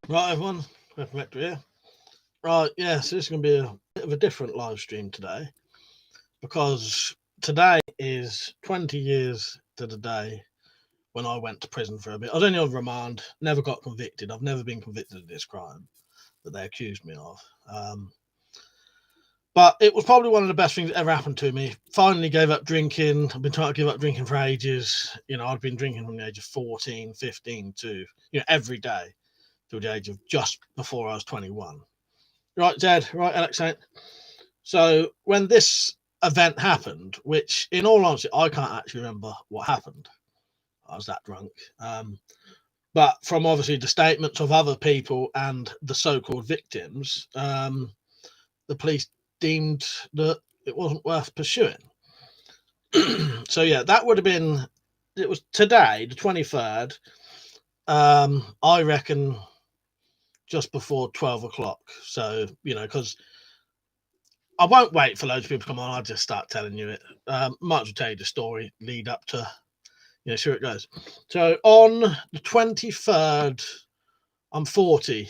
Right, everyone, WeaponCollector here. Right, yes, this is going to be a bit of a different live stream today because today is 20 years to the day when I went to prison for a bit. I was only on remand, never got convicted. I've never been convicted of this crime that they accused me of. But it was probably one of the best things that ever happened to me. Finally gave up drinking. I've been trying to give up drinking for ages. I've been drinking from the age of 14, 15 to, every day till the age of just before I was 21. Right, Zed. Right, Alex Saint. So when this event happened, which in all honesty, I can't actually remember what happened. I was that drunk. But from obviously the statements of other people and the so-called victims, the police deemed that it wasn't worth pursuing. So yeah, that would have been. It was today, the 23rd. I reckon just before 12 o'clock. So because I won't wait for loads of people to come on. I'll just start telling you it. Might as well tell you the story, lead up to, sure it goes. So on the 23rd, I'm 40.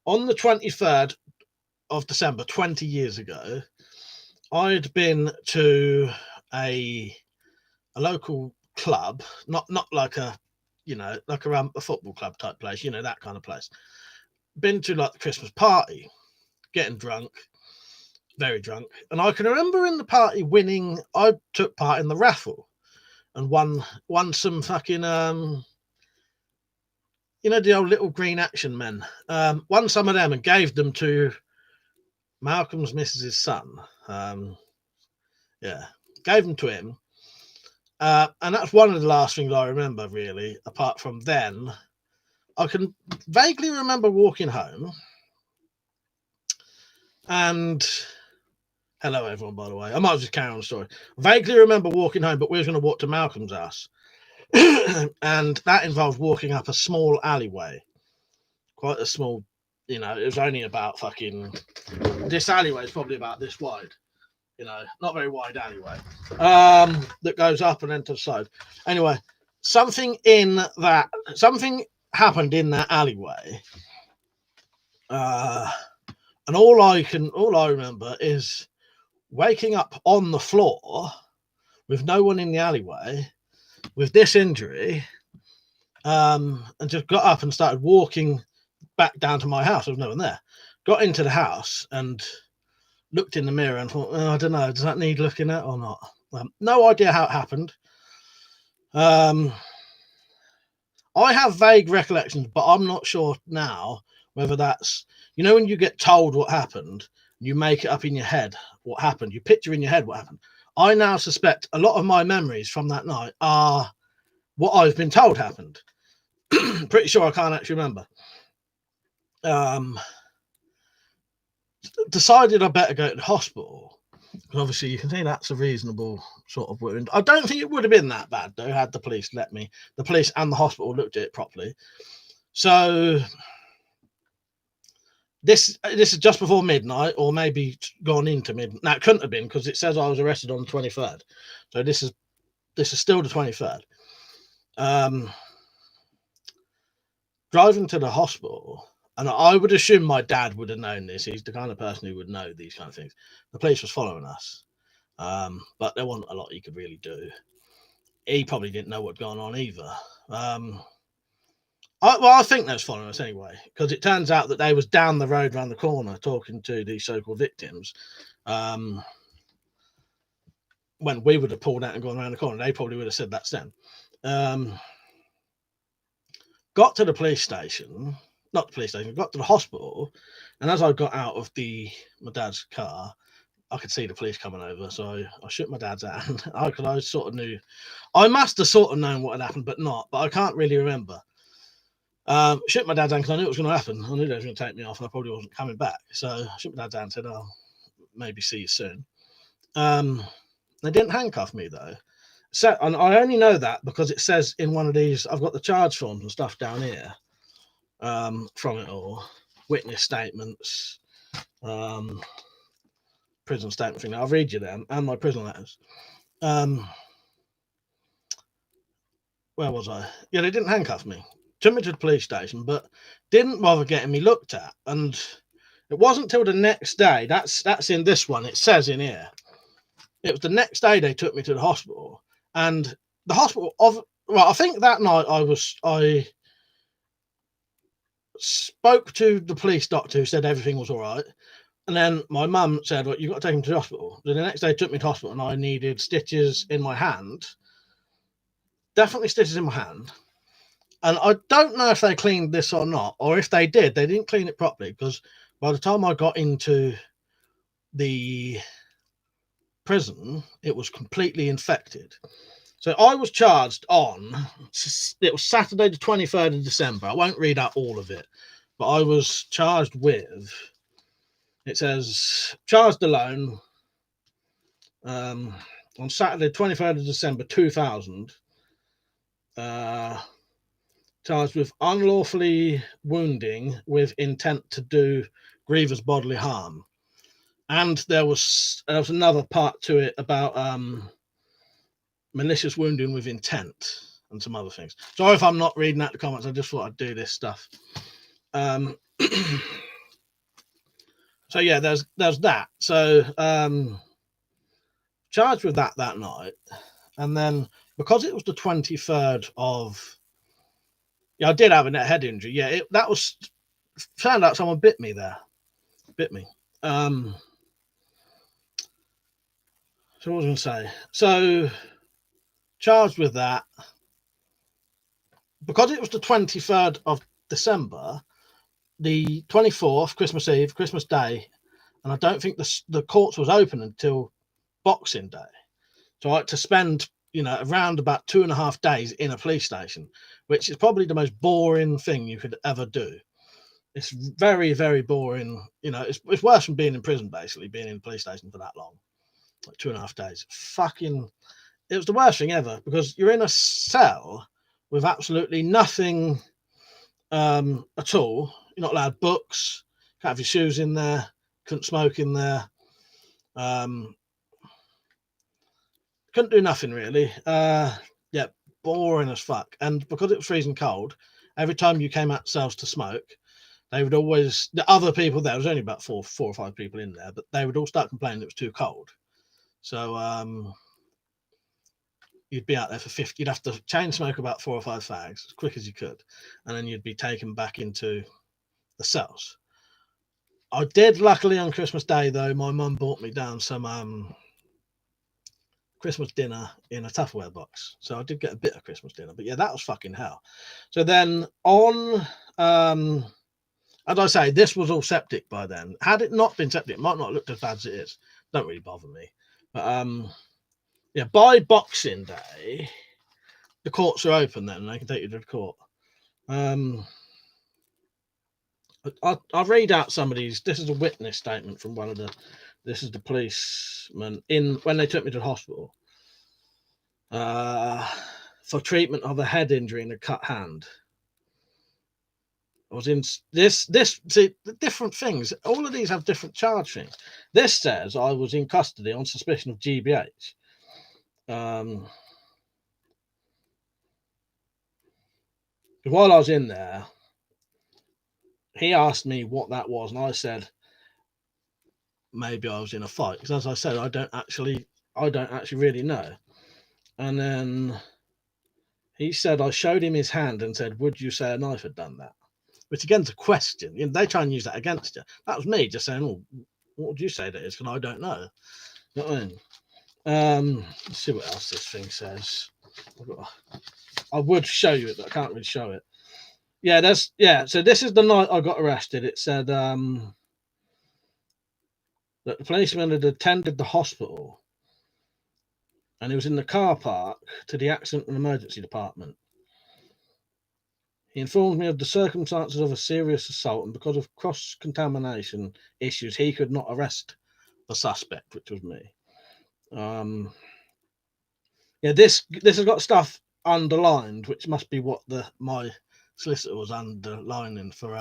On the 23rd of December, 20 years ago, I'd been to a local club, not like a, like a football club type place, that kind of place. Been to like the Christmas party, getting drunk, very drunk. And I can remember in the party winning, I took part in the raffle and won some fucking the old little green action men. Won some of them and gave them to Malcolm's missus's son. Yeah, gave them to him. And that's one of the last things I remember, really. Apart from then, I can vaguely remember walking home. And hello, everyone, by the way. I might just carry on the story. Vaguely remember walking home, but we were going to walk to Malcolm's house. And that involved walking up a small alleyway. Quite a small, it was only about fucking. This alleyway is probably about this wide. Not very wide alleyway. That goes up and then to the side. Anyway, something happened in that alleyway. And all I remember is waking up on the floor with no one in the alleyway with this injury, and just got up and started walking back down to my house. There was no one there. Got into the house and looked in the mirror and thought, I don't know, does that need looking at or not? No idea how it happened. I have vague recollections, but I'm not sure now whether that's, when you get told what happened, you make it up in your head what happened. You picture in your head what happened. I now suspect a lot of my memories from that night are what I've been told happened. Pretty sure I can't actually remember. Decided I better go to the hospital. Obviously, you can see that's a reasonable sort of wound. I don't think it would have been that bad, though, had the police let me. The police and the hospital looked at it properly. So this is just before midnight, or maybe gone into midnight. Now, it couldn't have been because it says I was arrested on the 23rd. So this is still the 23rd. Driving to the hospital, and I would assume my dad would have known this. He's the kind of person who would know these kind of things. The police was following us, but there wasn't a lot he could really do. He probably didn't know what had gone on either. I think they was following us anyway, because it turns out that they was down the road around the corner talking to the so-called victims. When we would have pulled out and gone around the corner, they probably would have said that's them. Got to the police station, not the police station, got to the hospital, and as I got out of my dad's car, I could see the police coming over, so I shook my dad's hand. I sort of knew, I must have sort of known what had happened, but I can't really remember. Shook my dad's hand because I knew it was going to happen. I knew they was going to take me off, and I probably wasn't coming back. So I shook my dad's hand and said, "I'll maybe see you soon." They didn't handcuff me though. So, and I only know that because it says in one of these, I've got the charge forms and stuff down here, from it all, witness statements, prison statement thing. I'll read you them and my prison letters. Where was I? Yeah, they didn't handcuff me. took me to the police station, but didn't bother getting me looked at. And it wasn't till the next day. That's in this one. It says in here. It was the next day they took me to the hospital, and the hospital of well, I think that night I spoke to the police doctor who said everything was all right. And then my mum said, well, you've got to take him to the hospital. So the next day they took me to hospital and I needed stitches in my hand. Definitely stitches in my hand. And I don't know if they cleaned this or not, or if they did, they didn't clean it properly, because by the time I got into the prison, it was completely infected. So I was charged on, it was Saturday the 23rd of December. I won't read out all of it, but I was charged with, it says, charged alone on Saturday 23rd of December 2000, charged with unlawfully wounding with intent to do grievous bodily harm. And there was another part to it about malicious wounding with intent and some other things. Sorry if I'm not reading out the comments. I just thought I'd do this stuff. So yeah, there's that. So charged with that night, and then because it was the 23rd of, I did have a head injury. Yeah, that was found out someone bit me there. Bit me. So what was I going to say? So charged with that. Because it was the 23rd of December, the 24th, Christmas Eve, Christmas Day, and I don't think the courts was open until Boxing Day. So I had to spend, around about 2.5 days in a police station, which is probably the most boring thing you could ever do. It's very, very boring. It's worse than being in prison, basically, being in a police station for that long, like 2.5 days. It was the worst thing ever, because you're in a cell with absolutely nothing at all. You're not allowed books, can't have your shoes in there, couldn't smoke in there, couldn't do nothing really. Yeah, boring as fuck. And because it was freezing cold, every time you came out cells to smoke, they would always, the other people there, was only about four or five people in there, but they would all start complaining it was too cold. So you'd be out there for 50, you'd have to chain smoke about 4 or 5 fags as quick as you could, and then you'd be taken back into the cells. I did, luckily, on Christmas Day, though, my mum bought me down some Christmas dinner in a Tupperware box. So I did get a bit of Christmas dinner, but yeah, that was fucking hell. So then on, as I say, this was all septic by then. Had it not been septic, it might not have looked as bad as it is. Don't really bother me. But yeah, by Boxing Day, the courts are open then, and they can take you to the court. I'll read out some of these. This is a witness statement from this is the policeman when they took me to the hospital for treatment of a head injury and a cut hand. I was in this see, different things. All of these have different charge things. This says I was in custody on suspicion of GBH. While I was in there, he asked me what that was, and I said maybe I was in a fight, because as I said, I don't actually really know. And then he said I showed him his hand and said, would you say a knife had done that? Which again is a question. They try and use that against you. That was me just saying, oh, what would you say that is? Because I don't know. You know what I mean? Let's see what else this thing says. I would show you it, but I can't really show it. Yeah, so this is the night I got arrested. It said that the policeman had attended the hospital and he was in the car park to the accident and emergency department. He informed me of the circumstances of a serious assault, and because of cross-contamination issues, he could not arrest the suspect, which was me. Yeah, this has got stuff underlined, which must be what my solicitor was underlining for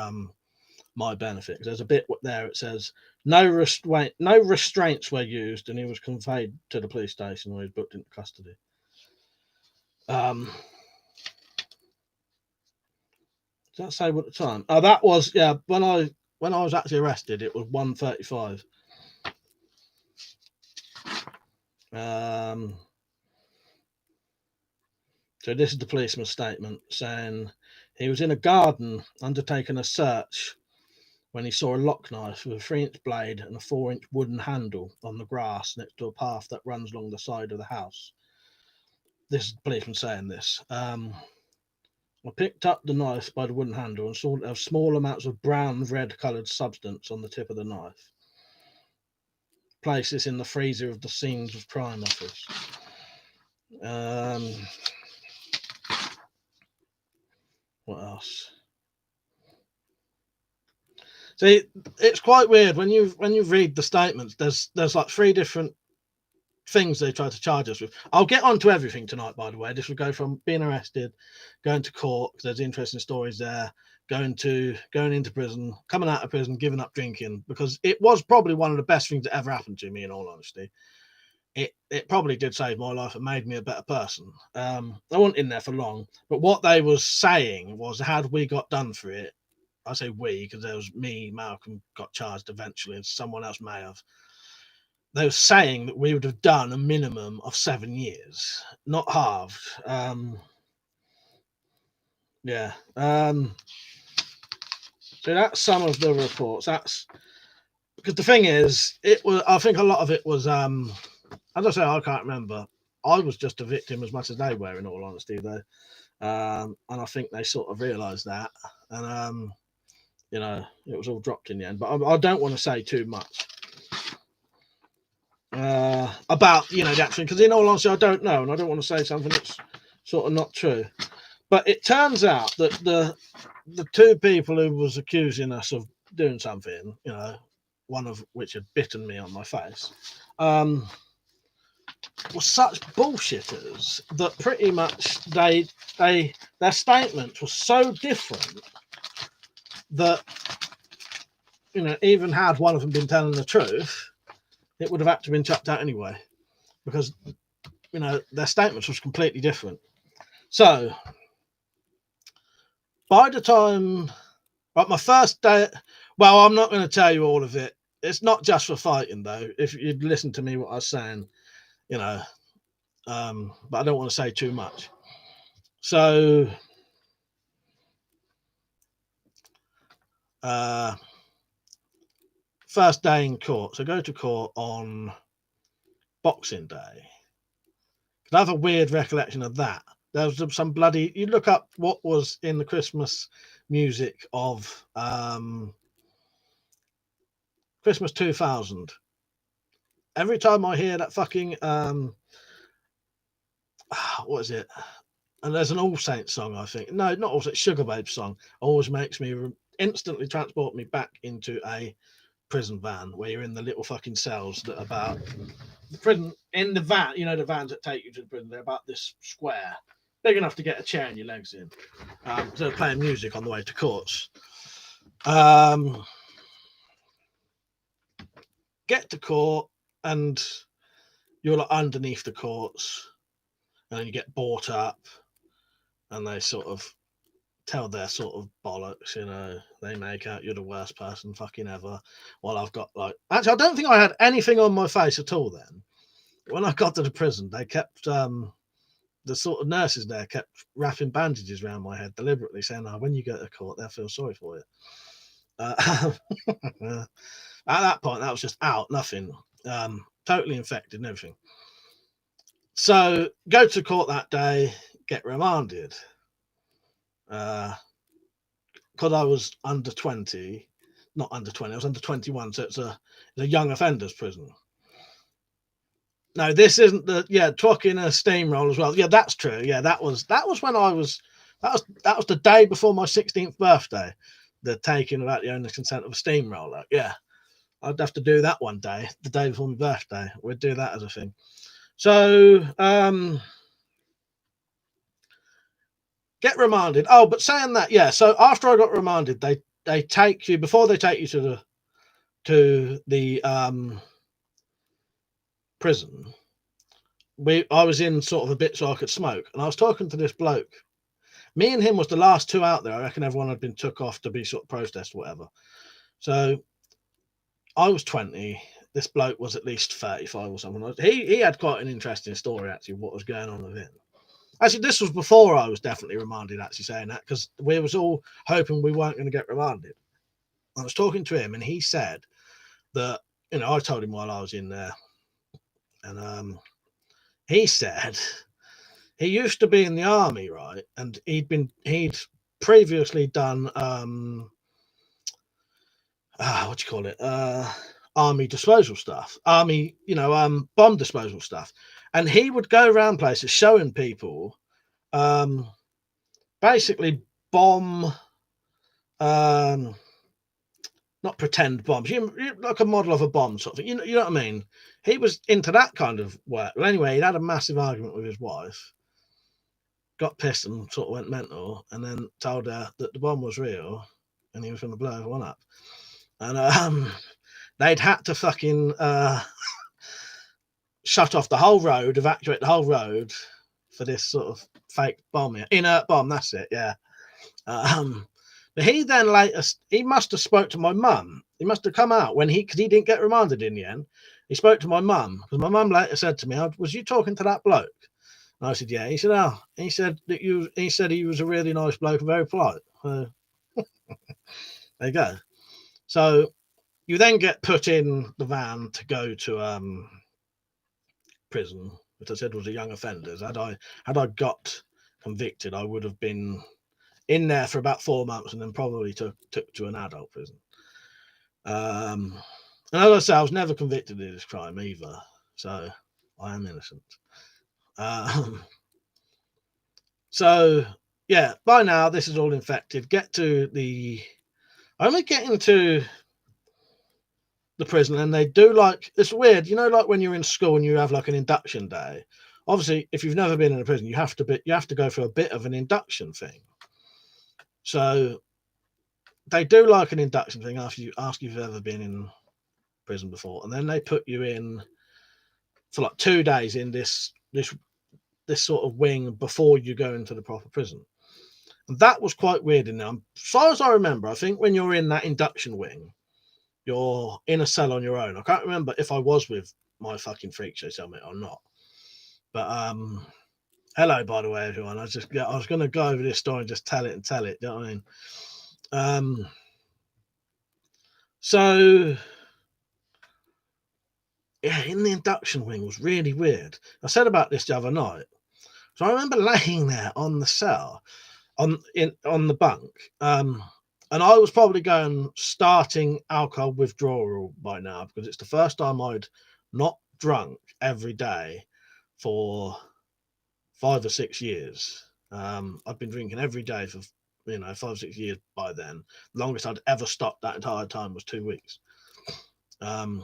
my benefit. Because there's a bit there, it says no restraints were used, and he was conveyed to the police station where he was booked into custody. Does that say what the time? Oh, that was, yeah, when I was actually arrested, it was 1:35. So this is the policeman's statement saying he was in a garden undertaking a search when he saw a lock knife with a 3-inch blade and a 4-inch wooden handle on the grass next to a path that runs along the side of the house. This is the policeman saying this. I picked up the knife by the wooden handle and saw there were small amounts of brown red coloured substance on the tip of the knife. Place this in the freezer of the scenes of crime office. What else? See, it's quite weird when you read the statements. There's like 3 different things they try to charge us with. I'll get onto everything tonight, by the way. This will go from being arrested, going to court, because there's interesting stories there, going into prison, coming out of prison, giving up drinking, because it was probably one of the best things that ever happened to me, in all honesty. It probably did save my life and made me a better person. I wasn't in there for long, but what they was saying was, had we got done for it, I say we because there was me, Malcolm got charged eventually, and someone else may have. They were saying that we would have done a minimum of 7 years, not halved. Yeah. So that's some of the reports. That's because the thing is, it was. I think a lot of it was. As I say, I can't remember. I was just a victim as much as they were, in all honesty, though. And I think they sort of realised that, and it was all dropped in the end. But I don't want to say too much about the action, because in all honesty, I don't know, and I don't want to say something that's sort of not true. But it turns out that the 2 people who was accusing us of doing something, one of which had bitten me on my face, were such bullshitters that pretty much their statements were so different that even had one of them been telling the truth, it would have had to been chucked out anyway, because their statements was completely different. So by the time, my first day, well, I'm not going to tell you all of it. It's not just for fighting, though. If you'd listen to me, what I was saying, but I don't want to say too much. So, first day in court. So go to court on Boxing Day. I have a weird recollection of that. There was some bloody. You look up what was in the Christmas music of Christmas 2000. Every time I hear that fucking what is it? And there's an All Saints song, I think. No, not All Saints, Sugar Babe song. Always makes me instantly transport me back into a prison van where you're in the little fucking cells that are about the prison in the van. The vans that take you to the prison. They're about this square, big enough to get a chair and your legs in. So they're playing music on the way to courts. Get to court and you're like underneath the courts, and then you get brought up, and they sort of tell their sort of bollocks, they make out you're the worst person fucking ever. Well, I've got actually, I don't think I had anything on my face at all then. When I got to the prison, they kept the sort of nurses there kept wrapping bandages around my head deliberately, saying, when you go to court, they'll feel sorry for you. At that point, that was just out, nothing, totally infected and everything. So go to court that day, get remanded. Because I was under 20, not under 20, I was under 21, so it's a young offenders prison. No, this isn't trucking a steamroll as well. Yeah, that's true. Yeah, that was when I was, that was the day before my 16th birthday. The taking without the owner's consent of a steamroller. Yeah, I'd have to do that one day, the day before my birthday. We'd do that as a thing. So, get remanded. Oh, but saying that, yeah. So after I got remanded, they take you, before they take you to the prison. I was in sort of a bit so I could smoke, and I was talking to this bloke, Me and him was the last two out there. I reckon everyone had been took off to be sort of protest or whatever. So I was 20. This bloke was at least 35 or something. He had quite an interesting story, actually, what was going on with him. Actually, this was before I was definitely remanded, actually, saying that, because we was all hoping we weren't going to get remanded. I was talking to him, and he said that, I told him while I was in there, and he said he used to be in the army, right? And he'd previously done what do you call it? Army disposal stuff, army, bomb disposal stuff. And he would go around places showing people basically bomb, not pretend bombs, like a model of a bomb sort of thing. You know what I mean? He was into that kind of work. Well, anyway, he had a massive argument with his wife, got pissed and sort of went mental, and then told her that the bomb was real and he was going to blow everyone up. And they'd had to fucking shut off the whole road, evacuate the whole road for this sort of fake bomb, inert bomb. That's it, yeah. But he then later, he must have spoke to my mum. He must have come out because he didn't get remanded in the end. He spoke to my mum, because my mum later said to me, "Was you talking to that bloke?" And I said, "Yeah." He said, "Oh," he said that he said he was a really nice bloke and very polite. There you go. So you then get put in the van to go to prison, which I said was a young offenders. Had I got convicted, I would have been in there for about 4 months and then probably took to an adult prison. And as I say, I was never convicted of this crime either, so I am innocent. So yeah, by now this is all infected. Only get into the prison, and they do it's weird, like when you're in school and you have like an induction day. Obviously, if you've never been in a prison, you have to go through a bit of an induction thing. So they do like an induction thing after you ask if you've ever been in prison before, and then they put you in for like 2 days in this sort of wing before you go into the proper prison. And that was quite weird in there. As far as I remember, I think when you're in that induction wing, you're in a cell on your own. I can't remember if I was with my fucking freak show cellmate or not. But hello, by the way, everyone. I was going to go over this story and just tell it. Do you know what I mean? So yeah, in the induction wing was really weird. I said about this the other night. So I remember laying there on the cell, on the bunk, and I was probably starting alcohol withdrawal by now, because it's the first time I'd not drunk every day for 5 or 6 years. I'd been drinking every day for 5 or 6 years by then. The longest I'd ever stopped that entire time was 2 weeks. And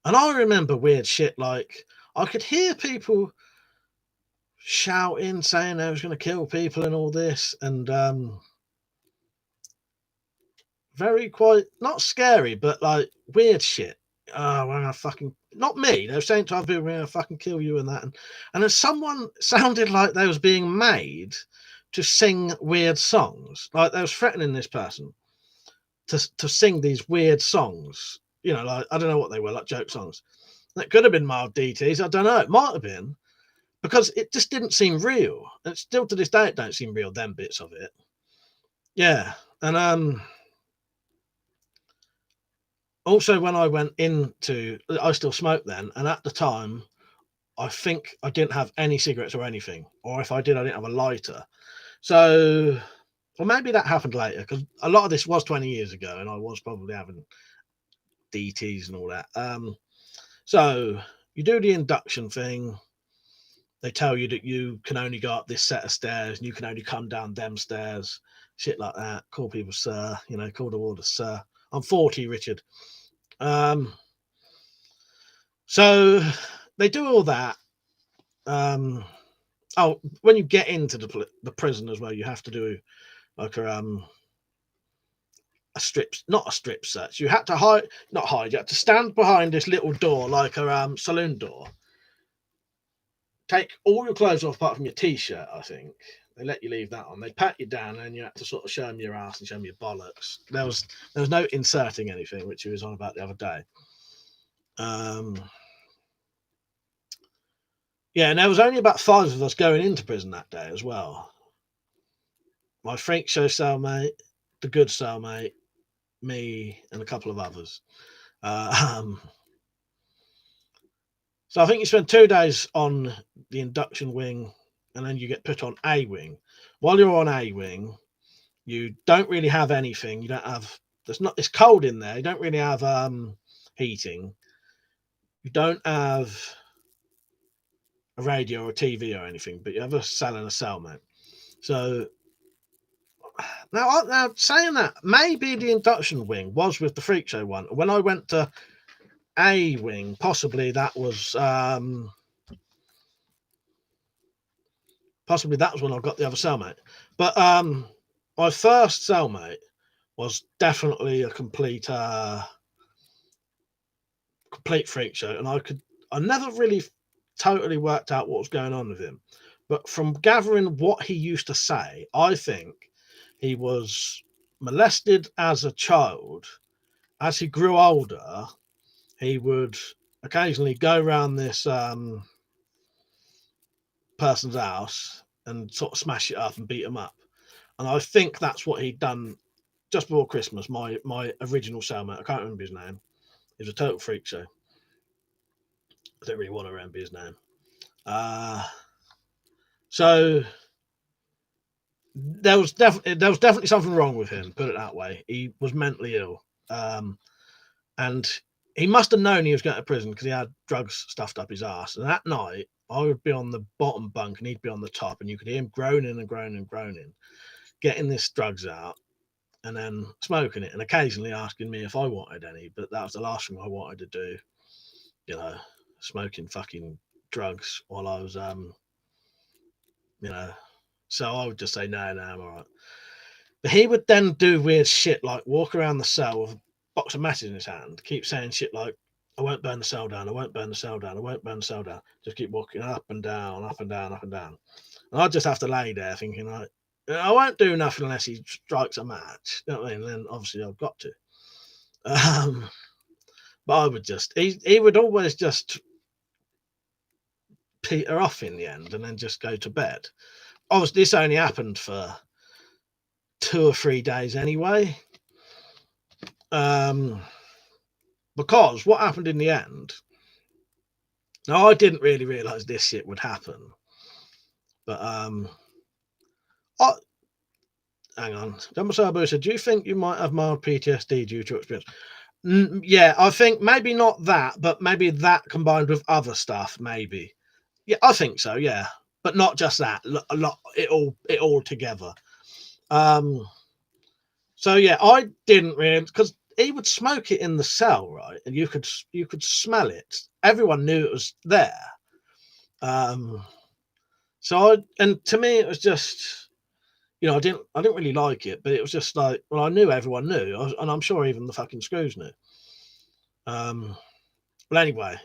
I remember weird shit, like I could hear people shouting, saying they was going to kill people and all this, and very quite not scary, but like weird shit. Oh, we're gonna fucking, not me. They were saying to other people, "We're gonna fucking kill you," and that, and then someone sounded like they was being made to sing weird songs, like they was threatening this person to sing these weird songs. Like I don't know what they were, like joke songs. That could have been mild DTs. I don't know. It might have been, because it just didn't seem real. And still to this day, it don't seem real. Them bits of it. Yeah, and also, when I went into, I still smoked then, and at the time, I think I didn't have any cigarettes or anything, or if I did, I didn't have a lighter. So, or maybe that happened later, because a lot of this was 20 years ago, and I was probably having DTs and all that. So you do the induction thing. They tell you that you can only go up this set of stairs, and you can only come down them stairs, shit like that. Call people sir, call the warder sir. I'm 40, Richard. So they do all that. When you get into the prison as well, you have to do like a strip, not a strip search. You had to not hide. You had to stand behind this little door, like a saloon door, take all your clothes off apart from your t-shirt. I think they let you leave that on. They pat you down, and you had to sort of show them your ass and show them your bollocks. There was no inserting anything, which he was on about the other day. Yeah, and there was only about 5 of us going into prison that day as well. My freak show cellmate, the good cellmate, me, and a couple of others. So I think you spend 2 days on the induction wing, and then you get put on A wing. While you're on A wing, you don't really have anything. You don't have. It's cold in there. You don't really have heating. You don't have a radio or a TV or anything, but you have a cell and a cellmate. So now saying that, maybe the induction wing was with the freak show one. When I went to A wing, possibly that was when I got the other cellmate. But my first cellmate was definitely a complete freak show, and I never really totally worked out what was going on with him. But from gathering what he used to say, I think he was molested as a child. As he grew older, he would occasionally go around this person's house and sort of smash it up and beat him up. And I think that's what he'd done just before Christmas. My original cellmate, I can't remember his name. He was a total freak show. I don't really want to remember his name. So there was definitely something wrong with him. Put it that way. He was mentally ill, and he must have known he was going to prison because he had drugs stuffed up his ass. And that night, I would be on the bottom bunk and he'd be on the top, and you could hear him groaning and groaning and groaning, getting this drugs out, and then smoking it, and occasionally asking me if I wanted any. But that was the last thing I wanted to do, smoking fucking drugs while I was, So I would just say, no, I'm all right. But he would then do weird shit like walk around the cell with a box of matches in his hand, keep saying shit like, I won't burn the cell down, I won't burn the cell down, I won't burn the cell down. Just keep walking up and down, up and down, up and down. And I'd just have to lay there thinking, like, I won't do nothing unless he strikes a match. You know what I mean? And then obviously I've got to. But I would he would always just peter off in the end and then just go to bed. Obviously, this only happened for 2 or 3 days anyway. Because what happened in the end, now I didn't really realise this shit would happen. But hang on. Damasabu said, do you think you might have mild PTSD due to experience? Yeah, I think maybe not that, but maybe that combined with other stuff, maybe. Yeah, I think so, yeah. But not just that, a lot, it all together. So yeah, I didn't really, because he would smoke it in the cell, right? And you could smell it. Everyone knew it was there. And to me, it was just, I didn't really like it, but it was just like, well, I knew everyone knew, and I'm sure even the fucking screws knew. But anyway,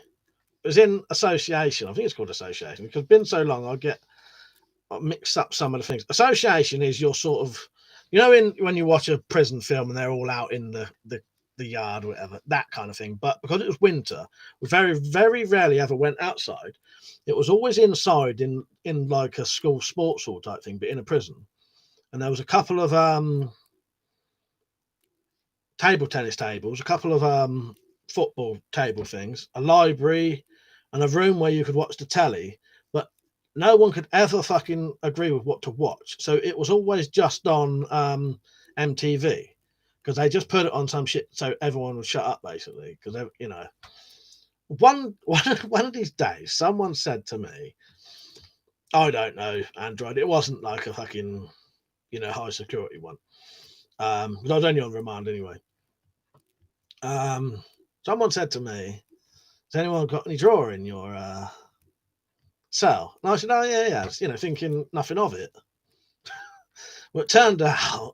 it was in association. I think it's called association because it's been so long. I mix up some of the things. Association is your sort of, when you watch a prison film and they're all out in the yard or whatever, that kind of thing. But because it was winter, we very, very rarely ever went outside. It was always inside in like a school sports hall type thing, but in a prison. And there was a couple of table tennis tables, a couple of football table things, a library, and a room where you could watch the telly. But no one could ever fucking agree with what to watch. So it was always just on MTV because they just put it on some shit so everyone would shut up, basically. Because, one of these days, someone said to me, I don't know, Android, it wasn't like a fucking, high security one. Because I was only on remand anyway. Someone said to me, has anyone got any drawer in your cell? And I said, oh, yeah, thinking nothing of it. Well, it turned out,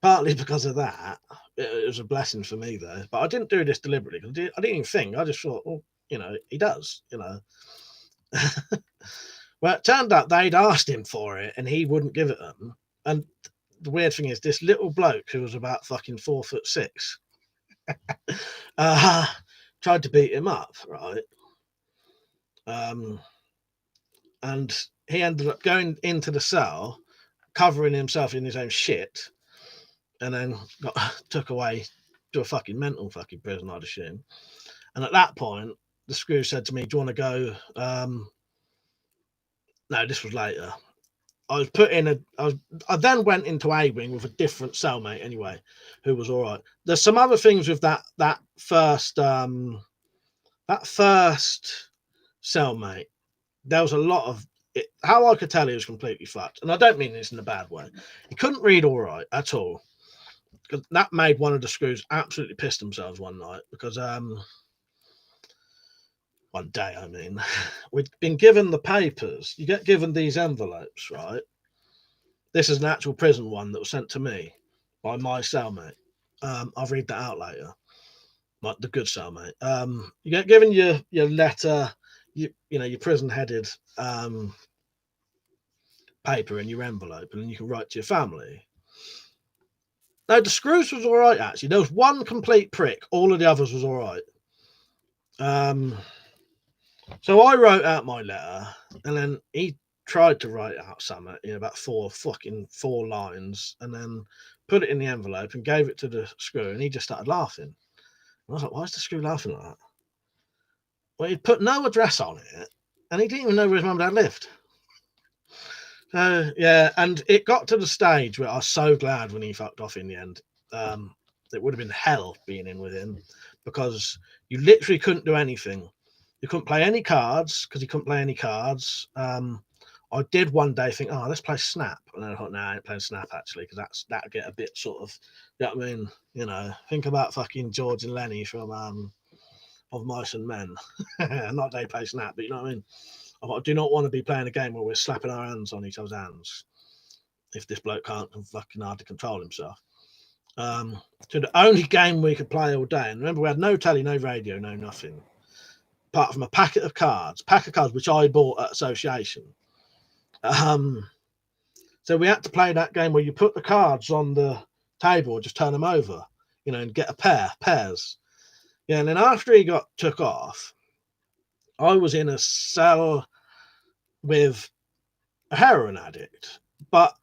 partly because of that, it was a blessing for me, though. But I didn't do this deliberately. I didn't even think. I just thought, well, he does, Well, it turned out they'd asked him for it and he wouldn't give it them. And the weird thing is, this little bloke who was about fucking 4'6" tried to beat him up, right? And he ended up going into the cell, covering himself in his own shit, and then got took away to a fucking mental fucking prison, I'd assume. And at that point, the screw said to me, "Do you want to go?" No, this was later. I was put in I then went into A wing with a different cellmate anyway, who was all right. There's some other things with that first cellmate. There was a lot of it, how I could tell he was completely fucked, and I don't mean this in a bad way. He couldn't read all right at all. Because that made one of the screws absolutely pissed themselves one night because one day, I mean, we'd been given the papers. You get given these envelopes, right? This is an actual prison one that was sent to me by my cellmate. I'll read that out later. Like the good cellmate. You get given your letter, you know, your prison headed paper in your envelope, and then you can write to your family. Now the screws was all right actually. There was one complete prick. All of the others was all right. So I wrote out my letter, and then he tried to write out something, you know, about four lines, and then put it in the envelope and gave it to the screw, and he just started laughing. And I was like, "Why is the screw laughing like that?" Well, he'd put no address on it, and he didn't even know where his mum and dad lived. So yeah, and it got to the stage where I was so glad when he fucked off in the end. It would have been hell being in with him because you literally couldn't do anything. You couldn't play any cards because he couldn't play any cards. I did one day think, oh, let's play Snap. And then I thought, no, I ain't playing Snap actually because that'd get a bit sort of, you know what I mean? You know, think about fucking George and Lenny from Of Mice and Men. Not they play Snap, but you know what I mean? I do not want to be playing a game where we're slapping our hands on each other's hands if this bloke can't fucking hard to control himself. So the only game we could play all day, and remember we had no telly, no radio, no nothing, apart from a packet of cards, which I bought at Association. So we had to play that game where you put the cards on the table, just turn them over, you know, and get pairs. Yeah, and then after he took off, I was in a cell with a heroin addict, but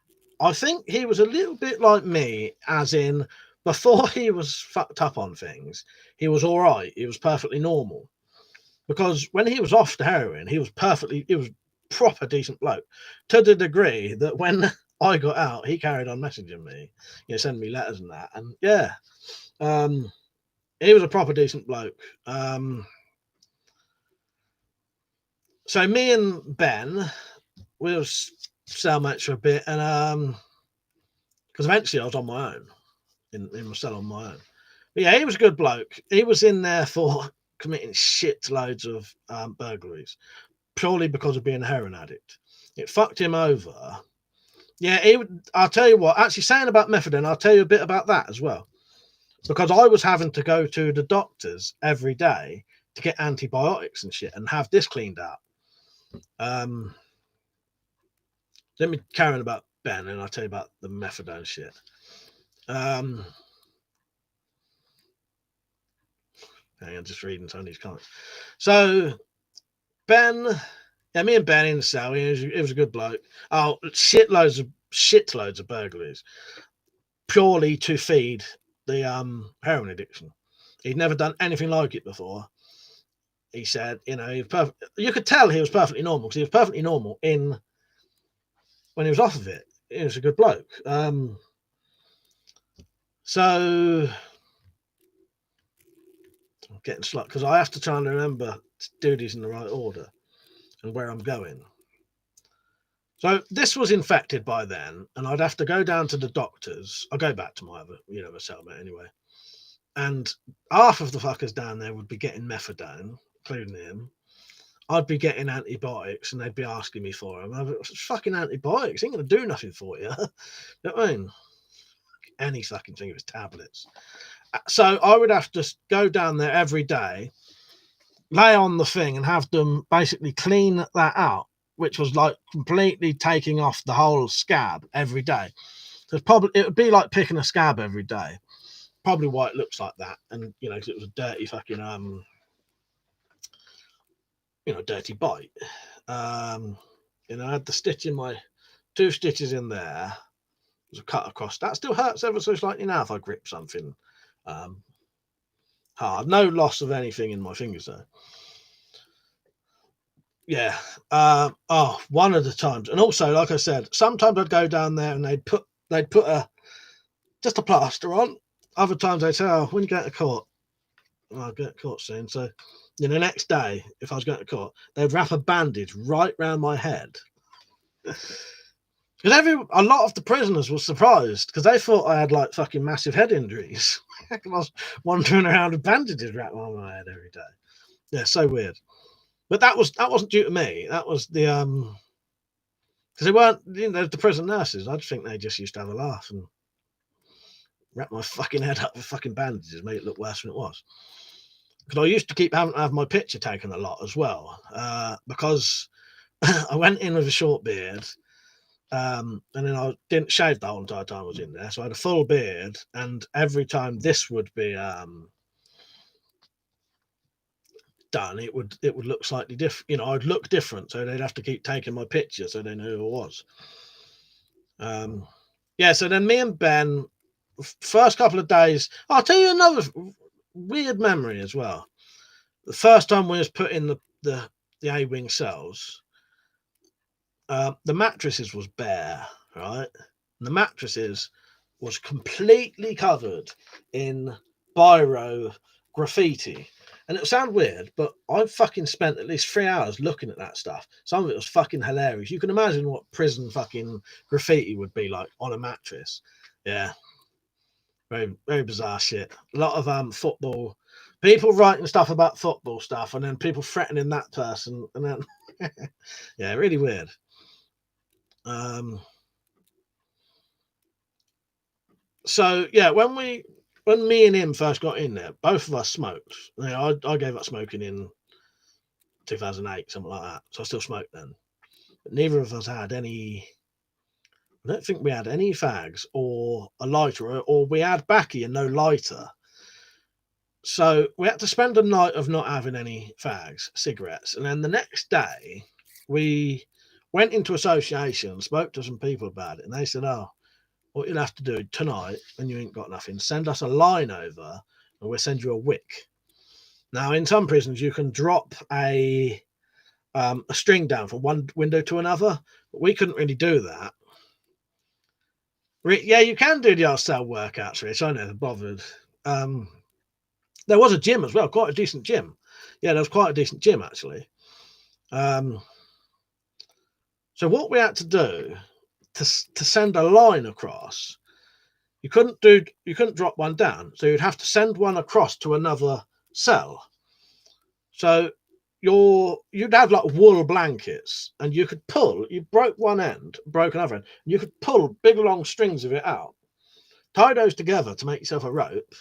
I think he was a little bit like me, as in before he was fucked up on things, he was all right. He was perfectly normal. Because when he was off the heroin, he was proper decent bloke, to the degree that when I got out, he carried on messaging me, you know, sending me letters and that. And yeah, he was a proper decent bloke. So me and Ben, we were cellmates for a bit, and because eventually I was on my own in my cell on my own. But yeah, he was a good bloke. He was in there for committing shit loads of burglaries purely because of being a heroin addict. It fucked him over. Yeah, I'll tell you what, actually saying about methadone, I'll tell you a bit about that as well. Because I was having to go to the doctors every day to get antibiotics and shit and have this cleaned out. Let me carry on about Ben and I'll tell you about the methadone shit. Hang on, just reading some of these comments. So Ben, yeah, me and Ben in the cell, he was a good bloke. Oh, shitloads of burglaries, purely to feed the heroin addiction. He'd never done anything like it before. He said, you know, you could tell he was perfectly normal because he was perfectly normal when he was off of it. He was a good bloke. So I'm getting sluck because I have to try and remember to do these in the right order and where I'm going. So this was infected by then, and I'd have to go down to the doctors. I'll go back to my other, you know, my cellmate anyway. And half of the fuckers down there would be getting methadone, including him. I'd be getting antibiotics, and they'd be asking me for them. I'd be, fucking antibiotics ain't going to do nothing for you. You know what I mean? Any fucking thing, it was tablets. So I would have to go down there every day, lay on the thing, and have them basically clean that out which was like completely taking off the whole scab every day. So it would be like picking a scab every day. Probably why it looks like that. And because it was a dirty fucking dirty bite. I had the stitch in my 2 stitches in there. There's a cut across. That still hurts ever so slightly now if I grip something hard. No loss of anything in my fingers though. Yeah. One of the times, and also, like I said, sometimes I'd go down there and they'd put just a plaster on. Other times they'd say, "Oh, when you get to court," I'll get caught soon. So, the next day, if I was going to court, they'd wrap a bandage right round my head. Because a lot of the prisoners were surprised because they thought I had like fucking massive head injuries. I was wandering around with bandages wrapped on my head every day. Yeah, so weird. But that wasn't due to me. That was the because they weren't the prison nurses. I just think they just used to have a laugh and wrap my fucking head up with fucking bandages, make it look worse than it was. Because I used to keep having to have my picture taken a lot as well, because I went in with a short beard, and then I didn't shave the whole entire time I was in there, so I had a full beard, and every time this would be done, it would look slightly different. I'd look different, so they'd have to keep taking my picture so they knew who I was. Yeah, so then me and Ben, first couple of days, I'll tell you another weird memory as well. The first time we was put in the A-wing cells, the mattresses was bare, right? And the mattresses was completely covered in biro graffiti. And it'll sound weird, but I fucking spent at least 3 hours looking at that stuff. Some of it was fucking hilarious. You can imagine what prison fucking graffiti would be like on a mattress. Yeah. Very, very bizarre shit. A lot of football, people writing stuff about football stuff, and then people threatening that person, and then yeah, really weird. So yeah, when me and him first got in there, both of us smoked. I gave up smoking in 2008, something like that. So I still smoked then, but neither of us had any. I don't think we had any fags or a lighter, or we had baccy and no lighter. So we had to spend a night of not having any fags, cigarettes. And then the next day, we went into association, spoke to some people about it, and they said, "Oh, what you'll have to do tonight, when you ain't got nothing, send us a line over and we'll send you a wick." Now, in some prisons, you can drop a string down from one window to another, but we couldn't really do that. Yeah, you can do the cell workouts, Rich. I never bothered. There was a gym as well, quite a decent gym. Yeah, there was quite a decent gym, actually. So what we had to do to send a line across, you couldn't drop one down, so you'd have to send one across to another cell. So you'd have like wool blankets, and you broke one end, broke another end, and you could pull big long strings of it out, tie those together to make yourself a rope.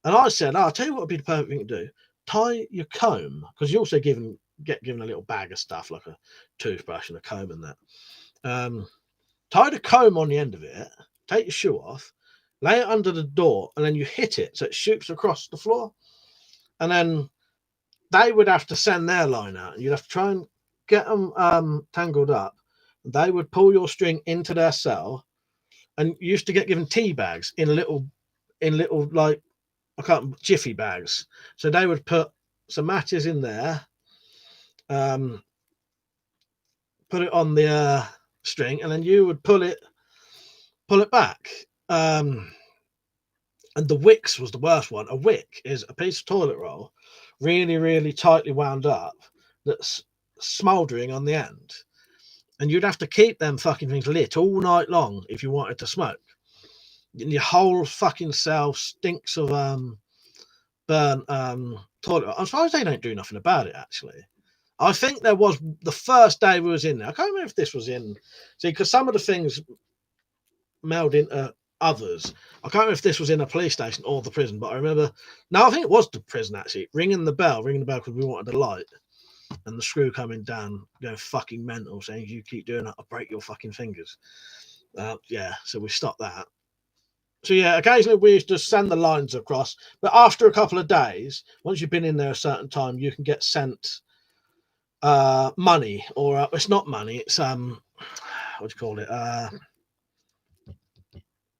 And I said, "I'll tell you what would be the perfect thing to do. Tie your comb," because you also get given a little bag of stuff like a toothbrush and a comb and that. Tie the comb on the end of it, take your shoe off, lay it under the door, and then you hit it so it shoots across the floor. And then they would have to send their line out, and you'd have to try and get them tangled up. They would pull your string into their cell, and you used to get given tea bags in little like jiffy bags. So they would put some matches in there, put it on the string, and then you would pull it back. And the wicks was the worst one. A wick is a piece of toilet roll, really, really tightly wound up, that's smouldering on the end. And you'd have to keep them fucking things lit all night long if you wanted to smoke. And your whole fucking cell stinks of burnt toilet. I'm surprised they don't do nothing about it, actually. I think there was the first day we was in there. I can't remember if this was in. See, because some of the things meld into others. I can't remember if this was in a police station or the prison, but I remember. No, I think it was the prison, actually. Ringing the bell because we wanted a light. and the screw coming down, going fucking mental, saying, "You keep doing that, I'll break your fucking fingers." Yeah, so we stopped that. So yeah, occasionally we used to send the lines across, but after a couple of days, once you've been in there a certain time, you can get sent money, or it's not money, it's what do you call it?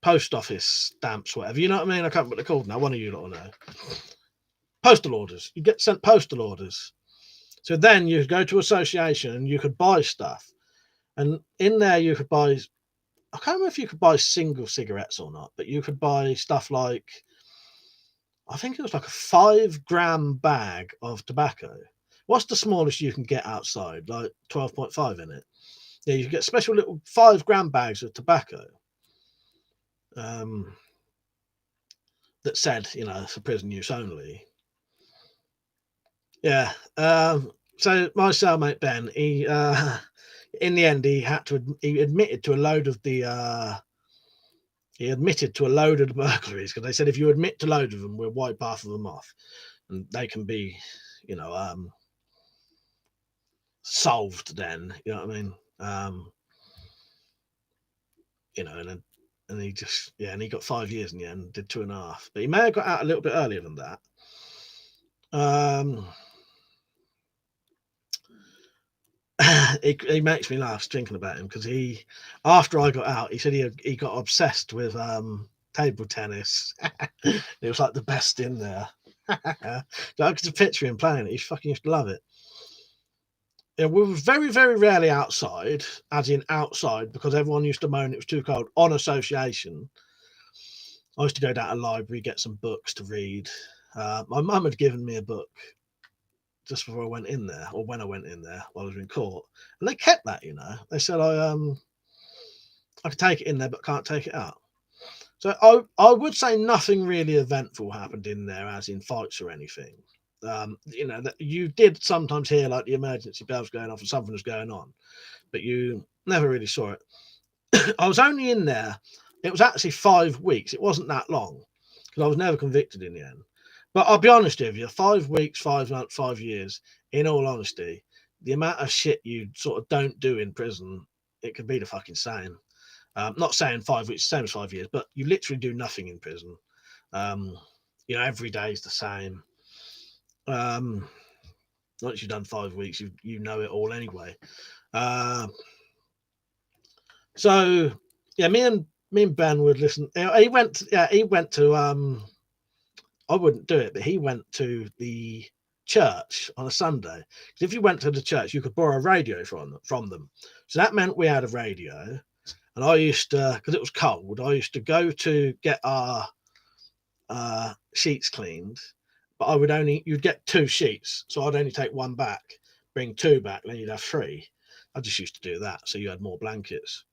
Post office stamps, whatever. You know what I mean? I can't remember what they're called now. One of you lot will know. Postal orders. You get sent postal orders. So then you go to association and you could buy stuff. And in there you could buy, I can't remember if you could buy single cigarettes or not, but you could buy stuff like, I think it was like a 5 gram bag of tobacco. What's the smallest you can get outside? Like 12.5 in it. Yeah, you get special little 5 gram bags of tobacco. That said, for prison use only. Yeah. So my cellmate Ben, he in the end he admitted to a load of the burglaries, because they said if you admit to loads of them, we'll wipe half of them off, and they can be, solved. Then you know what I mean. And he just and he got 5 years in the end, did 2.5, but he may have got out a little bit earlier than that. He makes me laugh thinking about him, because after I got out, he said he got obsessed with table tennis. It was like the best in there. I could picture him playing it. He fucking used to love it. Yeah, we were very, very rarely outside, as in outside, because everyone used to moan it was too cold. On association, I used to go down to the library, get some books to read. My mum had given me a book just before I went in there, or when I went in there while I was in court, and they kept that. They said I could take it in there, but can't take it out. So I would say nothing really eventful happened in there, as in fights or anything. That you did sometimes hear like the emergency bells going off and something was going on, but you never really saw it. I was only in there. It was actually 5 weeks. It wasn't that long, because I was never convicted in the end. But I'll be honest with you, 5 weeks, 5 months, 5 years, in all honesty, the amount of shit you sort of don't do in prison, it could be the fucking same. Not saying 5 weeks, same as 5 years, but you literally do nothing in prison. Every day is the same. Once you've done 5 weeks, you know it all anyway. So yeah, me and Ben would listen. He went to I wouldn't do it, but he went to the church on a Sunday. Because if you went to the church, you could borrow a radio from them. So that meant we had a radio. And I used to, because it was cold, I used to go to get our sheets cleaned, but you'd get 2 sheets. So I'd only take 1 back, bring 2 back, then you'd have 3. I just used to do that, so you had more blankets.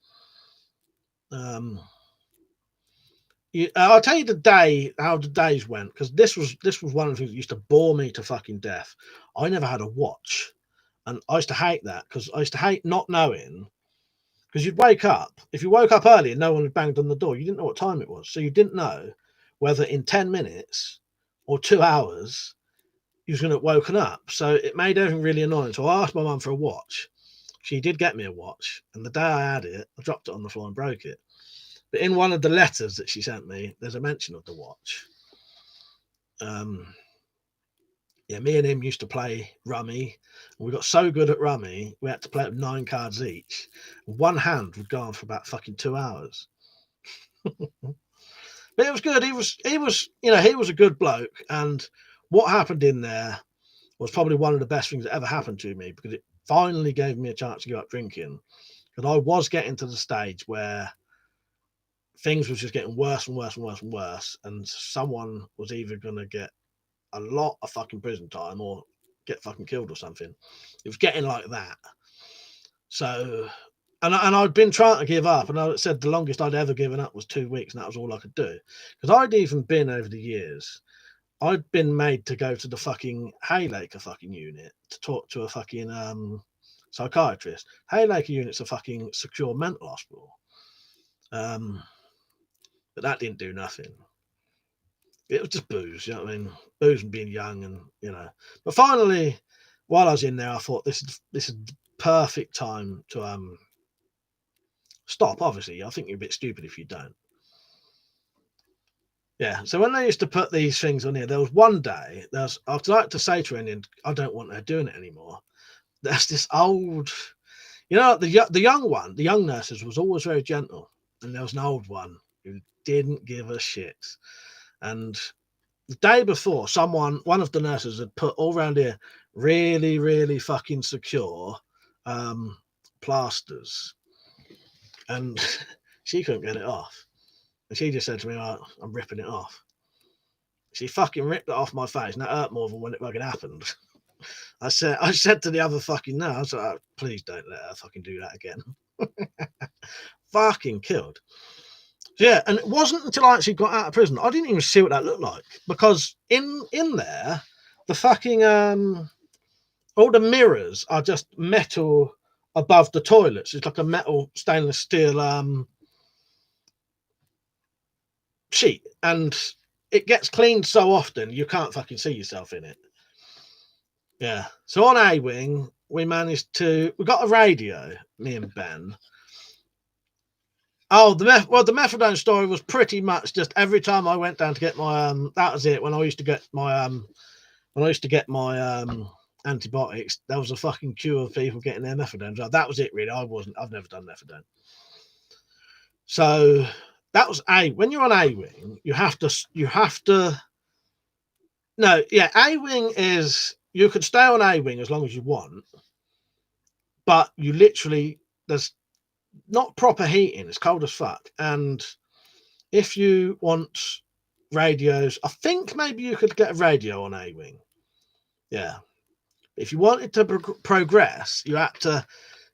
I'll tell you how the days went, because this was one of the things that used to bore me to fucking death. I never had a watch, and I used to hate that, because I used to hate not knowing. Because you'd wake up, if you woke up early and no one had banged on the door, you didn't know what time it was. So you didn't know whether in 10 minutes or 2 hours you was going to have woken up. So it made everything really annoying. So I asked my mum for a watch. She did get me a watch. And the day I had it, I dropped it on the floor and broke it. But in one of the letters that she sent me, there's a mention of the watch. Yeah, me and him used to play rummy. We got so good at rummy, we had to play it with 9 cards each. One hand would go on for about fucking 2 hours. But it was good. He was a good bloke. And what happened in there was probably one of the best things that ever happened to me, because it finally gave me a chance to go up drinking. Because I was getting to the stage where things was just getting worse and worse and worse and worse. And someone was either going to get a lot of fucking prison time or get fucking killed or something. It was getting like that. So, and I'd been trying to give up, and I said the longest I'd ever given up was 2 weeks, and that was all I could do. Because I'd even been, over the years, I'd been made to go to the fucking Haylaker fucking unit to talk to a fucking psychiatrist. Haylaker unit's a fucking secure mental hospital. But that didn't do nothing. It was just booze, you know what I mean? Booze and being young, and But finally, while I was in there, I thought this is the perfect time to stop. Obviously, I think you're a bit stupid if you don't. Yeah. So when they used to put these things on here, there was one day. I'd like to say to Indian, I don't want her doing it anymore. There's this old, the young one, the young nurses was always very gentle, and there was an old one who didn't give a shit. And the day before, one of the nurses had put all around here really, really fucking secure plasters, and she couldn't get it off. And she just said to me, oh, I'm ripping it off. She fucking ripped it off my face, and that hurt more than when it fucking happened. I said to the other fucking nurse, please don't let her fucking do that again. Fucking killed. Yeah, and it wasn't until I actually got out of prison, I didn't even see what that looked like, because in there, the fucking all the mirrors are just metal above the toilets. It's like a metal stainless steel sheet, and it gets cleaned so often you can't fucking see yourself in it. Yeah. So on A Wing, we got a radio, me and Ben. Oh, the methadone story was pretty much just every time I went down to get my that was it. When I used to get my antibiotics, there was a fucking queue of people getting their methadone. So that was it, really. I've never done methadone. So that was when you're on A Wing, you have to. No, yeah, A Wing is you could stay on A Wing as long as you want, but you literally there's not proper heating. It's cold as fuck, and if you want radios, I think maybe you could get a radio on A Wing. Yeah. If you wanted to progress, you had to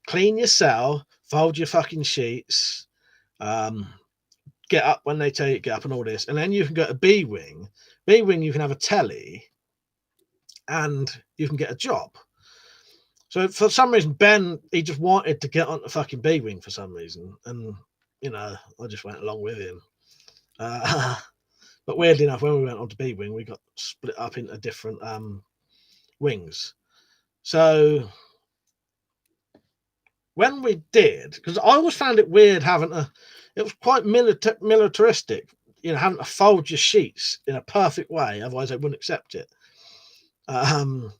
clean your cell, fold your fucking sheets, get up when they tell you to get up and all this. And then you can go to B Wing. B Wing, you can have a telly and you can get a job. So for some reason, Ben, he just wanted to get on the fucking B Wing for some reason. And, I just went along with him. But weirdly enough, when we went on to B Wing, we got split up into different wings. So when we did, because I always found it weird it was quite militaristic, having to fold your sheets in a perfect way, otherwise they wouldn't accept it. And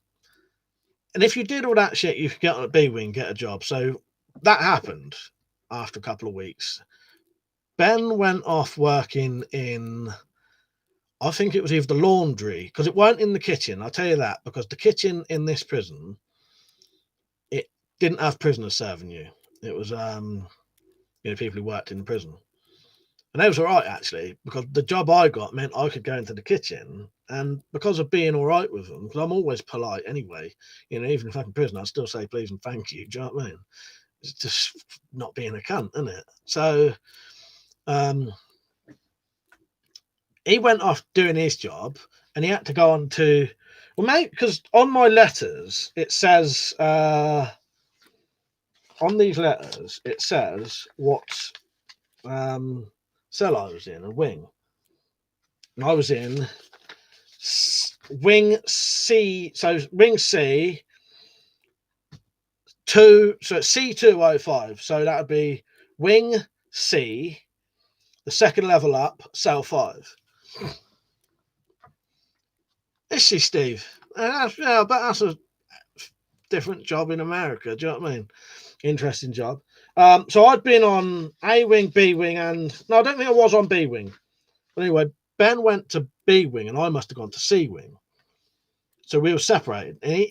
if you did all that shit, you could get on a B Wing, get a job. So that happened after a couple of weeks. Ben went off working in, I think it was either the laundry, because it weren't in the kitchen. I'll tell you that, because the kitchen in this prison, it didn't have prisoners serving you. It was people who worked in the prison. And that was all right, actually, because the job I got meant I could go into the kitchen. And because of being all right with them, because I'm always polite anyway, even if I'm in prison, I'd still say please and thank you. Do you know what I mean? It's just not being a cunt, isn't it? So he went off doing his job, and he had to go on to, well, mate, because on my letters, it says, on these letters, it says what cell I was in, a wing. And I was in wing C, so wing C 2, so it's C205. So that would be wing C, the second level up, cell 5. Is she, Steve? I bet that's a different job in America. Do you know what I mean? Interesting job. So I'd been on A Wing, B Wing, and no, I don't think I was on B Wing. But anyway, Ben went to B Wing, and I must have gone to C Wing. So we were separated. And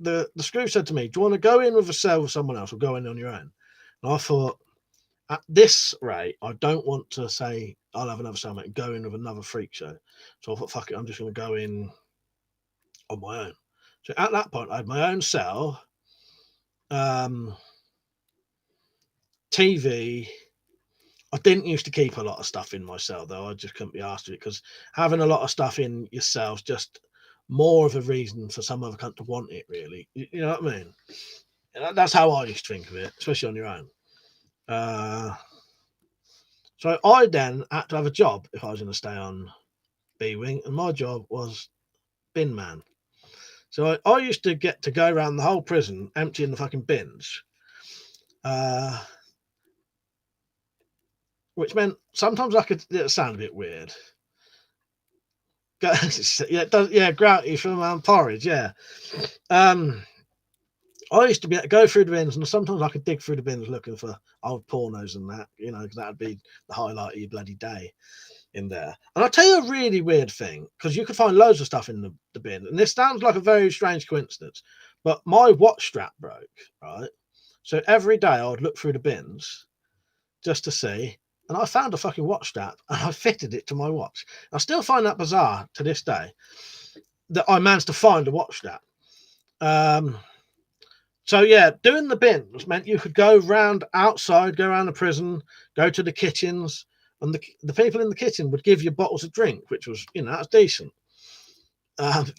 the screw said to me, "Do you want to go in with a cell with someone else, or go in on your own?" And I thought, at this rate, I don't want to say I'll have another cellmate and go in with another freak show. So I thought, fuck it, I'm just going to go in on my own. So at that point, I had my own cell, TV. I didn't used to keep a lot of stuff in my cell, though. I just couldn't be asked with it, because having a lot of stuff in your cell's just more of a reason for some other cunt to want it, really. You know what I mean? That's how I used to think of it, especially on your own. So I then had to have a job if I was going to stay on B Wing, and my job was bin man. So I used to get to go around the whole prison emptying the fucking bins, which meant sometimes I could sound a bit weird. Yeah, it does. Yeah, grouty from porridge. Yeah. I used to be able to go through the bins, and sometimes I could dig through the bins looking for old pornos and that, because that'd be the highlight of your bloody day in there. And I'll tell you a really weird thing, because you could find loads of stuff in the bin, and this sounds like a very strange coincidence, but my watch strap broke, right? So every day I would look through the bins just to see, and I found a fucking watch strap, and I fitted it to my watch. I still find that bizarre to this day that I managed to find a watch strap. So yeah, doing the bins meant you could go round outside, go around the prison, go to the kitchens, and the people in the kitchen would give you bottles of drink, which was, that's decent.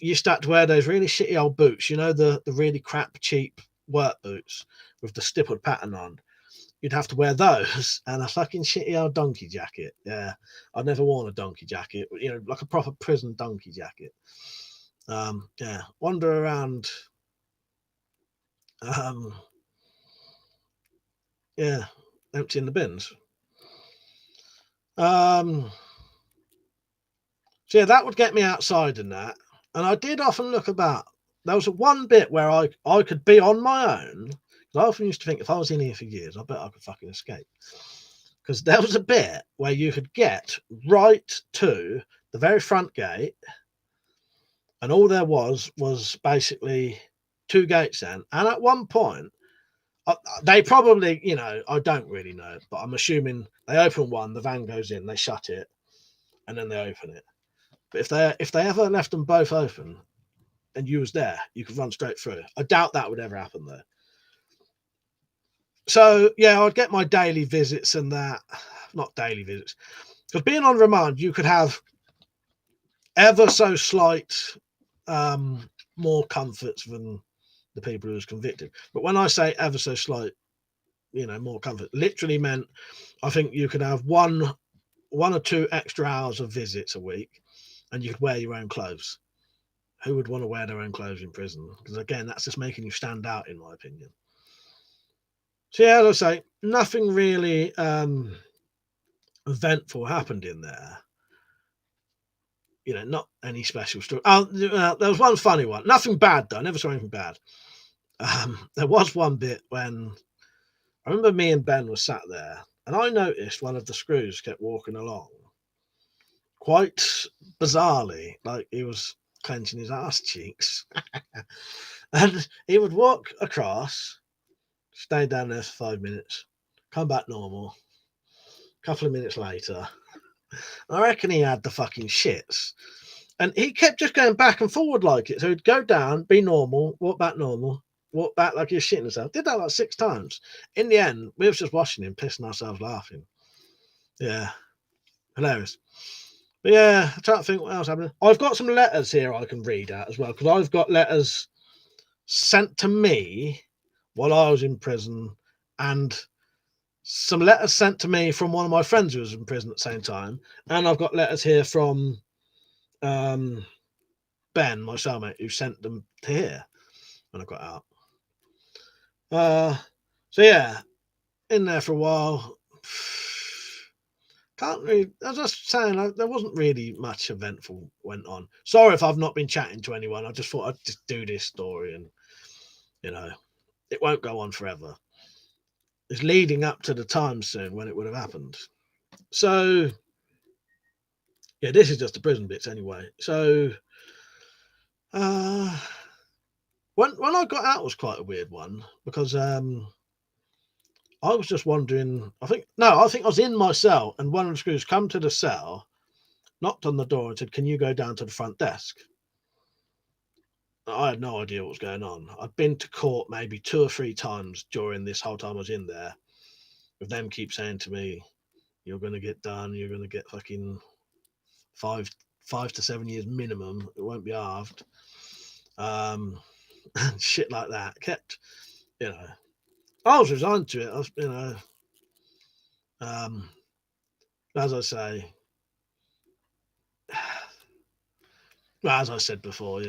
You start to wear those really shitty old boots, the really crap, cheap work boots with the stippled pattern on. You'd have to wear those and a fucking shitty old donkey jacket. Yeah, I'd never worn a donkey jacket, like a proper prison donkey jacket. Yeah, wander around. Yeah, emptying the bins. So yeah, that would get me outside and that. And I did often look about. There was one bit where I could be on my own. I often used to think if I was in here for years, I bet I could fucking escape. Because there was a bit where you could get right to the very front gate, and all there was basically two gates then. And at one point, they probably, I don't really know, but I'm assuming they open one, the van goes in, they shut it, and then they open it. But if they ever left them both open and you was there, you could run straight through. I doubt that would ever happen though. So yeah, I'd get my daily visits and that. Not daily visits, because being on remand, you could have ever so slight more comforts than the people who was convicted. But when I say ever so slight, more comfort, literally meant I think you could have one or two extra hours of visits a week, and you could wear your own clothes. Who would want to wear their own clothes in prison? Because again, that's just making you stand out, in my opinion. So yeah, as I say, nothing really eventful happened in there. Not any special story. Oh, there was one funny one. Nothing bad though. I never saw anything bad. There was one bit when I remember me and Ben were sat there, and I noticed one of the screws kept walking along, quite bizarrely, like he was clenching his ass cheeks, and he would walk across, stay down there for 5 minutes, come back normal. A couple of minutes later, I reckon he had the fucking shits. And he kept just going back and forward like it. So he'd go down, be normal, walk back like he was shitting himself. Did that like 6 times. In the end, we was just watching him, pissing ourselves laughing. Yeah, hilarious. But yeah, I try to think what else happened. I've got some letters here I can read out as well, because I've got letters sent to me while I was in prison, and some letters sent to me from one of my friends who was in prison at the same time. And I've got letters here from Ben, my cellmate, who sent them to here when I got out. So yeah, in there for a while. Can't really. I was just saying, there wasn't really much eventful went on. Sorry if I've not been chatting to anyone. I just thought I'd just do this story, and it won't go on forever. It's leading up to the time soon when it would have happened. So yeah, this is just the prison bits anyway. So when I got out was quite a weird one, because I was just wondering. I think I was in my cell, and one of the screws come to the cell, knocked on the door, and said, "Can you go down to the front desk?" I had no idea what was going on. I'd been to court maybe 2 or 3 times during this whole time I was in there, with them keep saying to me, "You're going to get done. You're going to get fucking 5 to 7 years minimum. It won't be halved." Shit like that. Kept, I was resigned to it. I was, as I say, as I said before,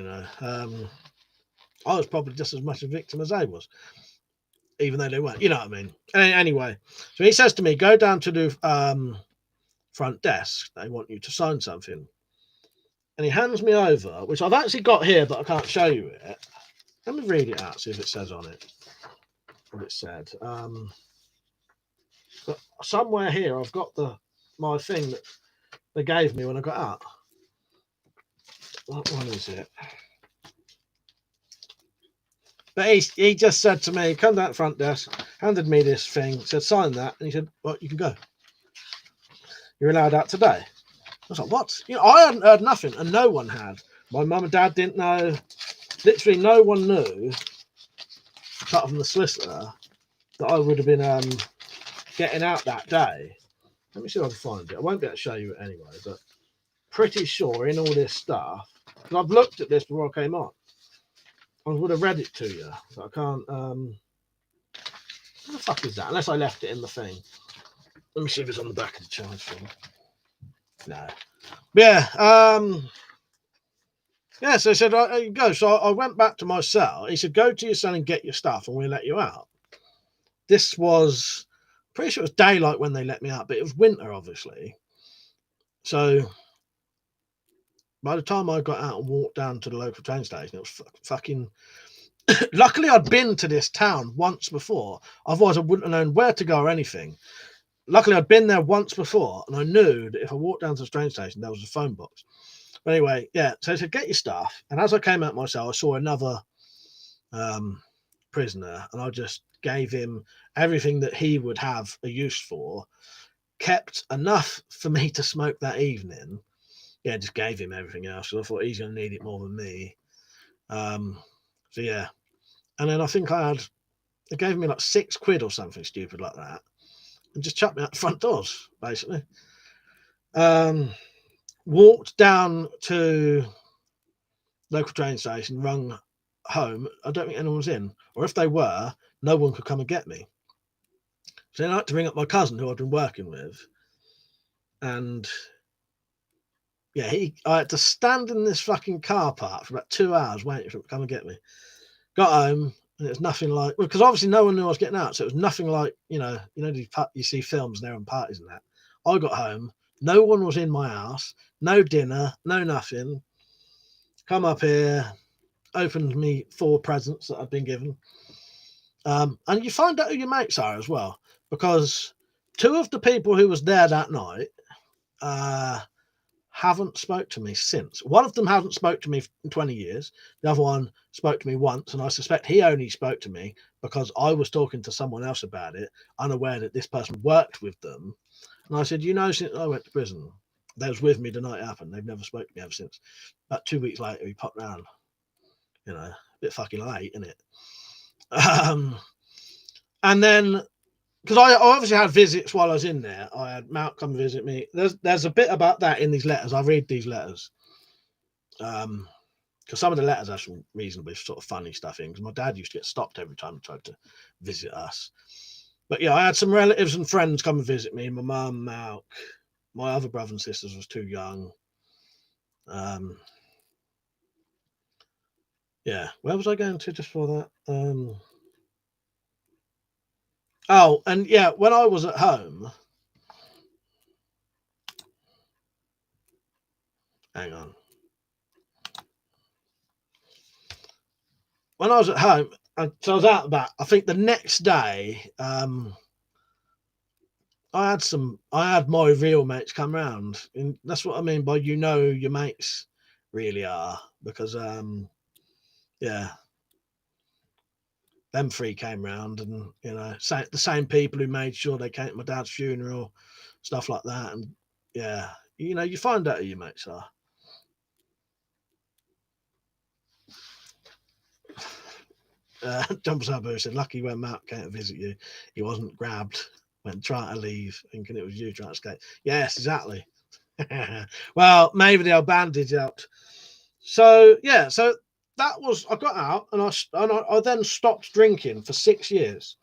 I was probably just as much a victim as they was, even though they weren't. You know what I mean? Anyway, so he says to me, go down to the front desk. They want you to sign something. And he hands me over, which I've actually got here, but I can't show you it. Let me read it out, see if it says on it what it said. But somewhere here, I've got my thing that they gave me when I got out. What one is it? But he just said to me, come down the front desk, handed me this thing, said, sign that. And he said, well, you can go. You're allowed out today. I was like, what? You know, I hadn't heard nothing, and no one had. My mum and dad didn't know. Literally no one knew, apart from the solicitor, that I would have been getting out that day. Let me see if I can find it. I won't be able to show you it anyway, but pretty sure in all this stuff, because I've looked at this before I came on. I would have read it to you, but I can't. What the fuck is that? Unless I left it in the thing. Let me see if it's on the back of the charge thing. No. Yeah. Yeah. So he said, "There you go." So I went back to my cell. He said, "Go to your cell and get your stuff, and we'll let you out." This was pretty sure it was daylight when they let me out, but it was winter, obviously. So by the time I got out and walked down to the local train station, it was fucking. Luckily, I'd been to this town once before. Otherwise, I wouldn't have known where to go or anything. Luckily, I'd been there once before, and I knew that if I walked down to the train station, there was a phone box. But anyway, yeah. So he said, "Get your stuff." And as I came out myself, I saw another prisoner, and I just gave him everything that he would have a use for. Kept enough for me to smoke that evening. Yeah, just gave him everything else. So I thought he's going to need it more than me. So yeah, and then I think they gave me like £6 or something stupid like that, and just chucked me out the front doors, basically. Walked down to local train station, rung home. I don't think anyone was in, or if they were, no one could come and get me. So then I had to ring up my cousin who I'd been working with, and yeah, I had to stand in this fucking car park for about 2 hours waiting for him to come and get me. Got home, and it's nothing like, because obviously no one knew I was getting out, so it was nothing like, you see films and they're on parties and that. I got home, no one was in my house, no dinner, no nothing. Come up here, opened me 4 presents that I'd been given. And you find out who your mates are as well, because 2 of the people who was there that night haven't spoke to me since. One of them hasn't spoke to me in 20 years. The other one spoke to me once, and I suspect he only spoke to me because I was talking to someone else about it, unaware that this person worked with them. And I said, since I went to prison, they was with me the night it happened. They've never spoken to me ever since. About 2 weeks later, he popped round. A bit fucking late, isn't it? And then, because I obviously had visits while I was in there. I had Mount come visit me. There's a bit about that in these letters. I read these letters. Because some of the letters have some reasonably sort of funny stuff in, because my dad used to get stopped every time he tried to visit us. But yeah, I had some relatives and friends come and visit me. My mum, Malk, my other brother and sisters was too young. Yeah, where was I going to just for that? Oh, and yeah, when I was at home, hang on. When I was at home, so I was out about, I think the next day, I had my real mates come round, and that's what I mean by your mates really are, because yeah, them 3 came round, and the same people who made sure they came to my dad's funeral, stuff like that, and yeah, you find out who your mates are. John Sabu said, lucky when Matt came to visit you, he wasn't grabbed when trying to leave, thinking it was you trying to escape. Yes, exactly. Well, maybe they'll bandage out. So yeah, so that was, I got out, and I then stopped drinking for 6 years.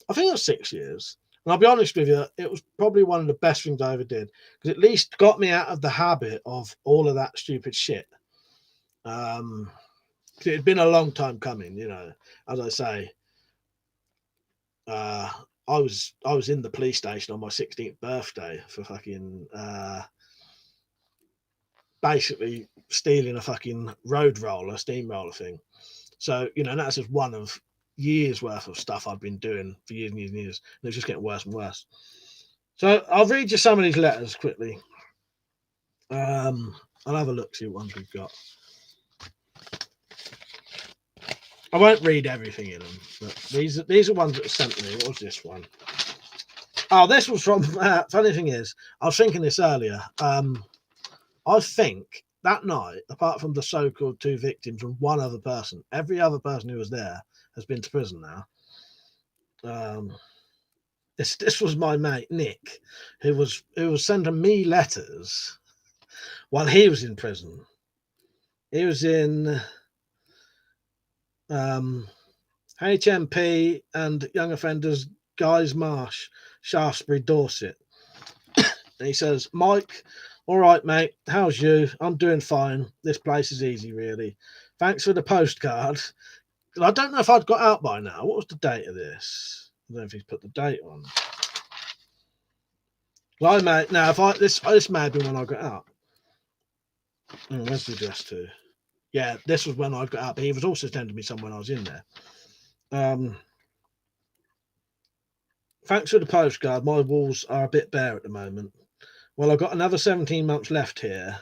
I think it was 6 years. And I'll be honest with you, it was probably one of the best things I ever did, because at least got me out of the habit of all of that stupid shit. It had been a long time coming, you know. As I say, I was in the police station on my 16th birthday for fucking basically stealing a fucking road roller, steamroller thing. So, you know, that's just one of years worth of stuff I've been doing for years and years and years. And it's just getting worse and worse. So I'll read you some of these letters quickly. I'll have a look, see what ones we've got. I won't read everything in them, but these are ones that were sent to me. What was this one? Oh, this was from. Funny thing is, I was thinking this earlier. I think that night, apart from the so-called 2 victims and one other person, every other person who was there has been to prison now. This was my mate Nick, who was sending me letters while he was in prison. He was in HMP and Young Offenders Guys Marsh, Shaftesbury, Dorset. And he says, Mike, all right, mate, how's you? I'm doing fine. This place is easy, really. Thanks for the postcard. I don't know if I'd got out by now. What was the date of this? I don't know if he's put the date on. Well, mate, now if this may have been when I got out. Where's the address to? Yeah, this was when I got out, but he was also sending me some when I was in there. Thanks for the postcard. My walls are a bit bare at the moment. Well, I've got another 17 months left here,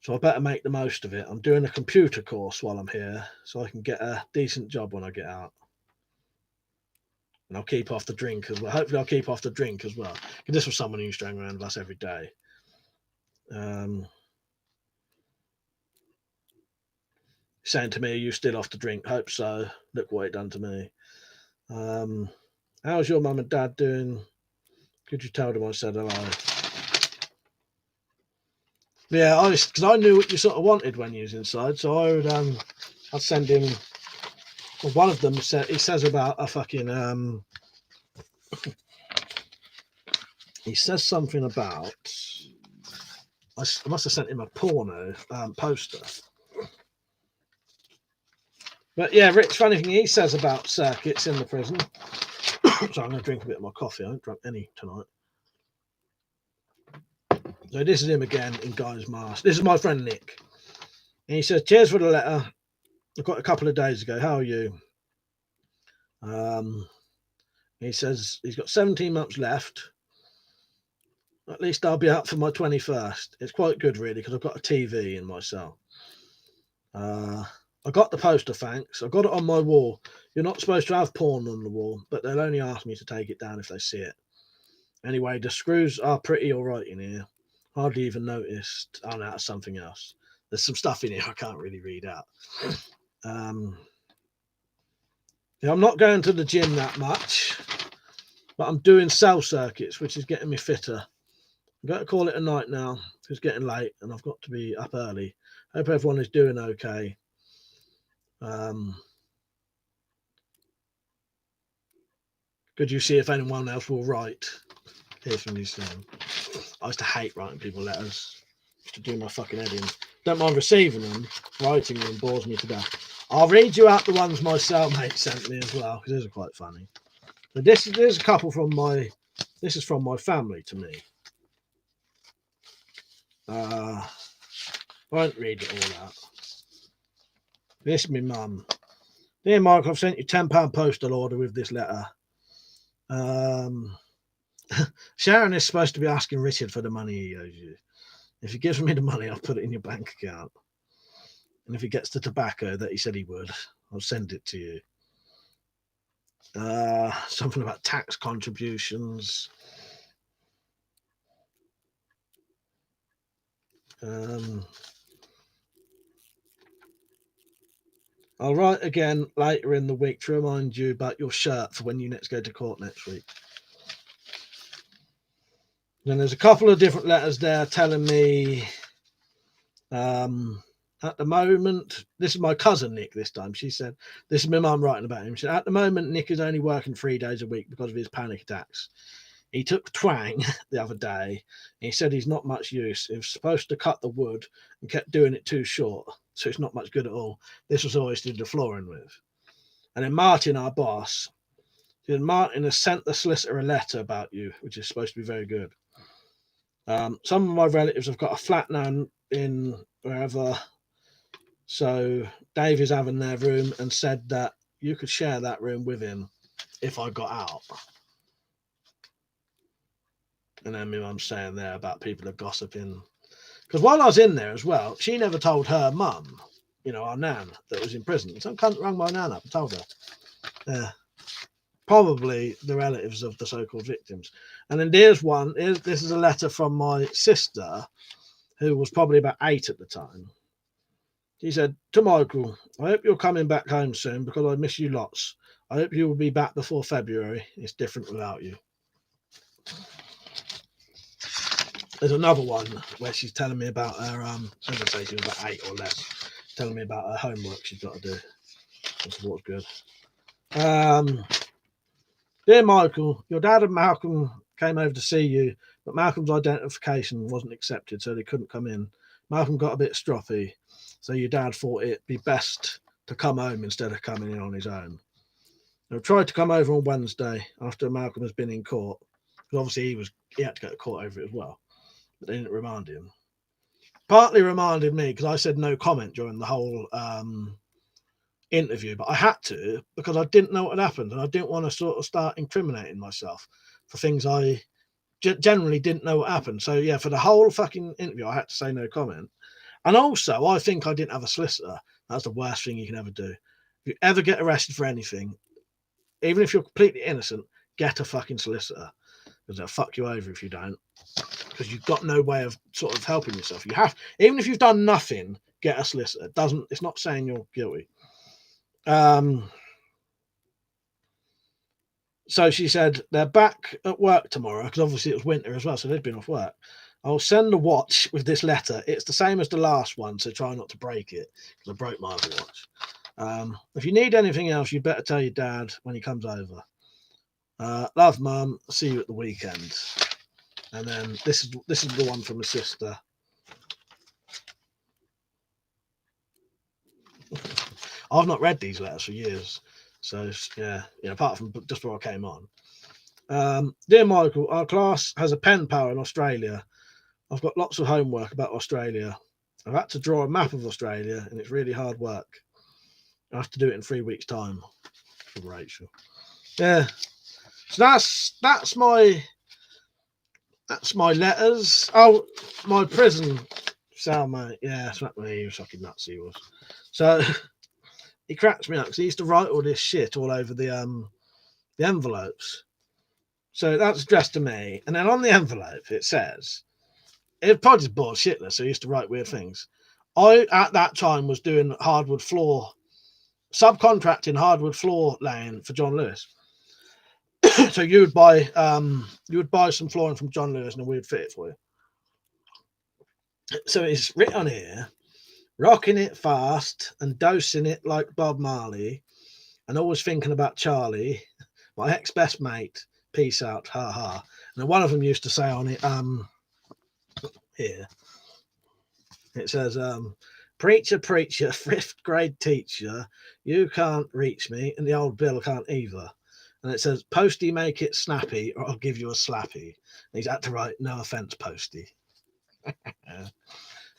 so I better make the most of it. I'm doing a computer course while I'm here, so I can get a decent job when I get out. And I'll keep off the drink as well. Hopefully I'll keep off the drink as well. Because this was someone who used to hang around with us every day. Saying to me, are you still off the drink? Hope so. Look what it done to me. How's your mum and dad doing? Could you tell them I said hello? Yeah, because I knew what you sort of wanted when you was inside, so I'd send him. Well, one of them said he says about a fucking he says something about. I must have sent him a porno poster. But yeah, Rich, funny thing he says about circuits in the prison. So I'm going to drink a bit of my coffee. I haven't drunk any tonight. So this is him again in Guy's Mask. This is my friend Nick. And he says, cheers for the letter. I got a couple of days ago. How are you? He says he's got 17 months left. At least I'll be out for my 21st. It's quite good, really, because I've got a TV in my cell. I got the poster, thanks. I got it on my wall. You're not supposed to have porn on the wall, but they'll only ask me to take it down if they see it. Anyway, the screws are pretty all right in here. Hardly even noticed. Oh, no, that's something else. There's some stuff in here I can't really read out. Yeah, I'm not going to the gym that much, but I'm doing cell circuits, which is getting me fitter. I'm going to call it a night now. It's getting late and I've got to be up early. Hope everyone is doing okay. Could you see if anyone else will write? Here's from these things. I used to hate writing people letters. I used to do my fucking head in. Don't mind receiving them. Writing them bores me to death. I'll read you out the ones my cellmate sent me as well, because those are quite funny. But there's a couple from my. This is from my family to me. I won't read it all out. This is my mum. Dear Mark, I've sent you £10 postal order with this letter. Sharon is supposed to be asking Richard for the money he owes you. If he gives me the money, I'll put it in your bank account. And if he gets the tobacco that he said he would, I'll send it to you. Something about tax contributions. I'll write again later in the week to remind you about your shirt for when you next go to court next week. Then there's a couple of different letters there telling me at the moment, this is my cousin Nick this time. She said, this is my mum writing about him. She said, at the moment, Nick is only working 3 days a week because of his panic attacks. He took twang the other day. And he said he's not much use. He was supposed to cut the wood and kept doing it too short. so it's not much good at all. This was always did the flooring with. And then Martin, our boss, Martin has sent the solicitor a letter about you, which is supposed to be very good. Some of my relatives have got a flat now in wherever, so Dave is having their room and said that you could share that room with him if I got out. And then my mum's saying there about people are gossiping. Because while I was in there as well, she never told her mum, our nan that was in prison. Some cunt rang my nan up and told her. Probably the relatives of the so-called victims. And then there's one. This is a letter from my sister, who was probably about 8 at the time. She said, to Michael, I hope you're coming back home soon because I miss you lots. I hope you will be back before February. It's different without you. There's another one where she's telling me about her, I'm going to say she was about 8 or less, telling me about her homework she's got to do. This is what's good. Dear Michael, your dad and Malcolm came over to see you, but Malcolm's identification wasn't accepted, so they couldn't come in. Malcolm got a bit stroppy, so your dad thought it'd be best to come home instead of coming in on his own. They tried to come over on Wednesday after Malcolm has been in court, because obviously he had to go to court over it as well, but they didn't remand him. Partly reminded me because I said no comment during the whole interview, but I had to because I didn't know what had happened and I didn't want to sort of start incriminating myself for things I generally didn't know what happened. So yeah, for the whole fucking interview I had to say no comment. And also I think I didn't have a solicitor. That's the worst thing you can ever do. If you ever get arrested for anything, even if you're completely innocent, get a fucking solicitor, because they'll fuck you over if you don't, because you've got no way of sort of helping yourself. You have, even if you've done nothing, get a solicitor. It's not saying you're guilty. So she said they're back at work tomorrow because obviously it was winter as well, so they'd been off work. I'll send a watch with this letter. It's the same as the last one, so try not to break it because I broke my other watch. If you need anything else, you better tell your dad when he comes over. Love, Mum. See you at the weekend. And then this is the one from my sister. I've not read these letters for years. So, yeah, apart from just before I came on. Dear Michael, our class has a pen pal in Australia. I've got lots of homework about Australia. I've had to draw a map of Australia, and it's really hard work. I have to do it in 3 weeks' time. From Rachel. Yeah. So that's my letters. Oh, my prison cellmate. Yeah, that's what he was fucking nuts. He was. So he cracks me up because he used to write all this shit all over the envelopes. So that's addressed to me, and then on the envelope it says, it's probably just bullshitless. So he used to write weird things. I at that time was doing subcontracting hardwood floor laying for John Lewis. So you would buy some flooring from John Lewis and we would fit it for you. So it's written on here, rocking it fast and dosing it like Bob Marley, and always thinking about Charlie, my ex-best mate. Peace out, ha ha. And one of them used to say on it, here it says, preacher, 5th grade teacher, you can't reach me, and the old Bill can't either. And it says, Posty, make it snappy, or I'll give you a slappy. And he's had to write, no offense, Posty.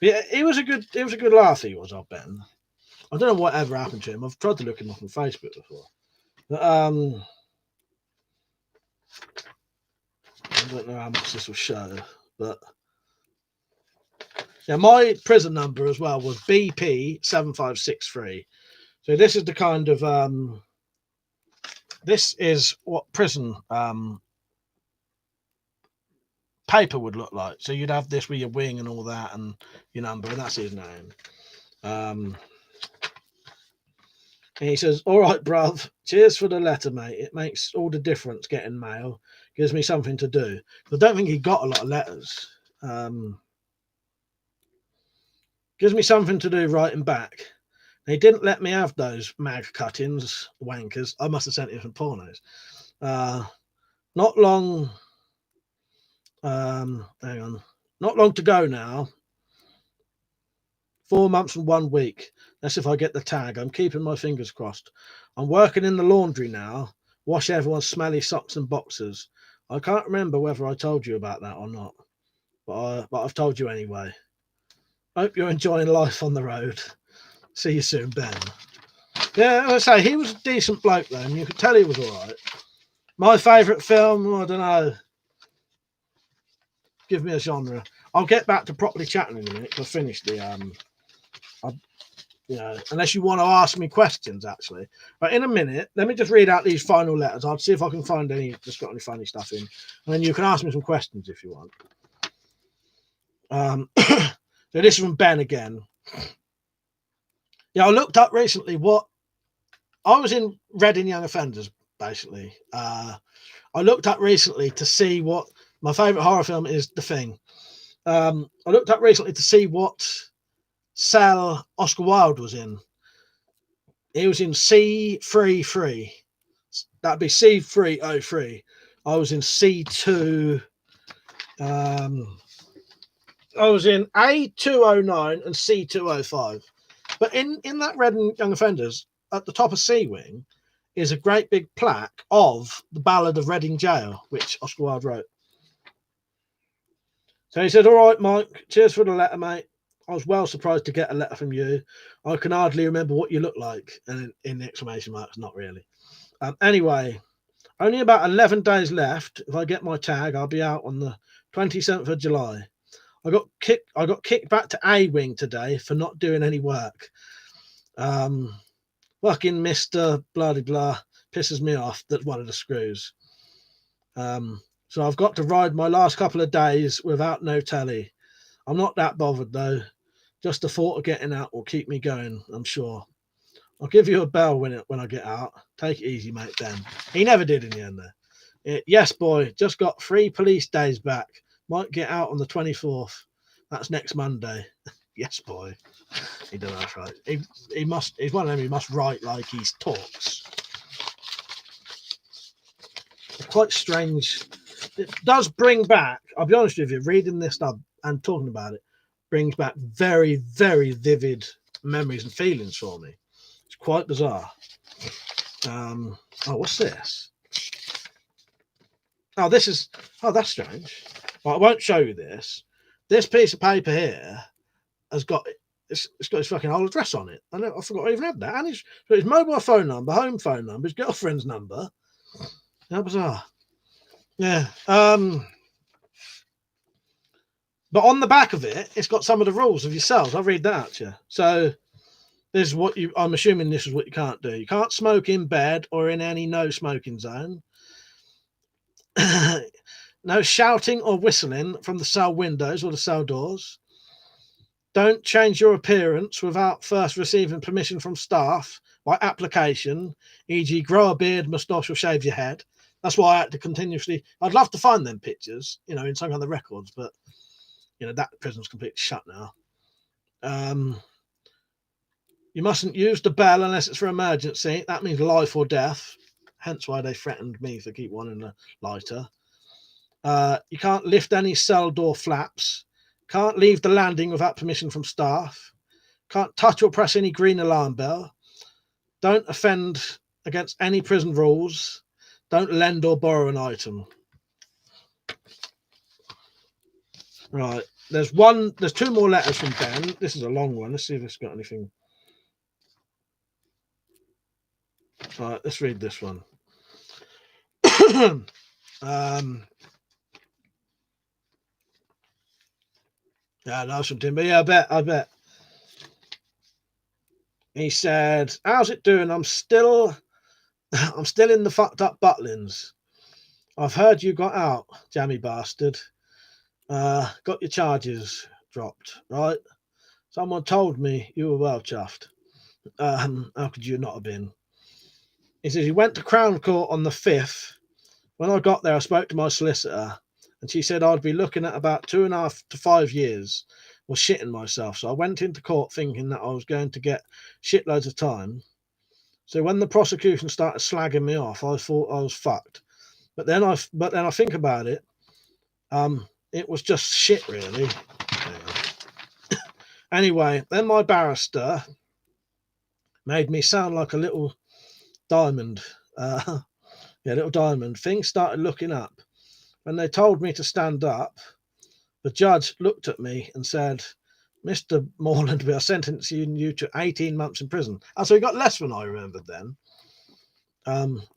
Yeah, it was a good laugh. He was, I bet. I don't know whatever happened to him. I've tried to look him up on Facebook before, but I don't know how much this will show. But yeah, my prison number as well was BP 7563. So this is the kind of this is what prison paper would look like. So you'd have this with your wing and all that, and your number, and that's his name. And he says, all right, bruv, cheers for the letter, mate. It makes all the difference getting mail. Gives me something to do. I don't think he got a lot of letters. Gives me something to do writing back. And he didn't let me have those mag cuttings, wankers. I must have sent him some pornos. Not long. Hang on. Not long to go now. 4 months and 1 week. That's if I get the tag. I'm keeping my fingers crossed. I'm working in the laundry now. Wash everyone's smelly socks and boxers. I can't remember whether I told you about that or not, but I've told you anyway. Hope you're enjoying life on the road. See you soon, Ben. Yeah, as I say, he was a decent bloke though, and you could tell he was all right. My favourite film, I don't know. Give me a genre. I'll get back to properly chatting in a minute because I finished the unless you want to ask me questions actually. But in a minute, let me just read out these final letters. I'll see if I can find any that's got any funny stuff in, and then you can ask me some questions if you want. So this is from Ben again. Yeah, I looked up recently what I was in Reading Young Offenders, basically. I looked up recently to see what my favourite horror film is. The Thing. I looked up recently to see what cell Oscar Wilde was in. He was in C33. That'd be C303. I was in C2. I was in A209 and C205. But in that Reading Young Offenders, at the top of C Wing, is a great big plaque of the Ballad of Reading Jail, which Oscar Wilde wrote. So he said, all right, Mike, cheers for the letter, mate. I was well surprised to get a letter from you. I can hardly remember what you look like. And in the exclamation marks, not really. Anyway, only about 11 days left. If I get my tag, I'll be out on the 27th of July. I got kicked back to A Wing today for not doing any work. Fucking Mr. Blah blah pisses me off. That's one of the screws. So I've got to ride my last couple of days without no telly. I'm not that bothered though. Just the thought of getting out will keep me going, I'm sure. I'll give you a bell when I get out. Take it easy, mate, Ben. He never did in the end there. Yes, boy, just got 3 police days back. Might get out on the 24th. That's next Monday. Yes, boy. He does that right. He's one of them, he must write like he talks. Quite strange. It does bring back, I'll be honest with you, reading this stuff and talking about it brings back very, very vivid memories and feelings for me. It's quite bizarre. What's this? That's strange. Well, I won't show you this. This piece of paper here has got it's got his fucking whole address on it. I forgot I even had that. And his mobile phone number, home phone number, his girlfriend's number. How bizarre. Yeah. But on the back of it, it's got some of the rules of your cells. I'll read that out to you. So this is what I'm assuming this is what you can't do. You can't smoke in bed or in any no smoking zone. No shouting or whistling from the cell windows or the cell doors. Don't change your appearance without first receiving permission from staff by application, e.g. grow a beard, moustache, or shave your head. That's why I had to continuously... I'd love to find them pictures, in some kind of records, but, that prison's completely shut now. You mustn't use the bell unless it's for emergency. That means life or death. Hence why they threatened me to keep one in a lighter. You can't lift any cell door flaps. Can't leave the landing without permission from staff. Can't touch or press any green alarm bell. Don't offend against any prison rules. Don't lend or borrow an item. Right. There's 2 more letters from Ben. This is a long one. Let's see if it's got anything. All right, let's read this one. Yeah, nice from Tim. But yeah, I bet. He said, how's it doing? I'm still in the fucked up Butlins. I've heard you got out, jammy bastard. Got your charges dropped, right? Someone told me you were well chuffed. How could you not have been? He says, you went to Crown Court on the 5th. When I got there, I spoke to my solicitor, and she said I'd be looking at about 2.5 to 5 years. Was shitting myself. So I went into court thinking that I was going to get shitloads of time. So when the prosecution started slagging me off, I thought I was fucked. But then I think about it. It was just shit, really. Anyway, then my barrister made me sound like a little diamond. Little diamond. Things started looking up. When they told me to stand up, the judge looked at me and said, "Mr. Morland, we are sentencing you to 18 months in prison." And so he got less than I remembered then.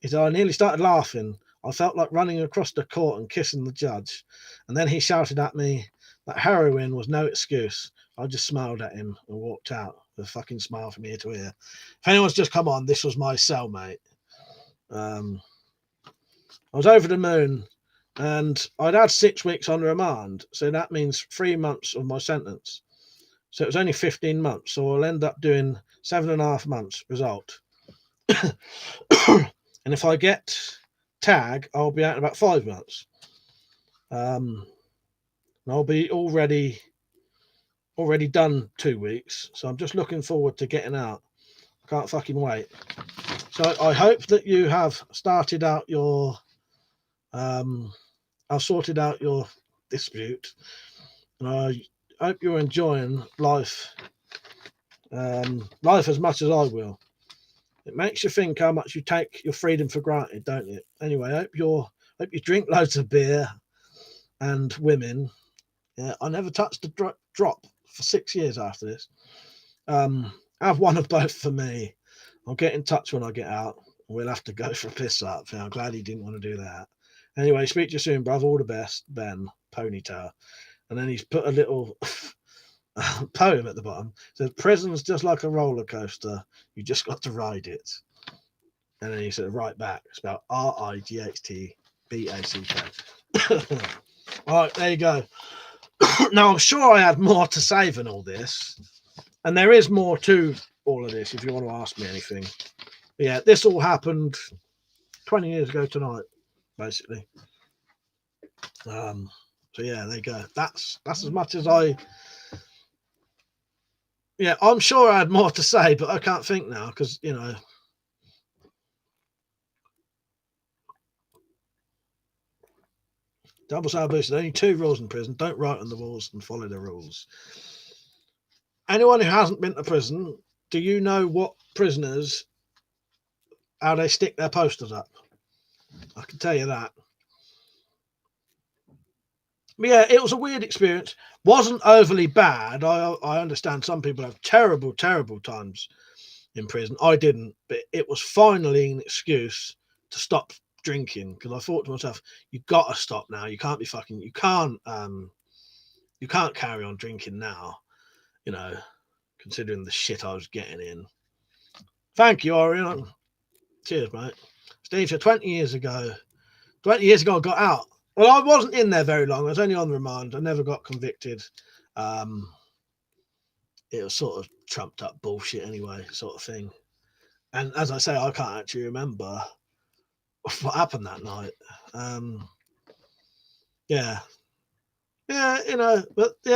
He said, I nearly started laughing. I felt like running across the court and kissing the judge. And then he shouted at me that heroin was no excuse. I just smiled at him and walked out with a fucking smile from ear to ear. If anyone's just come on, this was my cellmate. I was over the moon, and I'd had 6 weeks on remand, so that means 3 months of my sentence. So it was only 15 months, so I'll end up doing 7.5 months result. And if I get tag, I'll be out in about 5 months. And I'll be already done 2 weeks, so I'm just looking forward to getting out. I can't fucking wait. So I hope that you have started out your I've sorted out your dispute, and I hope you're enjoying life as much as I will. It makes you think how much you take your freedom for granted, don't it? Anyway, I hope you drink loads of beer and women. Yeah, I never touched a drop for 6 years after this. Have one of both for me. I'll get in touch when I get out. We'll have to go for a piss up. I'm glad he didn't want to do that. Anyway, speak to you soon, brother. All the best, Ben. Ponytail. And then he's put a little poem at the bottom. It says, prison's just like a roller coaster. You just got to ride it. And then he said, right back. Spelled RIGHTBACK. All right, there you go. Now, I'm sure I had more to say than all this. And there is more to all of this if you want to ask me anything. But yeah, this all happened 20 years ago tonight, basically. So yeah, there you go. That's as much as I'm sure I had more to say, but I can't think now because, double sour boosted. Only 2 rules in prison. Don't write on the walls and follow the rules. Anyone who hasn't been to prison, do you know what prisoners, how they stick their posters up? I can tell you that. But yeah, it was a weird experience. Wasn't overly bad. I understand some people have terrible, terrible times in prison. I didn't, but it was finally an excuse to stop drinking, because I thought to myself, you got to stop now. You can't be fucking. You can't carry on drinking now. Considering the shit I was getting in. Thank you, Orion. Cheers, mate. Steve, so 20 years ago I got out. Well, I wasn't in there very long. I was only on remand. I never got convicted. It was sort of trumped up bullshit anyway, sort of thing. And as I say, I can't actually remember what happened that night. But yeah,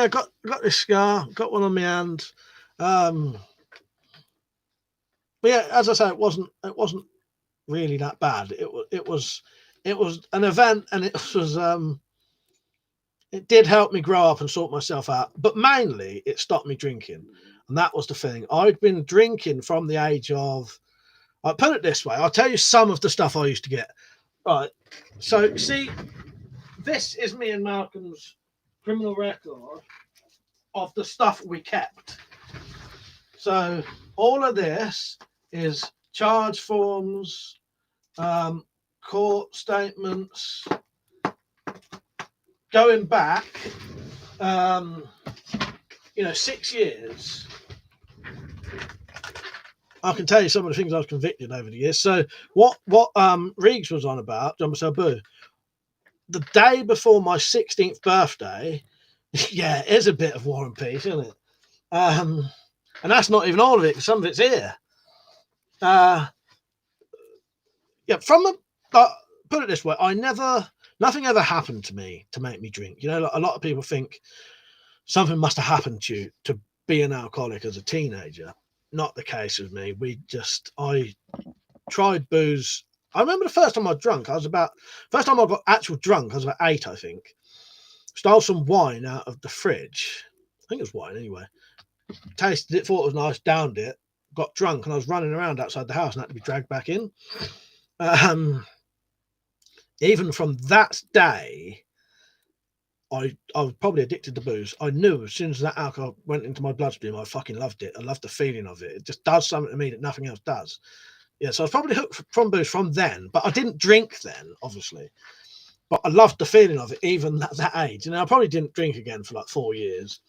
got this scar, got one on my hand. But yeah, as I say, it wasn't really that bad. It was an event, and it was it did help me grow up and sort myself out. But mainly, it stopped me drinking, and that was the thing. I'd been drinking from the age of. I'll put it this way. I'll tell you some of the stuff I used to get. Right. So see, this is me and Malcolm's criminal record of the stuff we kept. So all of this is charge forms, court statements, going back, 6 years. I can tell you some of the things I was convicted over the years. So what Riggs was on about, John Boo, the day before my 16th birthday, yeah, it is a bit of War and Peace, isn't it? And that's not even all of it, because some of it's here. Put it this way, nothing ever happened to me to make me drink. A lot of people think something must have happened to you to be an alcoholic as a teenager. Not the case with me. I tried booze. I remember the first time I got actual drunk, I was about 8, I think. Stole some wine out of the fridge. I think it was wine anyway. tasted it, thought it was nice, downed it, got drunk, and I was running around outside the house and had to be dragged back in. Even from that day, I was probably addicted to booze. I knew as soon as that alcohol went into my bloodstream, I fucking loved it. I loved the feeling of it. It just does something to me that nothing else does. Yeah, so I was probably hooked from booze from then, but I didn't drink then, obviously. But I loved the feeling of it, even at that age. And I probably didn't drink again for like 4 years.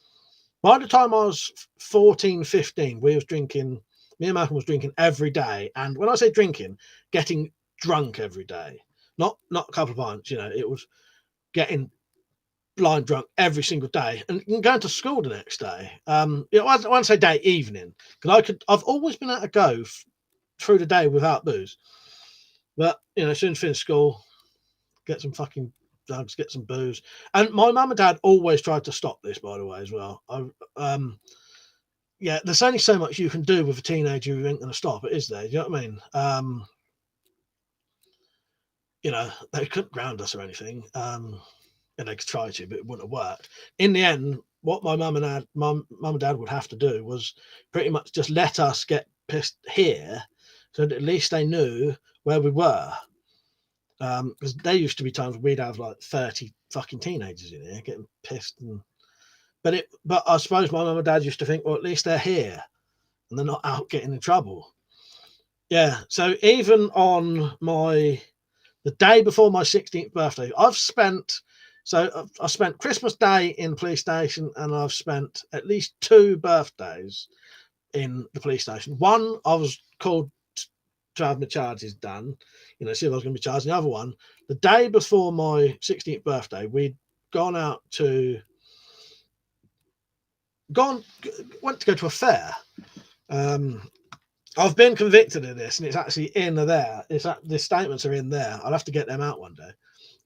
By the time I was 14, 15, we was drinking, me and Malcolm was drinking every day. And when I say drinking, getting drunk every day. Not a couple of pints, it was getting blind drunk every single day and going to school the next day. I won't say day, evening, because I've always been able to go through the day without booze. But, as soon as finish school, get some fucking drugs, get some booze. And my mum and dad always tried to stop this, by the way, as well. There's only so much you can do with a teenager who ain't going to stop it, is there? You know what I mean? They couldn't ground us or anything. And they could try to, but it wouldn't have worked. In the end, what my mum and dad would have to do was pretty much just let us get pissed here, so that at least they knew where we were. Because there used to be times we'd have like 30 fucking teenagers in here getting pissed, but I suppose my mum and dad used to think, well, at least they're here and they're not out getting in trouble. Yeah. So even on the day before my 16th birthday, I spent Christmas Day in police station, and I've spent at least 2 birthdays in the police station. One, I was called to have my charges done, see if I was going to be charged. The other one, the day before my 16th birthday, we'd went to go to a fair. I've been convicted of this, and it's actually in there. The statements are in there. I'll have to get them out one day,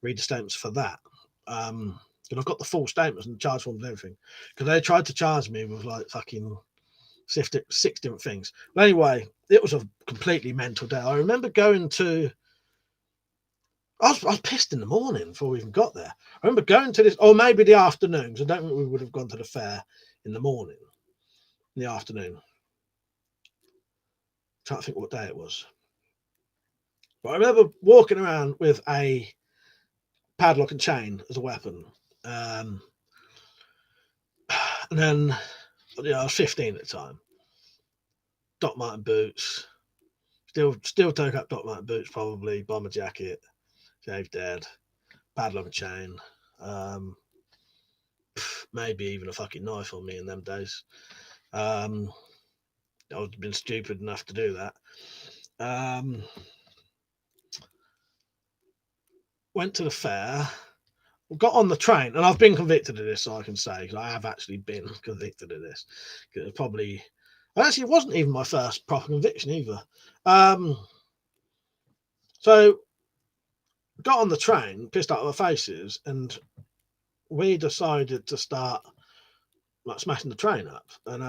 read the statements for that. And I've got the full statements and charge forms and everything, because they tried to charge me with like fucking 6 different things. But anyway, it was a completely mental day. I remember going to, I was pissed in the morning before we even got there. I remember going to this, or maybe the afternoon, because I don't think we would have gone to the fair in the morning, in the afternoon. I'm trying to think what day it was. But I remember walking around with a padlock and chain as a weapon. And then, I was 15 at the time. Doc Marten boots. Still took up Doc Marten boots, probably. Bomber jacket. Shaved head. Padlock and chain. Maybe even a fucking knife on me in them days. I would have been stupid enough to do that. Went to the fair. Got on the train, and I've been convicted of this, so I can say, because I have actually been convicted of this. It wasn't even my first proper conviction either. So got on the train, pissed out of our faces, and we decided to start like smashing the train up. And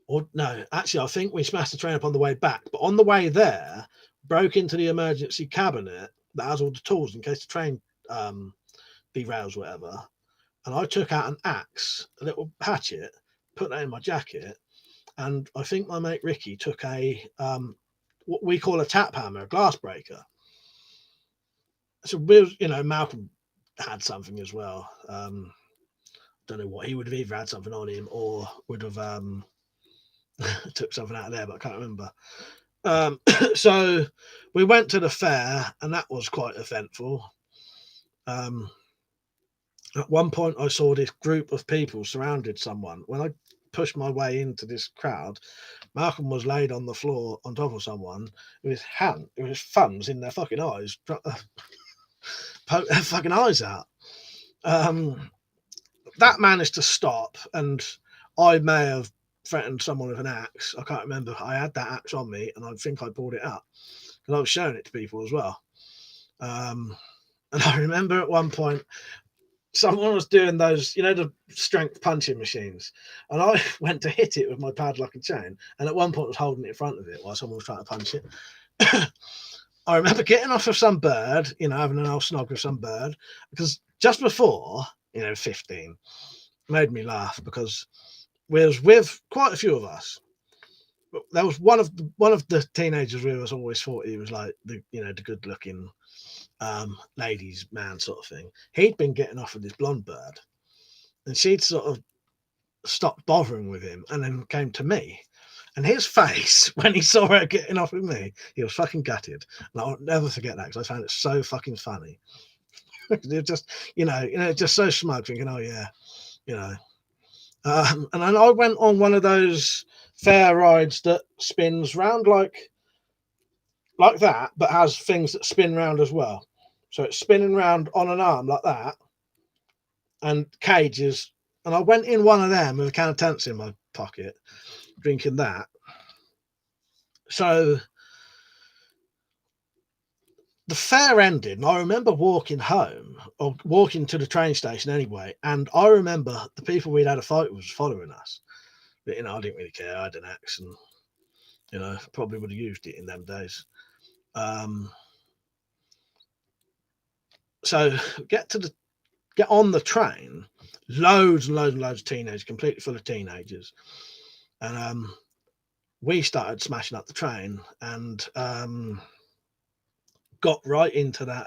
I think we smashed the train up on the way back, but on the way there, broke into the emergency cabinet that has all the tools in case the train derails, whatever. And I took out an axe, a little hatchet, put that in my jacket, and I think my mate Ricky took a what we call a tap hammer, a glass breaker. So Malcolm had something as well. Don't know what, he would have either had something on him or would have took something out of there, but I can't remember. So we went to the fair, and that was quite eventful. At one point, I saw this group of people surrounded someone. When I pushed my way into this crowd, Malcolm was laid on the floor on top of someone with his thumbs in their fucking eyes, poke their fucking eyes out. That managed to stop, and I may have threatened someone with an axe. I can't remember. I had that axe on me, and I think I pulled it out because I was showing it to people as well. And I remember at one point, someone was doing those, the strength punching machines, and I went to hit it with my padlock and chain, and at one point was holding it in front of it while someone was trying to punch it. I remember getting off of some bird, having an old snog with some bird, because just before, 15, made me laugh because we was with quite a few of us. There was one of the teenagers we was always thought he was like the the good looking ladies man sort of thing. He'd been getting off with this blonde bird, and she'd sort of stopped bothering with him, and then came to me. And his face when he saw her getting off with me, he was fucking gutted. And I'll never forget that because I found it so fucking funny. They're just, just so smug, thinking, oh yeah, you know. And then I went on one of those fair rides that spins round like that, but has things that spin round as well. So it's spinning round on an arm like that, and cages. And I went in one of them with a can of tents in my pocket, drinking that. So the fair ended, and I remember walking home, or walking to the train station anyway, and I remember the people we'd had a fight with was following us. But, I didn't really care. I had an axe, and, probably would have used it in them days. So get on the train, loads and loads and loads of teenagers, completely full of teenagers. And we started smashing up the train and got right into that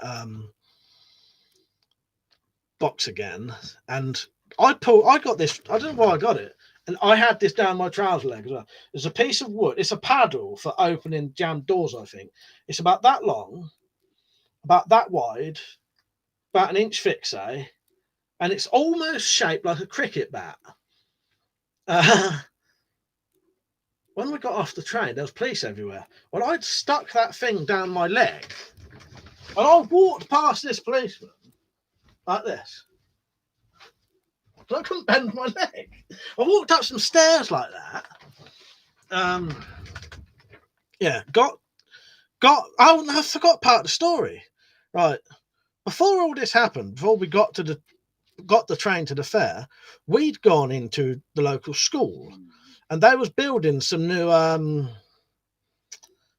box again. And I got this, I don't know why I got it. And I had this down my trouser leg as well. There's a piece of wood. It's a paddle for opening jammed doors, I think. It's about that long, about that wide, about an inch thick, say. And it's almost shaped like a cricket bat. When we got off the train, there was police everywhere. Well, I'd stuck that thing down my leg. And I walked past this policeman like this. I couldn't bend my leg. I walked up some stairs like that. Yeah, got. Oh no, I forgot part of the story. Right, before all this happened, before we got the train to the fair, we'd gone into the local school, and they was building some new.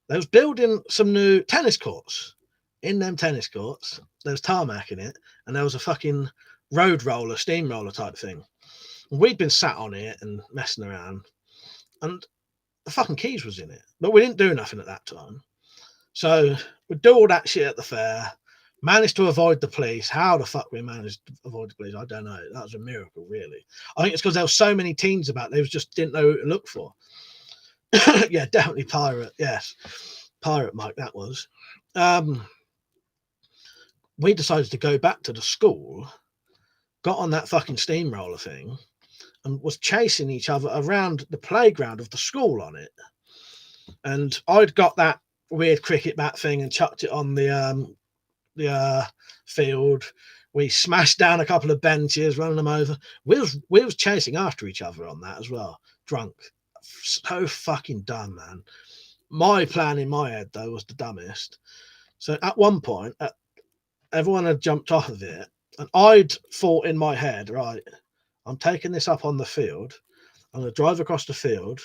They was building some new tennis courts. In them tennis courts, there was tarmac in it, and there was a fucking road roller, steamroller type thing. We'd been sat on it and messing around, and the fucking keys was in it, but we didn't do nothing at that time. So we do all that shit at the fair, managed to avoid the police. How the fuck we managed to avoid the police, I don't know. That was a miracle, really. I think it's because there were so many teens about, they just didn't know who to look for. Yeah, definitely pirate. Yes, pirate Mike, that was. We decided to go back to the school, got on that fucking steamroller thing, and was chasing each other around the playground of the school on it. And I'd got that weird cricket bat thing and chucked it on the field. We smashed down a couple of benches, running them over. We was chasing after each other on that as well, drunk. So fucking dumb, man. My plan in my head, though, was the dumbest. So at one point, everyone had jumped off of it, and I'd thought in my head, right, I'm taking this up on the field. I'm going to drive across the field.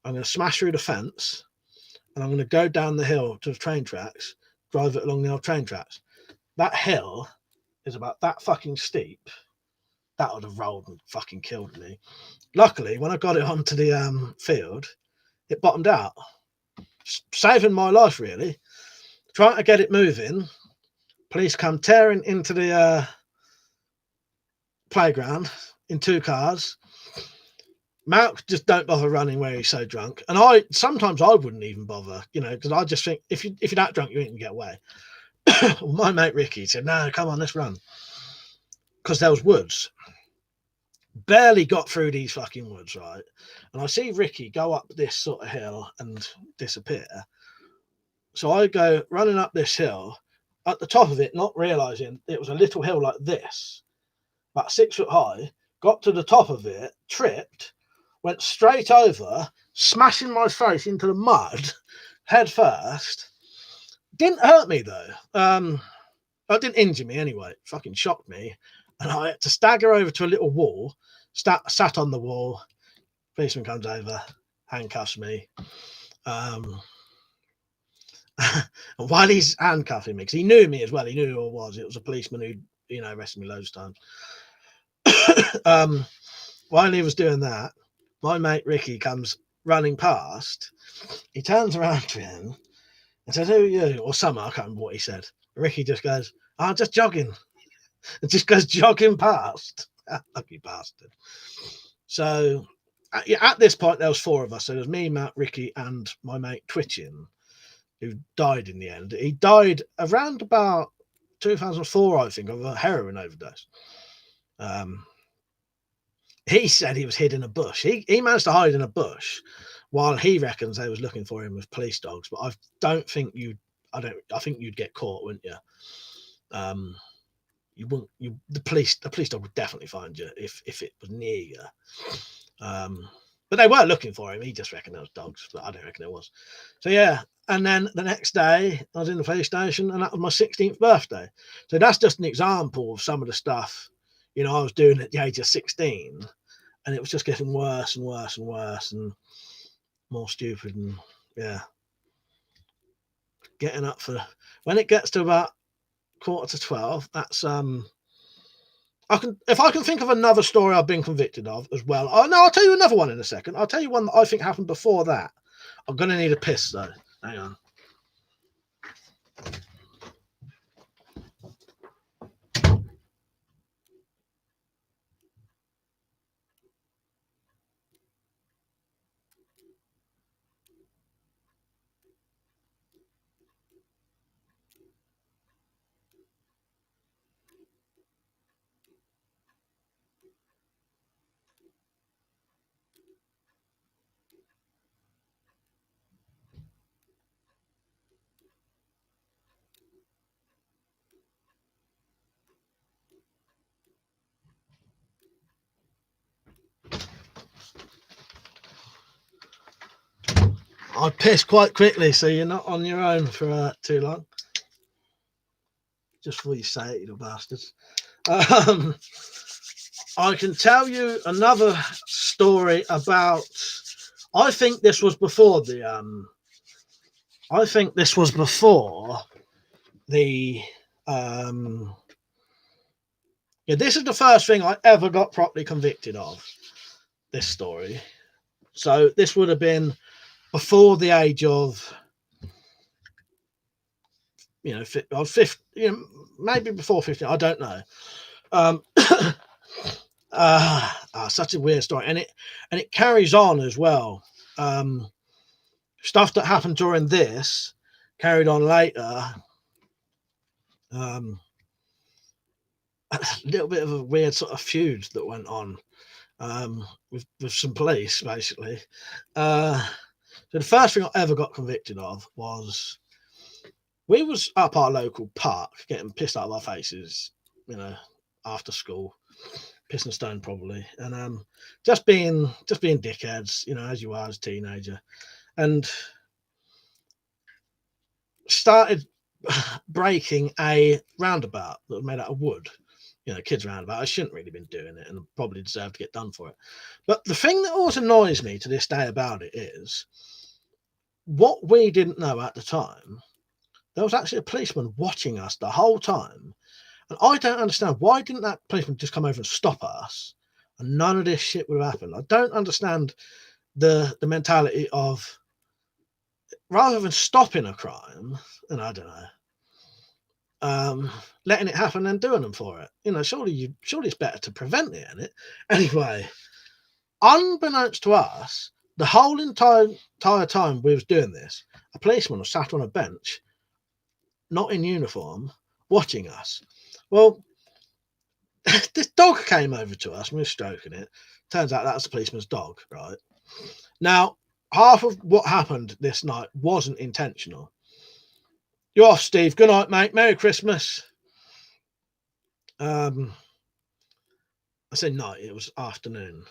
I'm going to smash through the fence, and I'm going to go down the hill to the train tracks, drive it along the old train tracks. That hill is about that fucking steep. That would have rolled and fucking killed me. Luckily, when I got it onto the field, it bottomed out, saving my life, really. Trying to get it moving, police come tearing into the playground in 2 cars. Malk just don't bother running where he's so drunk, and sometimes I wouldn't even bother, because I just think if you're that drunk, you ain't gonna get away. Well, my mate Ricky said, "No, come on, let's run," because there was woods. Barely got through these fucking woods, right? And I see Ricky go up this sort of hill and disappear. So I go running up this hill, at the top of it, not realizing it was a little hill like this, about 6 foot high. Got to the top of it, tripped, went straight over, smashing my face into the mud, head first. Didn't hurt me though. It didn't injure me anyway. It fucking shocked me. And I had to stagger over to a little wall, sat on the wall. Policeman comes over, handcuffs me. And while he's handcuffing me, because he knew me as well, he knew who I was. It was a policeman who, arrested me loads of times. While he was doing that, my mate Ricky comes running past. He turns around to him and says, "Who are you?" Or something. I can't remember what he said. Ricky just goes, "I'm just jogging." It just goes jogging past. Lucky bastard. So at this point, there was 4 of us. So there was me, Matt, Ricky, and my mate Twitchin, who died in the end. He died around about 2004, I think, of a heroin overdose. He said he was hid in a bush. He managed to hide in a bush while he reckons they was looking for him with police dogs. But I think you'd get caught, wouldn't you? You wouldn't. The police dog would definitely find you if it was near you. But they were looking for him. He just reckoned there was dogs, but I don't reckon there was. So yeah. And then the next day, I was in the police station, and that was my 16th birthday. So that's just an example of some of the stuff, I was doing at the age of 16, and it was just getting worse and worse and worse, and more stupid, and yeah, getting up for when it gets to about 11:45. That's if I can think of another story I've been convicted of as well. Oh no, I'll tell you another one in a second. I'll tell you one that I think happened before that. I'm gonna need a piss though. Hang on. I piss quite quickly, so you're not on your own for too long. Just before you say it, you little bastards. I can tell you another story about. I think this was before the. I think this was before the. Yeah, this is the first thing I ever got properly convicted of. This story. So this would have been before the age of. I was 50, maybe before 50. I don't know. Such a weird story, and it carries on as well. Stuff that happened during this carried on later. A little bit of a weird sort of feud that went on with some police, basically. So the first thing I ever got convicted of was we was up our local park getting pissed out of our faces, after school, pissing stone probably, and just being dickheads, as you are as a teenager, and started breaking a roundabout that was made out of wood. Kids roundabout. I shouldn't really been doing it, and probably deserve to get done for it. But the thing that always annoys me to this day about it is what we didn't know at the time. There was actually a policeman watching us the whole time. And I don't understand, why didn't that policeman just come over and stop us and none of this shit would have happened? I don't understand the mentality of, rather than stopping a crime, and I don't know, letting it happen and doing them for it. Surely it's better to prevent it, isn't it? Anyway, unbeknownst to us, the whole entire time we was doing this, a policeman was sat on a bench, not in uniform, watching us. Well, this dog came over to us and we were stroking it. Turns out that's a policeman's dog, right? Now, half of what happened this night wasn't intentional. You're off, Steve. Good night, mate. Merry Christmas. I said night, it was afternoon.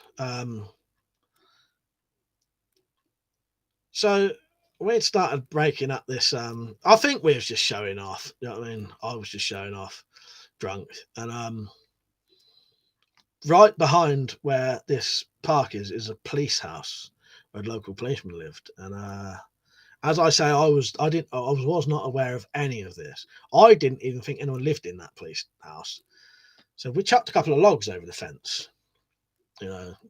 So we'd started breaking up this. I think we was just showing off. You know what I mean? I was just showing off, drunk, and right behind where this park is a police house where a local policeman lived. And as I say, I was not aware of any of this. I didn't even think anyone lived in that police house. So we chucked a couple of logs over the fence,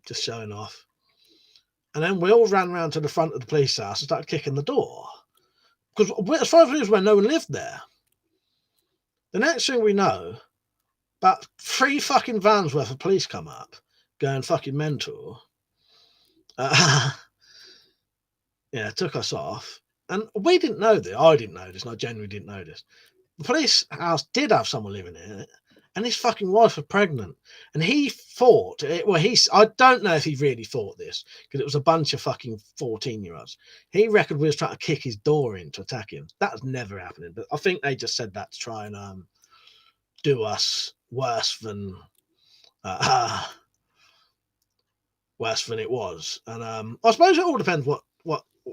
just showing off. And then we all ran round to the front of the police house and started kicking the door. Because as far as we were, no one lived there. The next thing we know, about 3 fucking vans worth of police come up, going fucking mental. Took us off. And we didn't know this. I didn't know this, and I genuinely didn't know this. The police house did have someone living in it, and his fucking wife was pregnant. And he thought, I don't know if he really thought this, because it was a bunch of fucking 14-year-olds. He reckoned we was trying to kick his door in to attack him. That was never happening. But I think they just said that to try and do us worse than it was. And I suppose it all depends what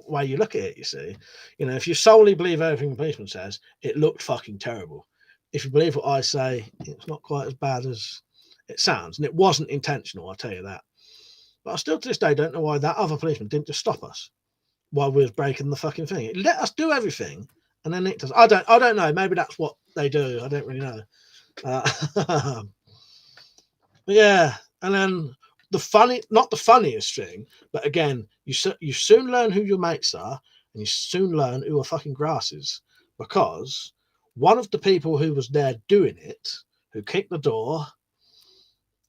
way you look at it, you see. If you solely believe everything the policeman says, it looked fucking terrible. If you believe what I say, it's not quite as bad as it sounds. And it wasn't intentional, I'll tell you that. But I still to this day don't know why that other policeman didn't just stop us while we was breaking the fucking thing. It let us do everything, and then it does. I don't know. Maybe that's what they do. I don't really know. Yeah, and then not the funniest thing, but again, you soon learn who your mates are, and you soon learn who are fucking grasses, because one of the people who was there doing it, who kicked the door,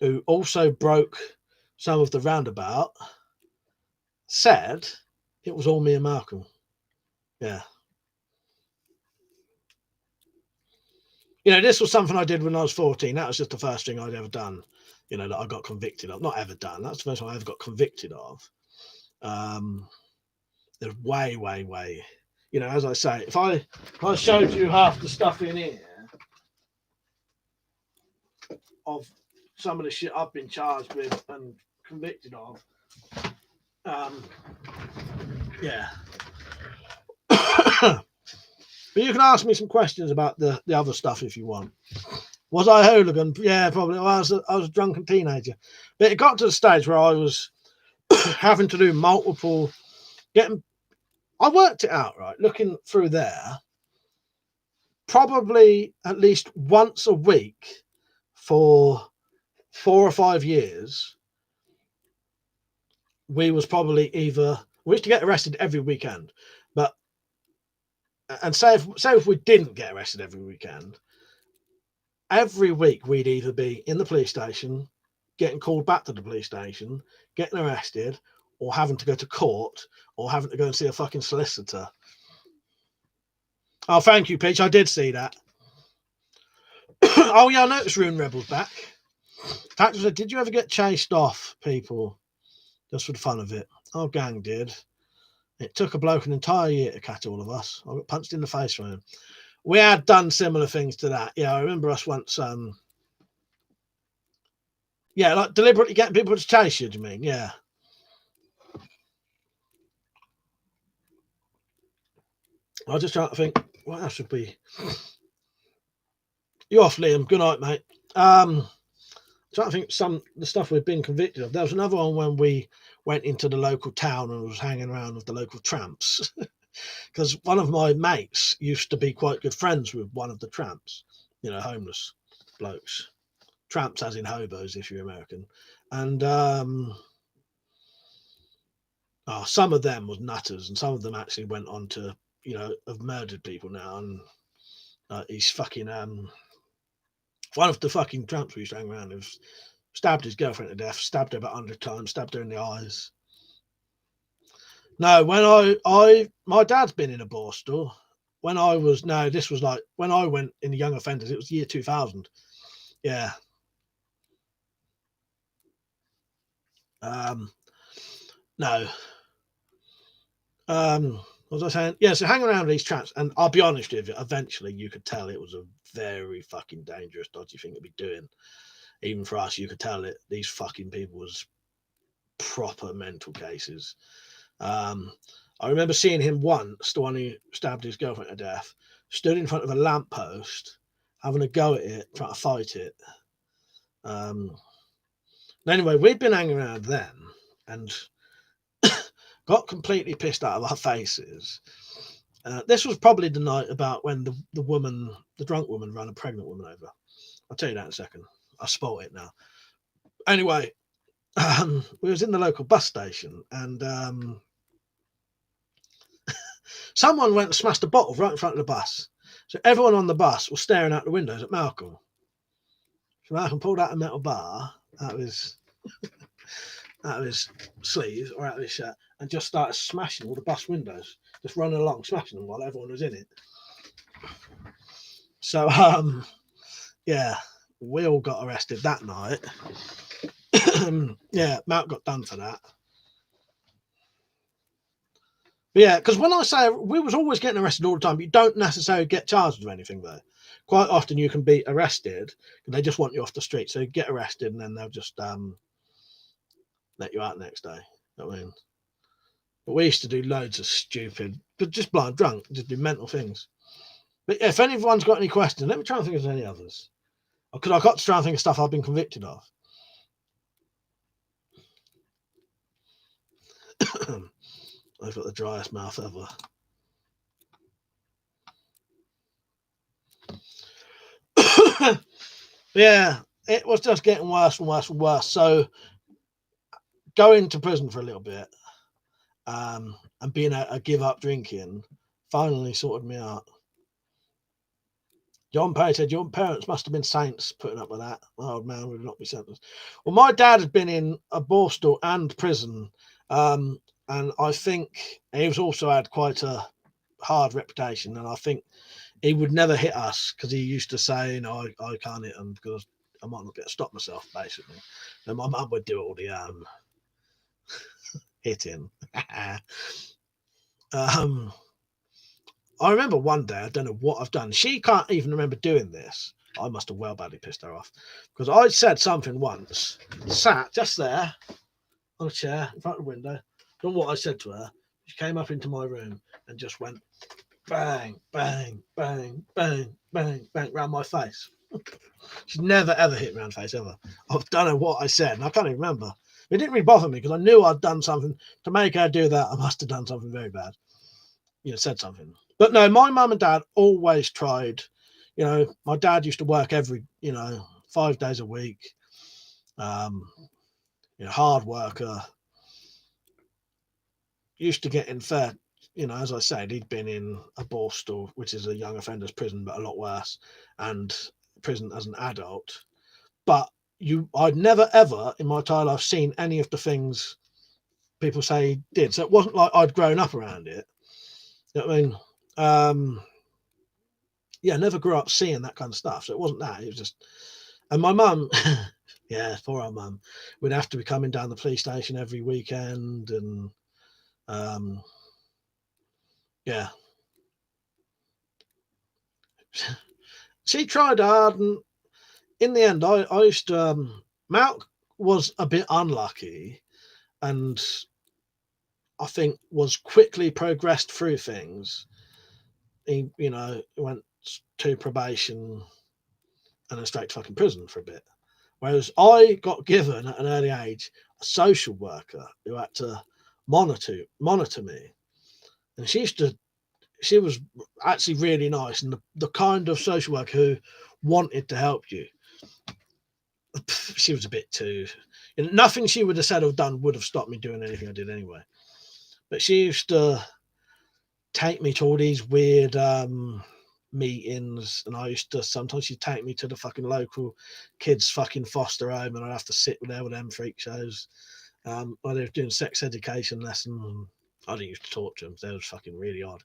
who also broke some of the roundabout, said it was all me and Malcolm. Yeah. This was something I did when I was 14. That was just the first thing I'd ever done, that I got convicted of. Not ever done. That's the first one I ever got convicted of. There's way. As I say, if I showed you half the stuff in here of some of the shit I've been charged with and convicted of, yeah. But you can ask me some questions about the other stuff if you want. Was I a hooligan? Yeah, probably. I was a drunken teenager. But it got to the stage where I was having to do multiple... I worked it out, right? Looking through there, probably at least once a week for 4 or 5 years, we was probably either... We used to get arrested every weekend, but... And say if we didn't get arrested every weekend, every week we'd either be in the police station, getting called back to the police station, getting arrested, or having to go to court, or having to go and see a fucking solicitor. Oh, thank you, Peach. I did see that. Oh, yeah, I noticed Rune Rebel's back. Factor said, did you ever get chased off, people? Just for the fun of it. Our gang did. It took a bloke an entire year to catch all of us. I got punched in the face from him. We had done similar things to that. Yeah, I remember us once... yeah, like deliberately getting people to chase you, do you mean? Yeah. I was just trying to think, what else should be? You off, Liam. Good night, mate. Trying to think the stuff we've been convicted of. There was another one when we went into the local town and was hanging around with the local tramps. Because one of my mates used to be quite good friends with one of the tramps, homeless blokes. Tramps as in hobos, if you're American. And some of them was nutters, and some of them actually went on to, have murdered people now. And he's fucking... one of the fucking tramps we used to hang around with stabbed his girlfriend to death, stabbed her about 100 times, stabbed her in the eyes. No, when my dad's been in a Borstal. This was like when I went in the young offenders, it was year 2000. Yeah. No. What was I saying? Yeah, so hang around these traps, and I'll be honest with you, eventually you could tell it was a very fucking dangerous, dodgy thing to be doing. Even for us, you could tell it. These fucking people was proper mental cases. I remember seeing him once, the one who stabbed his girlfriend to death, stood in front of a lamppost, having a go at it, trying to fight it. Anyway, we'd been hanging around then, and got completely pissed out of our faces. This was probably the night about when the drunk woman ran a pregnant woman over. I'll tell you that in a second. I spot it now. Anyway, we was in the local bus station, and someone went and smashed a bottle right in front of the bus. So everyone on the bus was staring out the windows at Malcolm. So Malcolm pulled out a metal bar out of his sleeve or out of his shirt and just started smashing all the bus windows, just running along, smashing them while everyone was in it. So, yeah, we all got arrested that night. Yeah, Malcolm got done for that. But yeah, because when I say we was always getting arrested all the time, but you don't necessarily get charged with anything though. Quite often you can be arrested and they just want you off the street. So you get arrested and then they'll just let you out the next day. You know what I mean? But we used to do loads of stupid, but just blind drunk, just do mental things. But if anyone's got any questions, let me try and think of any others. Because I got to try and think of stuff I've been convicted of. I've got the driest mouth ever. Yeah, it was just getting worse and worse and worse. So going to prison for a little bit and being a give up drinking finally sorted me out. John Perry said, your parents must have been saints putting up with that. My old man would not be sentenced. Well, my dad had been in a Borstal and prison. And I think he was also had quite a hard reputation. And I think he would never hit us because he used to say, you know, I can't hit him because I might not be able to stop myself, basically. And my mum would do all the hitting. I remember one day, I don't know what I've done. She can't even remember doing this. I must have well badly pissed her off because I said something once, sat just there on a chair in front of the window. Don't know what I said to her. She came up into my room and just went bang, bang, bang, bang, bang, bang around my face. She's never ever hit me around the face ever. I don't know what I said, and I can't even remember. It didn't really bother me because I knew I'd done something to make her do that. I must have done something very bad. You know, said something. But no, my mum and dad always tried. You know, my dad used to work 5 days a week. Hard worker. Used to get in fair. As I said, he'd been in a Borstal, which is a young offenders prison, but a lot worse, and prison as an adult. But I'd never ever in my entire life seen any of the things people say he did. So it wasn't like I'd grown up around it. You know what I mean? Yeah, never grew up seeing that kind of stuff. So it wasn't that. It was just, and my mum, yeah, poor old mum, would have to be coming down the police station every weekend, and yeah, she tried hard, and in the end, I used to. Malk was a bit unlucky, and I think was quickly progressed through things. He, went to probation and then straight to fucking prison for a bit. Whereas I got given at an early age a social worker who had to monitor me, and she was actually really nice and the kind of social worker who wanted to help you. She was a bit too. Nothing she would have said or done would have stopped me doing anything I did anyway. But she used to take me to all these weird meetings, and I used to sometimes she'd take me to the fucking local kids fucking foster home, and I'd have to sit there with them freak shows. While they were doing sex education lessons, I didn't used to talk to them. They was fucking really odd.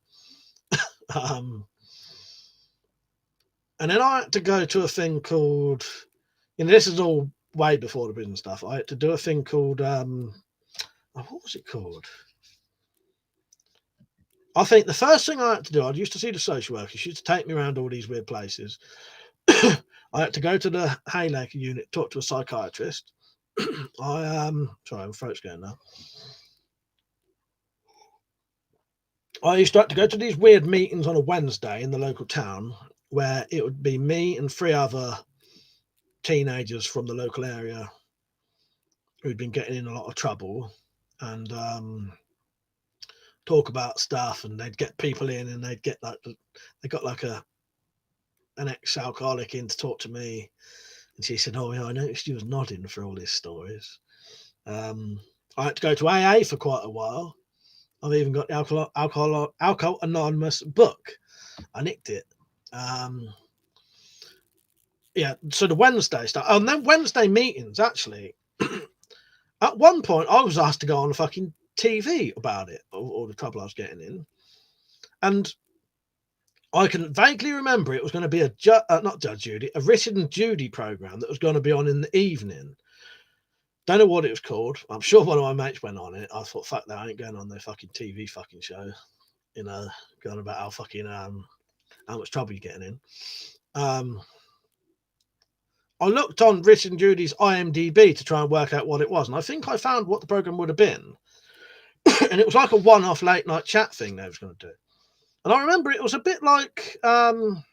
And then I had to go to a thing called, this is all way before the prison stuff. I had to do a thing called, what was it called? I think the first thing I had to do, I used to see the social worker. She used to take me around all these weird places. I had to go to the Haylaker unit, talk to a psychiatrist. Sorry, my throat's going now. I used to have to go to these weird meetings on a Wednesday in the local town where it would be me and 3 other teenagers from the local area who'd been getting in a lot of trouble, and talk about stuff, and they'd get people in, and they'd get an ex-alcoholic in to talk to me, And she said, "Oh, yeah, I noticed you was nodding for all these stories." I had to go to AA for quite a while. I've even got the Alcohol Anonymous book. I nicked it. Yeah, so the Wednesday stuff. And then Wednesday meetings, actually. At one point, I was asked to go on a fucking TV about it, all the trouble I was getting in. And I can vaguely remember it was going to be not Judge Judy, a Richard and Judy program that was going to be on in the evening. Don't know what it was called. I'm sure one of my mates went on it. I thought, fuck that, I ain't going on their fucking TV fucking show. You know, going about how fucking how much trouble you're getting in. I looked on Richard and Judy's IMDb to try and work out what it was, and I think I found what the program would have been. And it was like a one-off late night chat thing they was going to do. And I remember it was a bit like the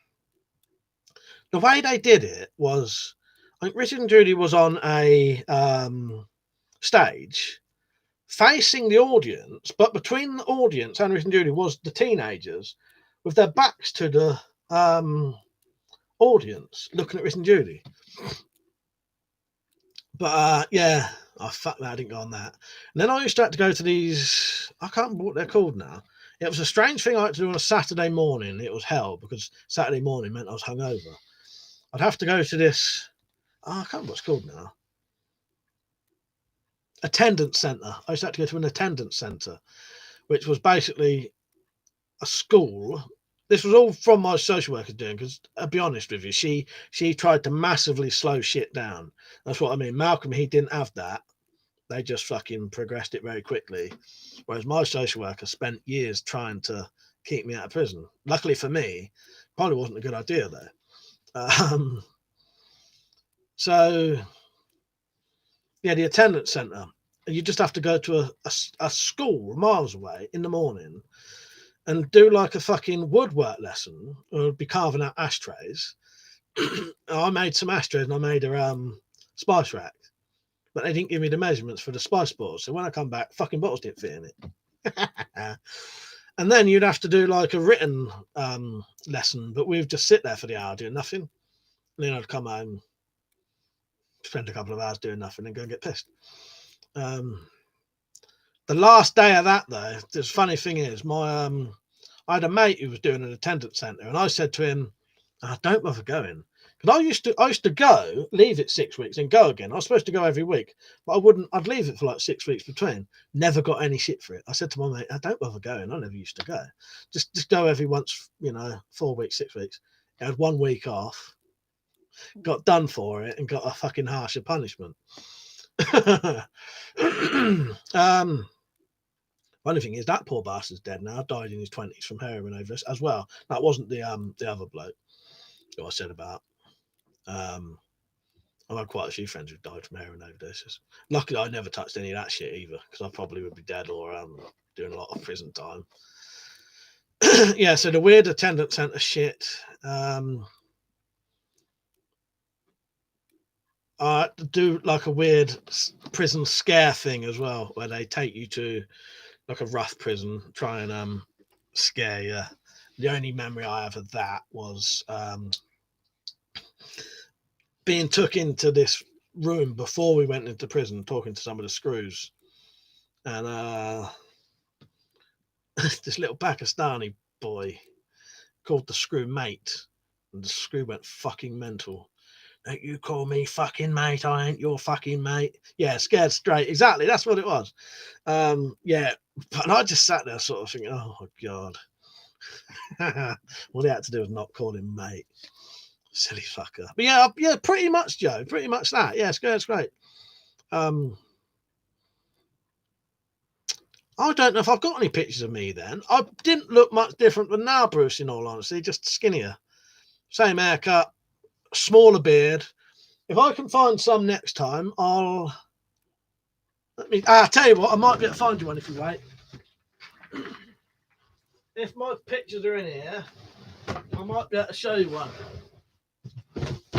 way they did it was, I think Richard and Judy was on a stage facing the audience, but between the audience and Richard and Judy was the teenagers with their backs to the audience looking at Richard and Judy. But yeah, fuck that, I didn't go on that. And then I used to have to go to these, I can't remember what they're called now. It was a strange thing I had to do on a Saturday morning. It was hell because Saturday morning meant I was hungover. I'd have to go to this, I can't remember what it's called now. Attendance centre. I used to have to go to an attendance centre, which was basically a school. This was all from my social worker doing, because I'll be honest with you, she tried to massively slow shit down. That's what I mean. Malcolm, he didn't have that. They just fucking progressed it very quickly. Whereas my social worker spent years trying to keep me out of prison. Luckily for me, probably wasn't a good idea though. So yeah, the attendance centre. You just have to go to a school miles away in the morning and do like a fucking woodwork lesson, or be carving out ashtrays. I made some ashtrays and I made a spice rack, but they didn't give me the measurements for the spice bottles. So when I come back, fucking bottles didn't fit in it. And then you'd have to do like a written lesson, but we'd just sit there for the hour doing nothing. And then I'd come home, spend a couple of hours doing nothing, and go and get pissed. The last day of that, though, the funny thing is, I had a mate who was doing an attendance centre, and I said to him, "Don't bother going," because I used to go, leave it 6 weeks, and go again. I was supposed to go every week, but I wouldn't. I'd leave it for like 6 weeks between. Never got any shit for it. I said to my mate, "Don't bother going. I never used to go. Just go every once, 4 weeks, 6 weeks." I had 1 week off, got done for it, and got a fucking harsher punishment. Funny thing is, that poor bastard's dead now. Died in his 20s from heroin overdose as well. That wasn't the other bloke who I said about. I've had quite a few friends who've died from heroin overdoses. Luckily, I never touched any of that shit either, because I probably would be dead or doing a lot of prison time. Yeah, so the weird attendance centre shit. I do like a weird prison scare thing as well, where they take you to like a rough prison, try and scare you. The only memory I have of that was being took into this room before we went into prison, talking to some of the screws, and this little Pakistani boy called the screw mate, and the screw went fucking mental. "Don't you call me fucking mate, I ain't your fucking mate." Yeah, scared straight. Exactly, that's what it was. Yeah, and I just sat there sort of thinking, oh my God. What he had to do was not call him mate. Silly fucker. But yeah, pretty much, Joe. Pretty much that. Yeah, it's great. I don't know if I've got any pictures of me then. I didn't look much different than now, Bruce, in all honesty, just skinnier. Same haircut, smaller beard. If I can find some next time, I'll tell you what, I might be able to find you one if you wait. If my pictures are in here, I might be able to show you one.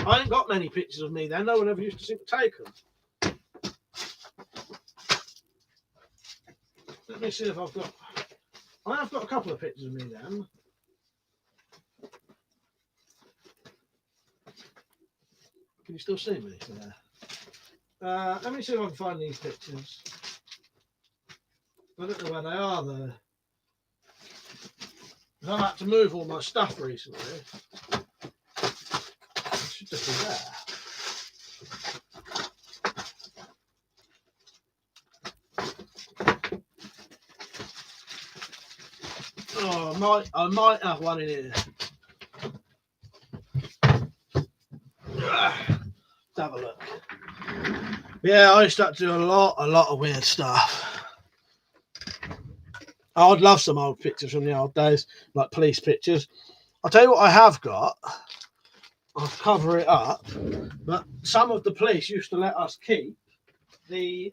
I ain't got many pictures of me then. No one ever used to seem to take them. Let me see if I've got... I have got a couple of pictures of me then. Can you still see me? Yeah. Let me see if I can find these pictures. I don't know where they are though. I've had to move all my stuff recently. It should just be there. Oh, I might have one in here. Let's have a look. Yeah, I used to have to do a lot of weird stuff. I'd love some old pictures from the old days, like police pictures. I'll tell you what I have got. I'll cover it up. But some of the police used to let us keep the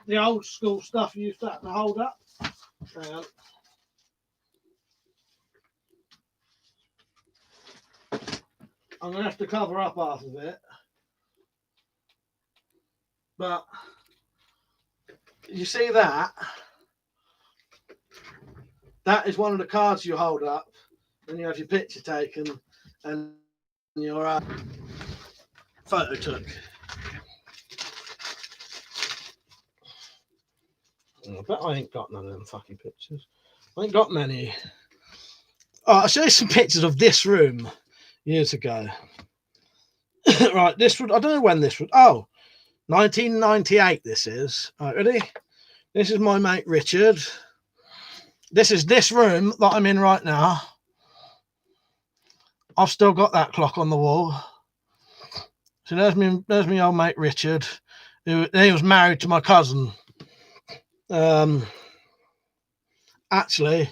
old school stuff you used to have to hold up. I'm going to have to cover up half of it. But you see that? That is one of the cards you hold up when you have your picture taken and your photo took. I bet I ain't got none of them fucking pictures. I ain't got many. Oh, I'll show you some pictures of this room years ago. Right, this would, I don't know when this would, 1998 this is. All right, ready? This is my mate Richard. This is this room that I'm in right now. I've still got that clock on the wall. So there's me old mate Richard, who he was married to my cousin. Actually,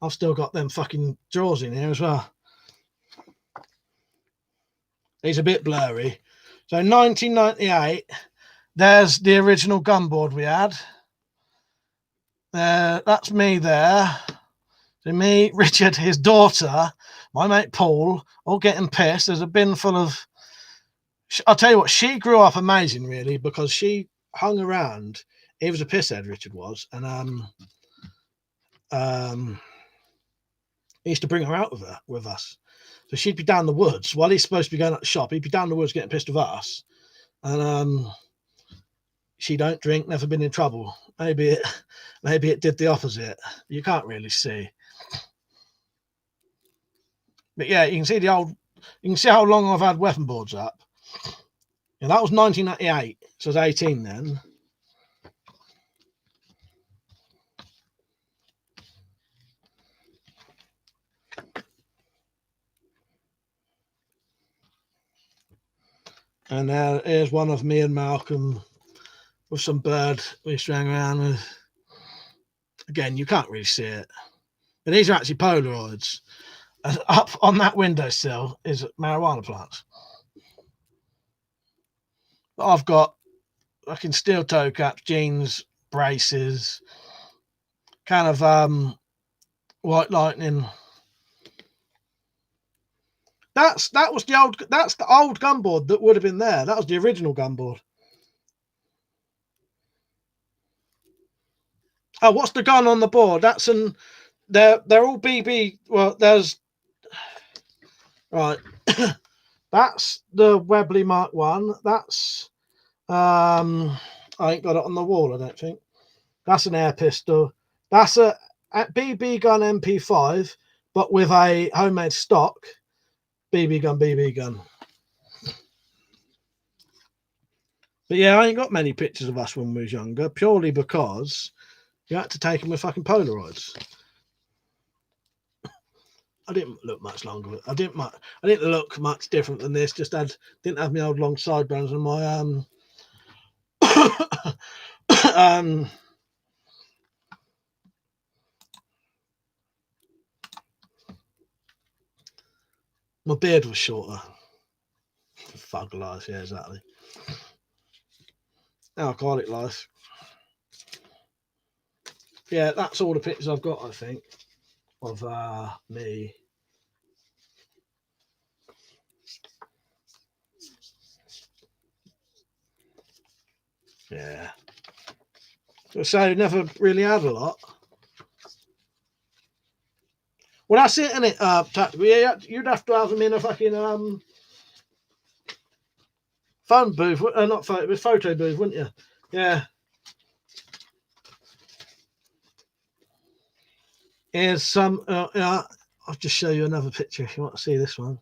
I've still got them fucking drawers in here as well. He's a bit blurry. So 1998, there's the original gunboard we had. That's me there. So me, Richard, his daughter, my mate Paul, all getting pissed. There's a bin full of... I'll tell you what, she grew up amazing, really, because she hung around. He was a pisshead, Richard was. And he used to bring her out with us. So she'd be down the woods. While he's supposed to be going at the shop, he'd be down the woods getting pissed with us. And she don't drink, never been in trouble. Maybe it did the opposite. You can't really see. But yeah, you can see how long I've had weapon boards up. And that was 1998, so I was 18 then. And here's one of me and Malcolm with some bird we used to hang around with. Again, you can't really see it. But these are actually Polaroids. And up on that windowsill is marijuana plants. But I've got fucking steel toe caps, jeans, braces, kind of white lightning. That's the old gunboard that would have been there. That was the original gunboard. Oh, what's the gun on the board? That's they're all BB. Well, there's right. That's the Webley Mark 1. That's I ain't got it on the wall, I don't think. That's an air pistol. That's a BB gun MP5, but with a homemade stock BB gun. But yeah, I ain't got many pictures of us when we was younger, purely because you had to take them with fucking Polaroids. I didn't look much longer. I didn't look much different than this. Just didn't have my old long sideburns and my my beard was shorter. Fug life, yeah, exactly. Alcoholic life. Yeah, that's all the pictures I've got, I think, of me. Yeah. So never really had a lot. Well, that's it, innit? Tactical. Yeah, you'd have to have them in a fucking phone booth, not photo, it was photo booth, wouldn't you? Yeah. Here's some. I'll just show you another picture if you want to see this one.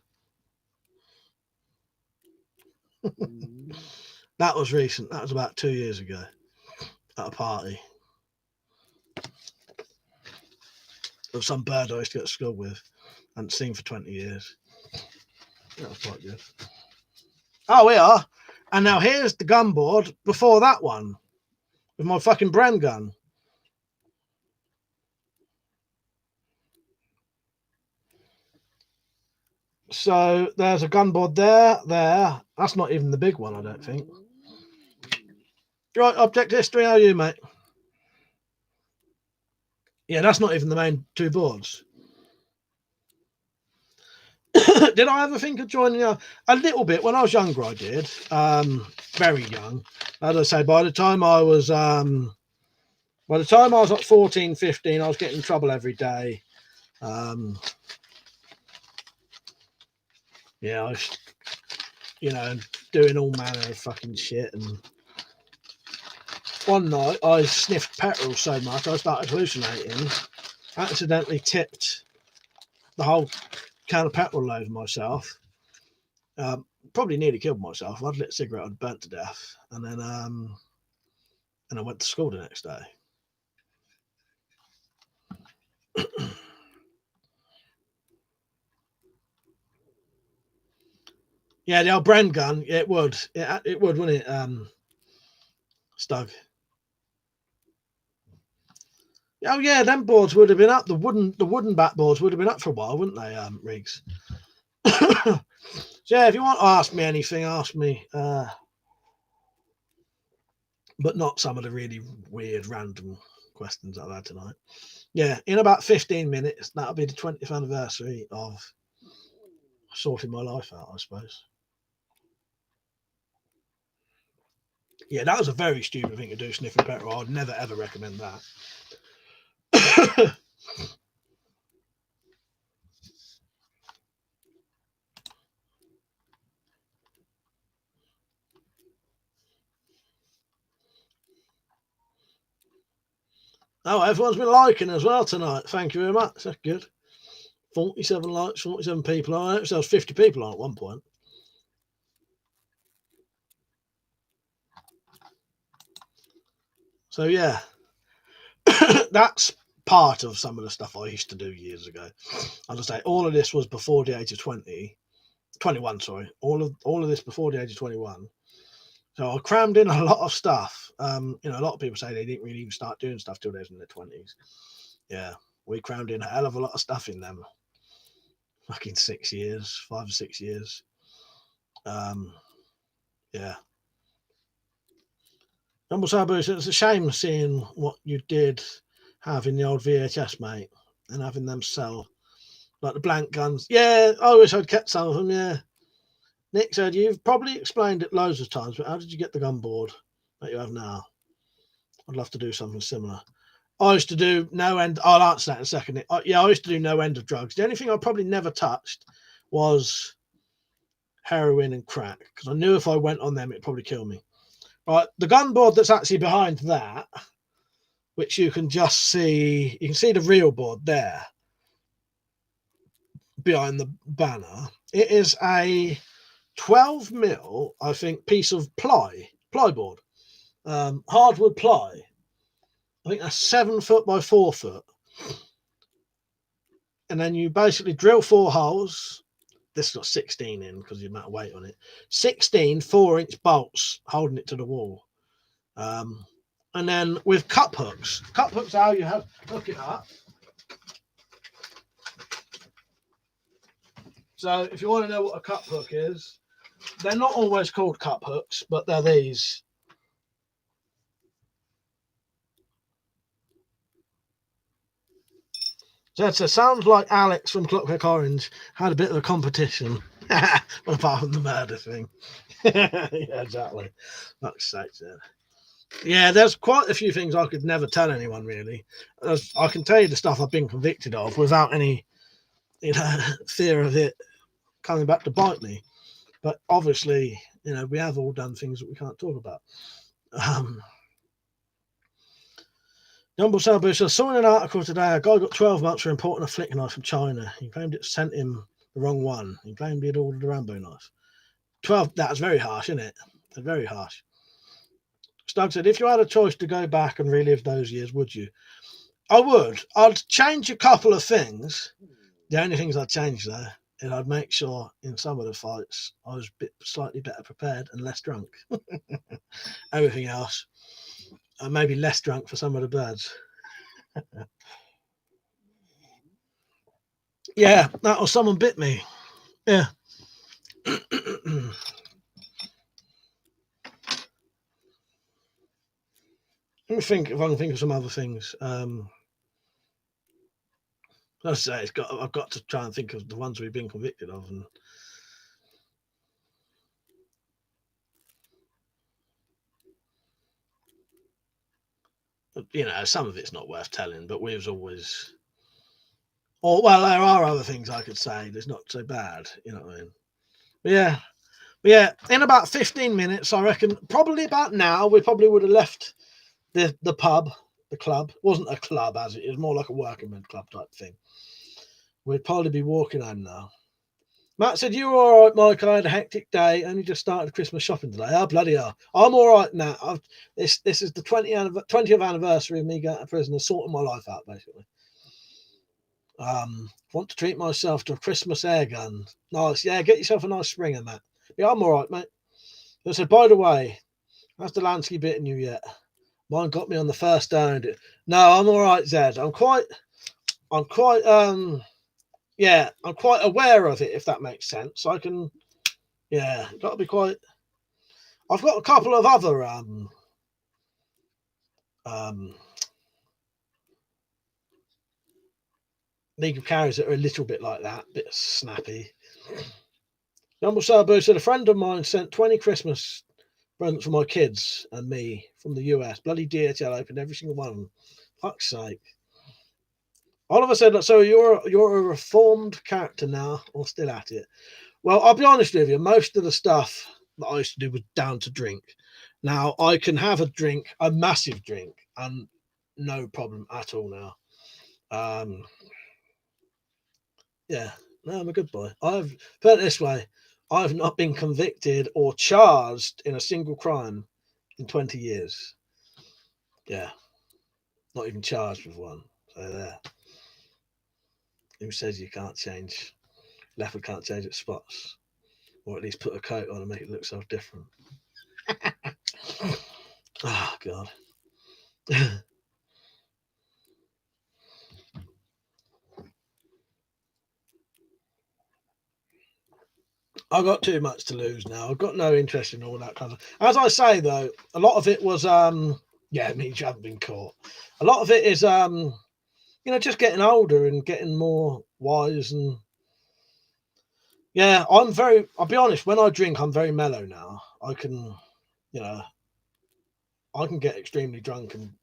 That was recent. That was about 2 years ago at a party. Of some bird I used to go to school with. Hadn't seen for 20 years. That was quite good. Oh, we are. And now here's the gun board before that one with my fucking brand gun. So there's a gun board there. That's not even the big one, I don't think. Right, object history, how are you, mate? Yeah, that's not even the main two boards. Did I ever think of joining a little bit? When I was younger, I did. Very young. As I say, by the time I was like 14, 15, I was getting in trouble every day. Yeah, I was, doing all manner of fucking shit. And one night I sniffed petrol so much I started hallucinating. Accidentally tipped the whole can of petrol over myself. Probably nearly killed myself. I'd lit a cigarette, I'd burnt to death, and then and I went to school the next day. Yeah, the old brand gun. Yeah, it would. It would, wouldn't it? Stug. Oh yeah, them boards would have been up. The wooden back boards would have been up for a while, wouldn't they, Riggs? So yeah, if you want to ask me anything, ask me. But not some of the really weird, random questions I've had tonight. Yeah, in about 15 minutes, that'll be the 20th anniversary of sorting my life out, I suppose. Yeah, that was a very stupid thing to do, sniffing petrol. I'd never ever recommend that. Oh, everyone's been liking as well tonight. Thank you very much. That's good. 47 likes, 47 people on it. So there was 50 people on at one point. So yeah, that's part of some of the stuff I used to do years ago. As I say, all of this was before the age of 21, sorry. All of this before the age of 21. So I crammed in a lot of stuff. A lot of people say they didn't really even start doing stuff till they was in their 20s. Yeah, we crammed in a hell of a lot of stuff in them. Fucking 5 or 6 years. Yeah. Rumble Sabu says it's a shame seeing what you did have in the old VHS, mate, and having them sell like the blank guns. Yeah, I wish I'd kept some of them. Yeah. Nick said you've probably explained it loads of times, but how did you get the gun board that you have now? I'd love to do something similar. I used to do no end. I'll answer that in a second. I used to do no end of drugs. The only thing I probably never touched was heroin and crack because I knew if I went on them, it'd probably kill me. Right, the gun board that's actually behind that, which you can just see, you can see the real board there behind the banner. It is a 12 mil, I think, piece of plyboard, hardwood ply. I think that's 7 foot by 4 foot. And then you basically drill 4 holes. This has got 16 in because of the amount of weight on it. 16 4-inch bolts holding it to the wall. And then with cup hooks how you have hook it up. So if you want to know what a cup hook is, they're not always called cup hooks, but they're these. So it sounds like Alex from Clockwork Orange had a bit of a competition, apart from the murder thing. Yeah, exactly. Fuck's sake, yeah, there's quite a few things I could never tell anyone, really. I can tell you the stuff I've been convicted of without any, fear of it coming back to bite me. But obviously, you know, we have all done things that we can't talk about. Jumble Salbush, I saw in an article today a guy got 12 months for importing a flick knife from China. He claimed it sent him the wrong one. He claimed he had ordered a Rambo knife. 12, that's very harsh, isn't it? That's very harsh. Stug said, if you had a choice to go back and relive those years, would you? I would. I'd change a couple of things. The only things I'd change, though, is I'd make sure in some of the fights I was slightly better prepared and less drunk. Everything else, and maybe less drunk for some of the birds. Yeah, that or someone bit me. Yeah. Let me think if I can think of some other things. Let's say I've got to try and think of the ones we've been convicted of, and you know, some of it's not worth telling. But we was always, or well, there are other things I could say that's not so bad. You know what I mean? But yeah. In about 15 minutes, I reckon. Probably about now, we probably would have left the pub, the club. It wasn't a club as it is, more like a working man club type thing. We'd probably be walking home now. Matt said, "You were all right, Mike. I had a hectic day. Only just started Christmas shopping today. Oh, bloody hell. I'm all right now. This is the 20th anniversary of me going to prison and sorting my life out, basically. Want to treat myself to a Christmas air gun. Nice. Yeah, get yourself a nice Springer, Matt. Yeah, I'm all right, mate. I said, by the way, has the Lansky bitten you yet? Mine got me on the first down. No, I'm all right, Zed. I'm quite I'm quite aware of it, if that makes sense. I can, got to be quite. I've got a couple of other legal carriers that are a little bit like that, a bit snappy. Jumble Sarbo said a friend of mine sent 20 Christmas presents for my kids and me from the US. Bloody DHL opened every single one of them. Fuck's sake. Oliver said, so you're a reformed character now, or still at it? Well, I'll be honest with you, most of the stuff that I used to do was down to drink. Now I can have a drink, a massive drink, and no problem at all now. Yeah, no, I'm a good boy. I've put it this way, I've not been convicted or charged in a single crime in 20 years. Yeah, not even charged with one. So there. Who says you can't change? Leopard can't change its spots, or at least put a coat on and make it look so different. Oh God. I've got too much to lose now. I've got no interest in all that kind of. As I say though, a lot of it was yeah, it means you haven't been caught. A lot of it is just getting older and getting more wise, and yeah, I'll be honest, when I drink I'm very mellow now. I can, I can get extremely drunk, and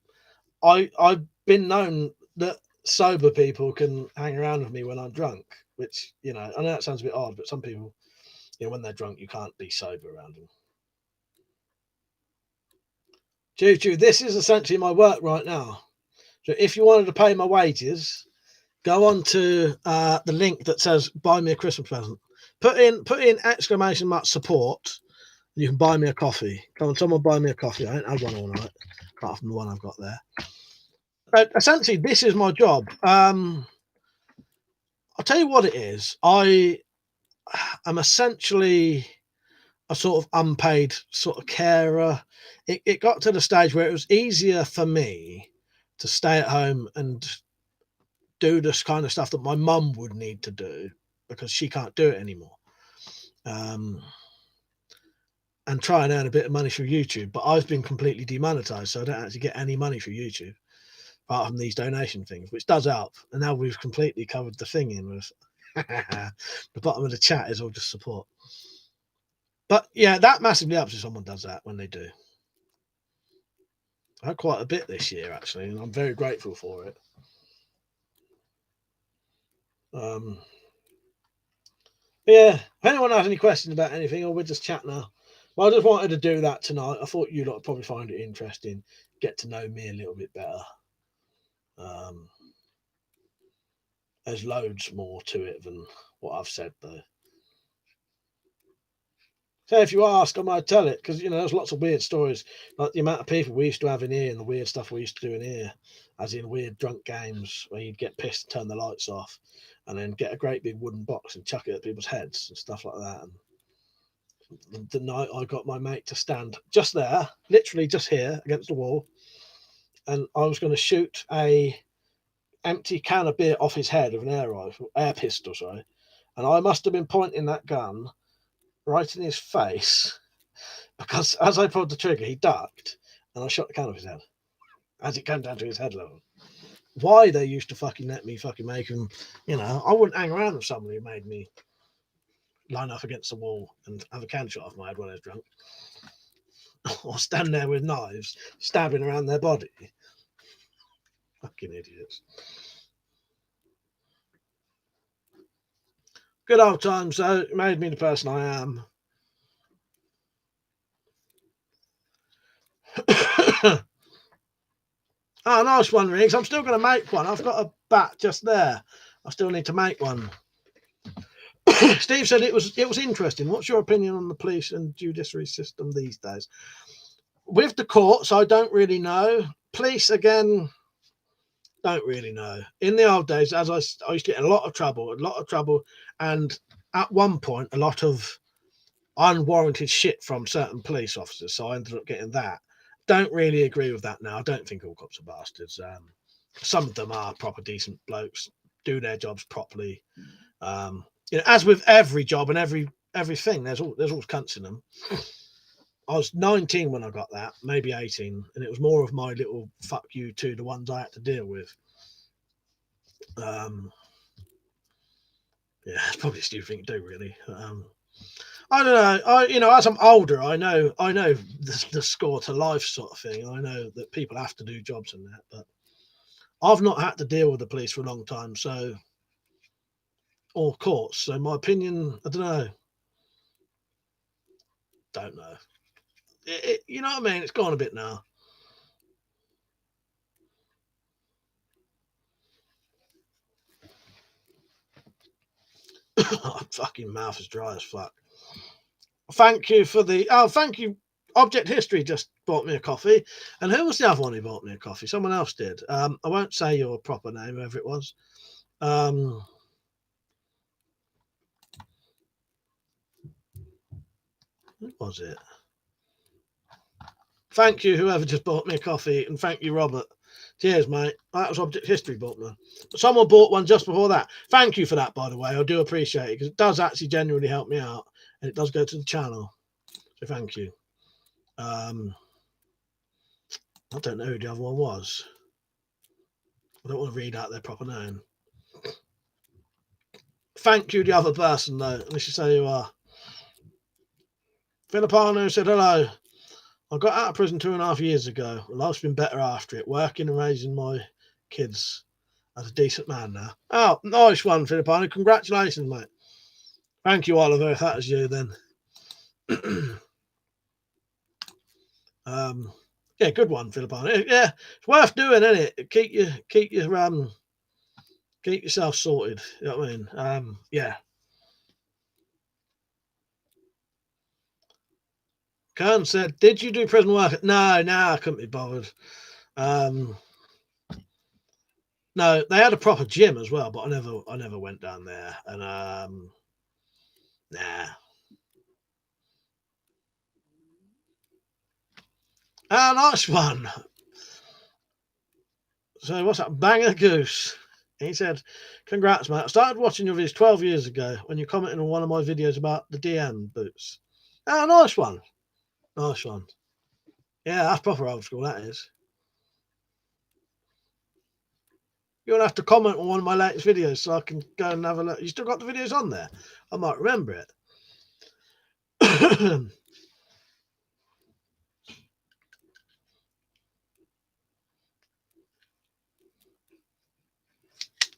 I've been known that sober people can hang around with me when I'm drunk, which, I know that sounds a bit odd, but some people, when they're drunk, you can't be sober around them. Choo, this is essentially my work right now. So if you wanted to pay my wages, go on to the link that says "Buy me a Christmas present." Put in exclamation mark support. And you can buy me a coffee. Come on, someone buy me a coffee. I ain't had one all night, apart from the one I've got there. Essentially, this is my job. I'll tell you what it is. I am essentially a sort of unpaid sort of carer. It got to the stage where it was easier for me to stay at home and do this kind of stuff that my mum would need to do because she can't do it anymore. And try and earn a bit of money through YouTube. But I've been completely demonetized, so I don't actually get any money through YouTube apart from these donation things, which does help. And now we've completely covered the thing in with the bottom of the chat is all just support. But yeah, that massively helps if someone does that when they do. I had quite a bit this year actually, and I'm very grateful for it. Yeah, if anyone has any questions about anything, or we'll just chat now. Well, I just wanted to do that tonight. I thought you'd probably find it interesting, get to know me a little bit better. Um, there's loads more to it than what I've said, though. So if you ask, I might tell it because there's lots of weird stories, like the amount of people we used to have in here and the weird stuff we used to do in here, as in weird drunk games where you'd get pissed and turn the lights off, and then get a great big wooden box and chuck it at people's heads and stuff like that. And the night I got my mate to stand just there, literally just here against the wall, and I was going to shoot a empty can of beer off his head with an air pistol, sorry, and I must have been pointing that gun right in his face. Because as I pulled the trigger, he ducked, and I shot the can off his head as it came down to his head level. Why they used to fucking let me fucking make him, I wouldn't hang around with somebody who made me line up against the wall and have a can shot off my head when I was drunk, or stand there with knives stabbing around their body. Fucking idiots. Good old times, though. It made me the person I am. Oh, nice one, Riggs. I'm still going to make one. I've got a bat just there. I still need to make one. Steve said it was interesting. What's your opinion on the police and judiciary system these days? With the courts, I don't really know. Police, again, don't really know. In the old days, as I used to get in a lot of trouble, and at one point, a lot of unwarranted shit from certain police officers. So I ended up getting that. Don't really agree with that now. I don't think all cops are bastards. Some of them are proper decent blokes, do their jobs properly. As with every job and everything, there's all cunts in them. I was 19 when I got that, maybe 18, and it was more of my little fuck you to the ones I had to deal with. Yeah, it's probably a stupid thing to do, really. I don't know. As I'm older, I know the score to life sort of thing. I know that people have to do jobs and that, but I've not had to deal with the police for a long time, or courts. So my opinion, I don't know. Don't know. You know what I mean? It's gone a bit now. Fucking mouth is dry as fuck. Thank you for thank you. Object History just bought me a coffee. And who was the other one who bought me a coffee? Someone else did. I won't say your proper name, whoever it was. Who was it? Thank you, whoever just bought me a coffee, and thank you, Robert. Cheers, mate. That was Object History bought one. Someone bought one just before that. Thank you for that, by the way. I do appreciate it because it does actually genuinely help me out, and it does go to the channel. So thank you. I don't know who the other one was. I don't want to read out their proper name. Thank you, the other person, though. Let's just say you are. Filipano said hello. I got out of prison 2.5 years ago. Life's been better after it, working and raising my kids as a decent man now. Oh, nice one, Filipano. Congratulations, mate. Thank you, Oliver, if that was you then. Yeah, good one, Filipano. Yeah, it's worth doing, isn't it? Keep yourself sorted. You know what I mean? Yeah. Kern said, "Did you do prison work?" No, I couldn't be bothered. No, they had a proper gym as well, but I never went down there. And nah. Ah, nice one. So what's that? Banger Goose. He said, "Congrats, mate. I started watching your videos 12 years ago when you commented on one of my videos about the DM boots." Ah, nice one. Nice one. Yeah, that's proper old school, that is. You'll have to comment on one of my latest videos so I can go and have a look. You still got the videos on there? I might remember it.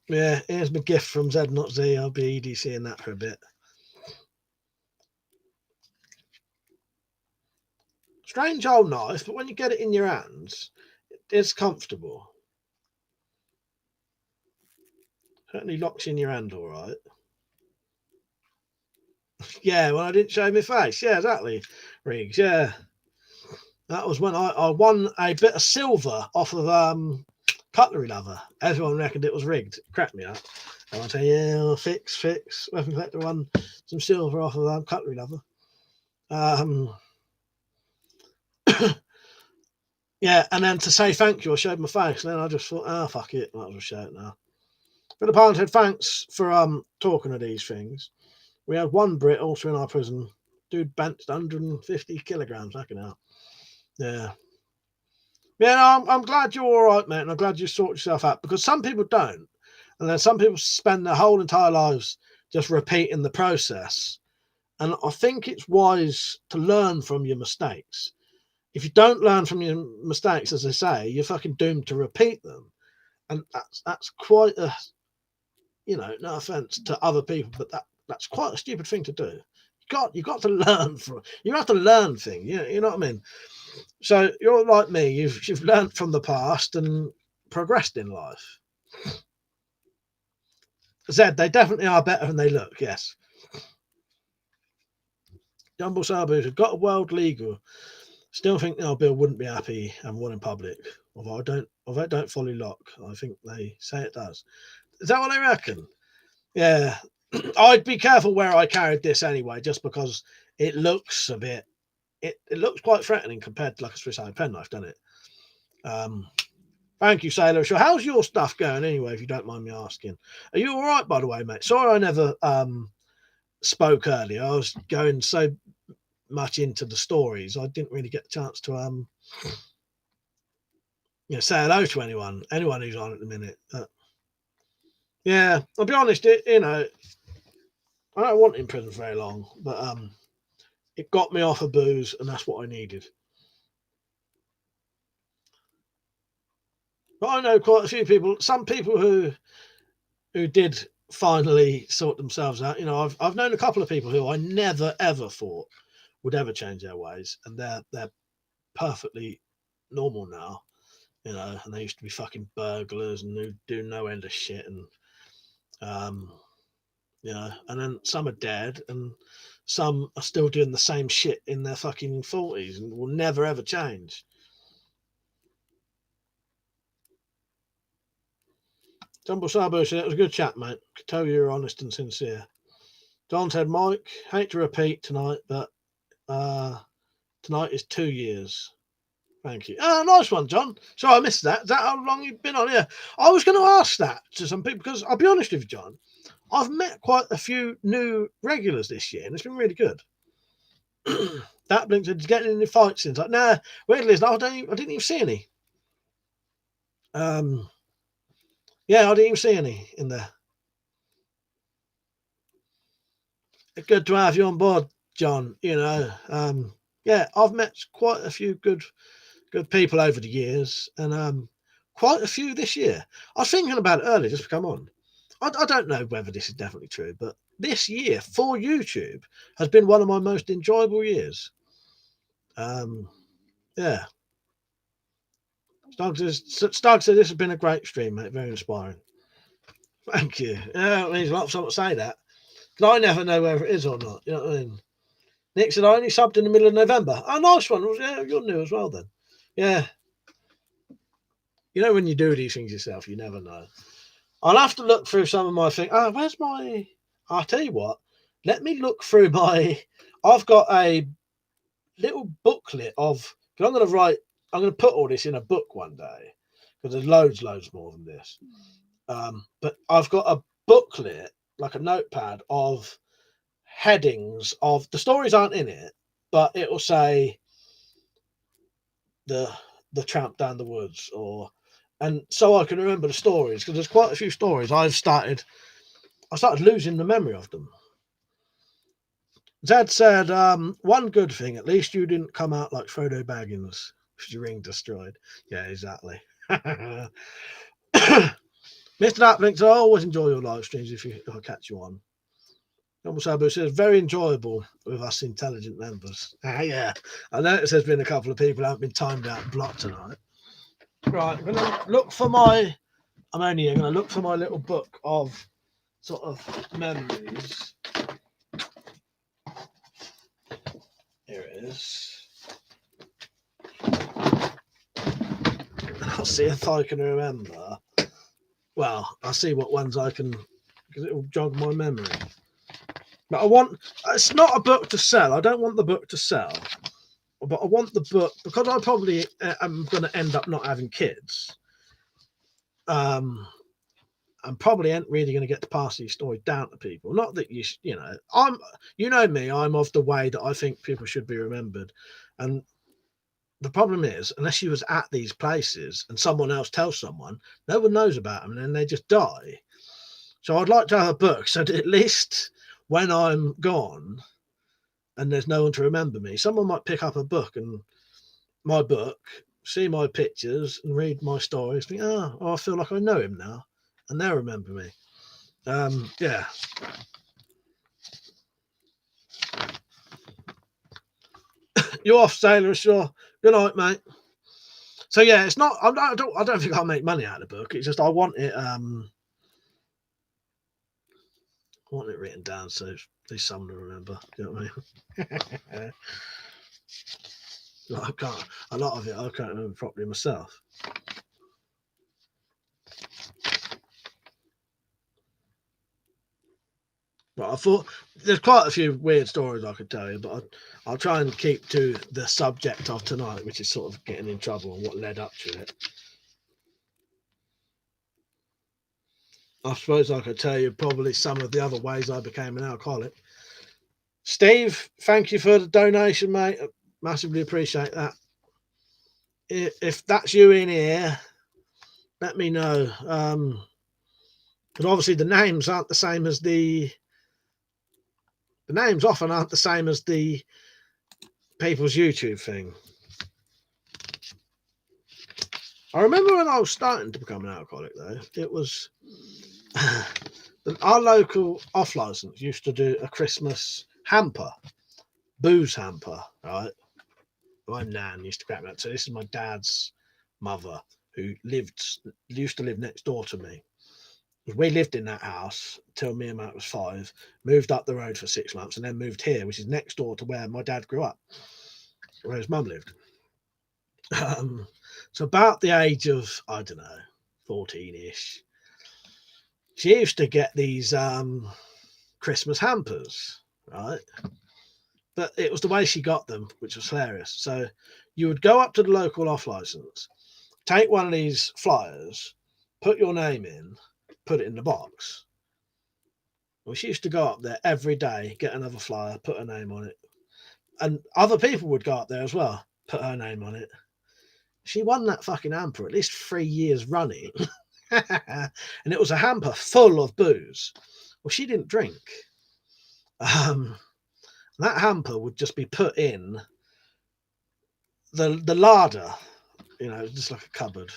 Yeah, here's my gift from Z Not Z. I'll be EDCing that for a bit. Strange old knife, but when you get it in your hands, it's comfortable. Certainly locks in your hand all right. Yeah, when I didn't show my face. Yeah, exactly, Riggs. Yeah. That was when I won a bit of silver off of cutlery leather. Everyone reckoned it was rigged. It cracked me up. And I say, yeah, fix. WeaponCollector won some silver off of cutlery leather. Yeah, and then to say thank you, I showed my face. And then I just thought, oh, fuck it. Might as well show it now. But the parent said, thanks for talking of these things. We had one Brit also in our prison. Dude benched 150 kilograms. Fucking hell. Yeah. Yeah, I'm glad you're all right, mate, and I'm glad you sort yourself out, because some people don't. And then some people spend their whole entire lives just repeating the process. And I think it's wise to learn from your mistakes. If you don't learn from your mistakes, as they say, you're fucking doomed to repeat them. And that's quite a, no offense to other people, but that's quite a stupid thing to do. You got to learn from. You have to learn things. You know what I mean. So you're like me. You've learned from the past and progressed in life. Zed, they definitely are better than they look. Yes. Jumbo Sabu have got a world legal. Still think Bill wouldn't be happy and won in public. Although I don't fully lock. I think they say it does. Is that what they reckon? Yeah. I'd be careful where I carried this anyway, just because it looks a bit. It looks quite threatening compared to like a Swiss Army penknife, doesn't it? Thank you, Sailor. So, how's your stuff going anyway? If you don't mind me asking, are you all right, by the way, mate? Sorry, I never spoke earlier. I was going so much into the stories, I didn't really get the chance to say hello to anyone who's on at the minute. Yeah, I'll be honest. I don't want in prison very long, but it got me off of booze, and that's what I needed. But I know quite a few people. Some people who did finally sort themselves out. I've known a couple of people who I never ever thought would ever change their ways, and they're perfectly normal now. And they used to be fucking burglars and who do no end of shit, and and then some are dead, and some are still doing the same shit in their fucking 40s and will never ever change. Jumbo Sabo said it was a good chat, mate. Could tell you're honest and sincere. John said, Mike, hate to repeat tonight, but tonight is 2 years. Thank you. Oh, nice one, John. Sorry, I missed that. Is that how long you've been on here? I was going to ask that to some people, because I'll be honest with you, John, I've met quite a few new regulars this year, and it's been really good. That Blink said, getting any fights in. It's like, nah, regulars, I didn't even see any. Yeah, I didn't even see any in there. It's good to have you on board, John. Yeah, I've met quite a few good people over the years, and quite a few this year. I was thinking about it earlier just to come on. I don't know whether this is definitely true, but this year for YouTube has been one of my most enjoyable years. Yeah. Stug said this has been a great stream, mate. Very inspiring. Thank you. Yeah, it means a lot for someone to say that, because I never know whether it is or not. You know what I mean? Nick said I only subbed in the middle of November. Oh, nice one. Yeah, you're new as well then. Yeah. When you do these things yourself, you never know. I'll have to look through some of my things. Where's my... I'll tell you what. Let me look through my... I've got a little booklet of... I'm going to put all this in a book one day, because there's loads more than this. But I've got a booklet, like a notepad, of headings of... The stories aren't in it, but it will say the tramp down the woods, and so I can remember the stories, because there's quite a few stories I started losing the memory of them. Zed said, one good thing, at least you didn't come out like Frodo Baggins with your ring destroyed. Yeah, exactly. Mr. Applink, I always enjoy your live streams if I catch you on. Double Sabu says, very enjoyable with us intelligent members. Yeah. I notice there's been a couple of people who haven't been timed out and blocked tonight. Right, I'm going to look for my... I'm only going to look for my little book of sort of memories. Here it is. I'll see if I can remember. Well, I'll see what ones I can, because it will jog my memory. But I want, it's not a book to sell. I don't want the book to sell. But I want the book, because I probably am going to end up not having kids. I'm probably ain't really going to get to pass these stories down to people. Not that you know, you know me, I'm of the way that I think people should be remembered. And the problem is, unless you was at these places and someone else tells someone, no one knows about them and then they just die. So I'd like to have a book so that at least when I'm gone and there's no one to remember me, someone might pick up a book and my book, see my pictures and read my stories, think, oh, I feel like I know him now, and they'll remember me. Yeah. You're off, Sailor Sure. Good night, mate. So yeah, it's not. I don't think I'll make money out of the book. It's just I want it. I want it written down so at least someone will remember. You know what I mean? I can't. A lot of it I can't remember properly myself. But I thought there's quite a few weird stories I could tell you, but I'll try and keep to the subject of tonight, which is sort of getting in trouble and what led up to it. I suppose I could tell you probably some of the other ways I became an alcoholic. Steve, thank you for the donation, mate. I massively appreciate that. If that's you in here, let me know. But obviously the names aren't the same as the names often aren't the same as the people's YouTube thing. I remember when I was starting to become an alcoholic, though, it was our local off license used to do a Christmas hamper, booze hamper, right? My nan used to crack me up. So this is my dad's mother who used to live next door to me. We lived in that house till me and Matt was 5, moved up the road for 6 months, and then moved here, which is next door to where my dad grew up, where his mum lived. So about the age of, I don't know, 14-ish, she used to get these Christmas hampers, right? But it was the way she got them, which was hilarious. So you would go up to the local off license, take one of these flyers, put your name in, put it in the box. Well, she used to go up there every day, get another flyer, put her name on it. And other people would go up there as well, put her name on it. She won that fucking hamper at least 3 years running. And it was a hamper full of booze. Well, she didn't drink. That hamper would just be put in the larder, just like a cupboard.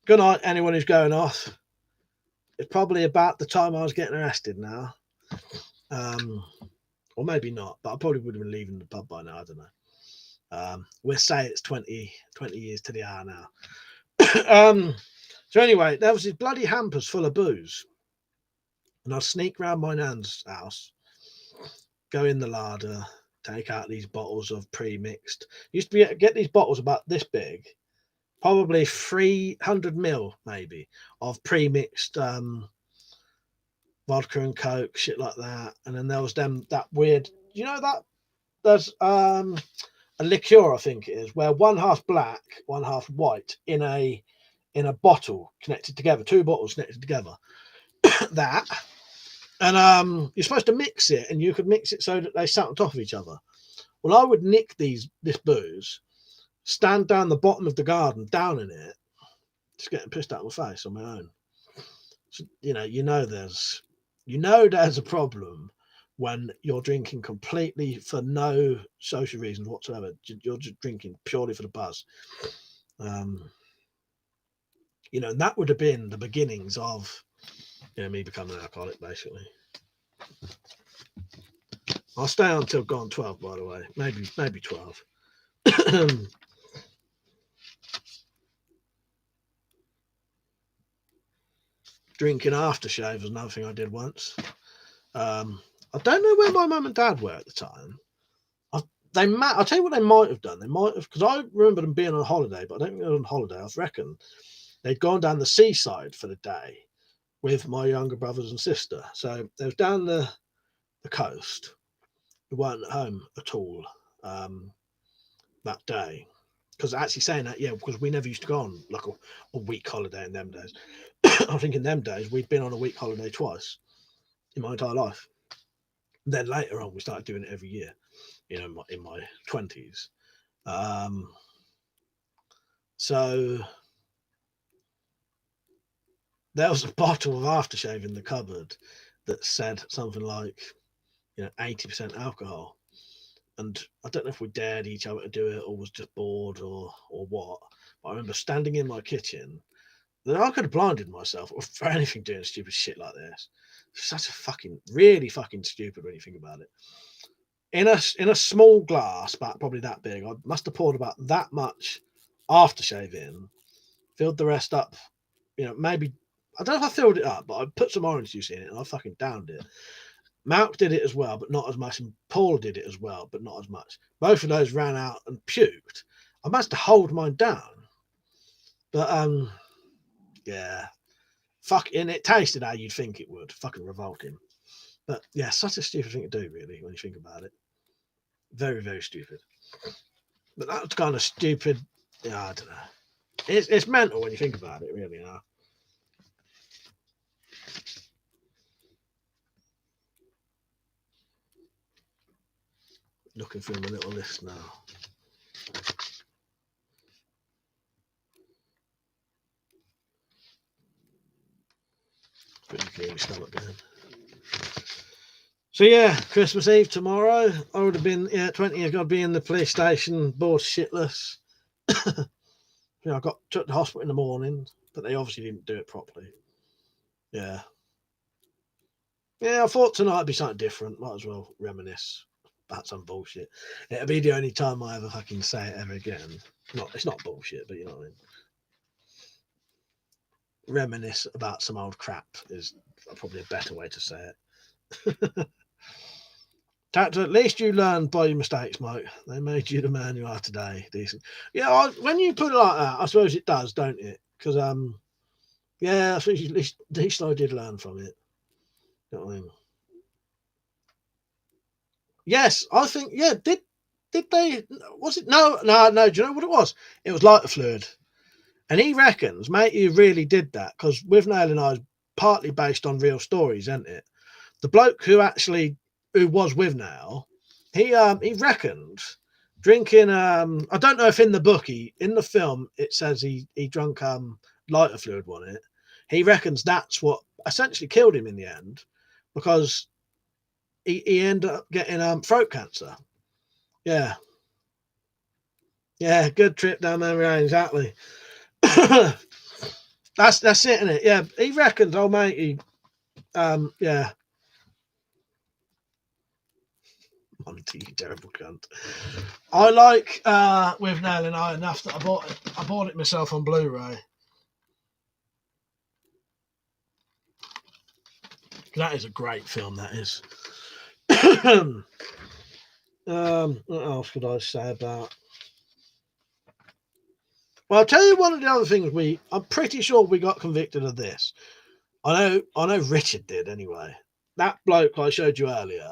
Good night, anyone who's going off. It's probably about the time I was getting arrested now. Or maybe not, but I probably would have been leaving the pub by now. I don't know. We'll say it's 20 years to the hour now. So anyway, there was these bloody hampers full of booze. And I'd sneak round my nan's house, go in the larder, take out these bottles of pre-mixed. Used to get these bottles about this big, probably 300 ml maybe, of pre-mixed vodka and coke, shit like that. And then there was that weird, that there's a liqueur, I think it is, where one half black, one half white in a bottle connected together, 2 bottles connected together. That. And you're supposed to mix it, and you could mix it so that they sat on top of each other. Well, I would nick this booze, stand down the bottom of the garden, down in it, just getting pissed out of my face on my own. So, there's a problem when you're drinking completely for no social reasons whatsoever. You're just drinking purely for the buzz. And that would have been the beginnings of me becoming an alcoholic, basically. I'll stay until gone 12, by the way. Maybe 12. Drinking aftershave was another thing I did once. I don't know where my mum and dad were at the time. I'll tell you what they might have done. They might have, because I remember them being on holiday, but I don't think they were on holiday. I reckon they'd gone down the seaside for the day with my younger brothers and sister. So they was down the coast. We weren't at home at all that day. Because actually saying that, yeah, because we never used to go on like a week holiday in them days. I think in them days we'd been on a week holiday twice in my entire life. And then later on we started doing it every year, you know, in my 20s. So there was a bottle of aftershave in the cupboard that said something like, you know, 80% alcohol. And I don't know if we dared each other to do it or was just bored or what. But I remember standing in my kitchen. Then I could have blinded myself for anything doing stupid shit like this. Such a really fucking stupid when you think about it. In a small glass, but probably that big, I must have poured about that much aftershave in, filled the rest up. You know, maybe I don't know if I filled it up, but I put some orange juice in it and I fucking downed it. Malk did it as well, but not as much, and Paul did it as well, but not as much. Both of those ran out and puked. I managed to hold mine down, but yeah, fucking it tasted how you'd think it would. Fucking revolting. But yeah, such a stupid thing to do, really, when you think about it. Very, very stupid. But that was kind of stupid. Yeah, I don't know. It's mental when you think about it, really. You know? Looking through my little list now. Pretty clear stomach going. So yeah, Christmas Eve tomorrow. I would have been 20. I've got to be in the police station, bored shitless. You know, I got took to the hospital in the morning, but they obviously didn't do it properly. Yeah. Yeah, I thought tonight would be something different. Might as well reminisce about some bullshit. It'll be the only time I ever fucking say it ever again. It's not bullshit, but you know what I mean. Reminisce about some old crap is probably a better way to say it. At least you learned by your mistakes, Mike. They made you the man you are today. Decent. Yeah, when you put it like that, I suppose it does, don't it? Because yeah, I suppose at least I did learn from it. You know what I mean? Yes, I think. Yeah, did they? Was it? No. Do you know what it was? It was lighter fluid, and he reckons, mate, you really did that because With Nail and I is partly based on real stories, isn't it? The bloke who was with Nail, he reckoned drinking. I don't know if in the film it says he drunk lighter fluid on it. He reckons that's what essentially killed him in the end, because he ended up getting throat cancer. Yeah, yeah, good trip down memory lane, exactly. that's it, isn't it? Yeah, he reckons, old matey. Yeah. Monty, you terrible cunt. I like With Nail and I enough that I bought it myself on Blu-ray. That is a great film, that is. What else could I say about? Well, I'll tell you one of the other things I'm pretty sure we got convicted of this. I know Richard did anyway. That bloke I showed you earlier.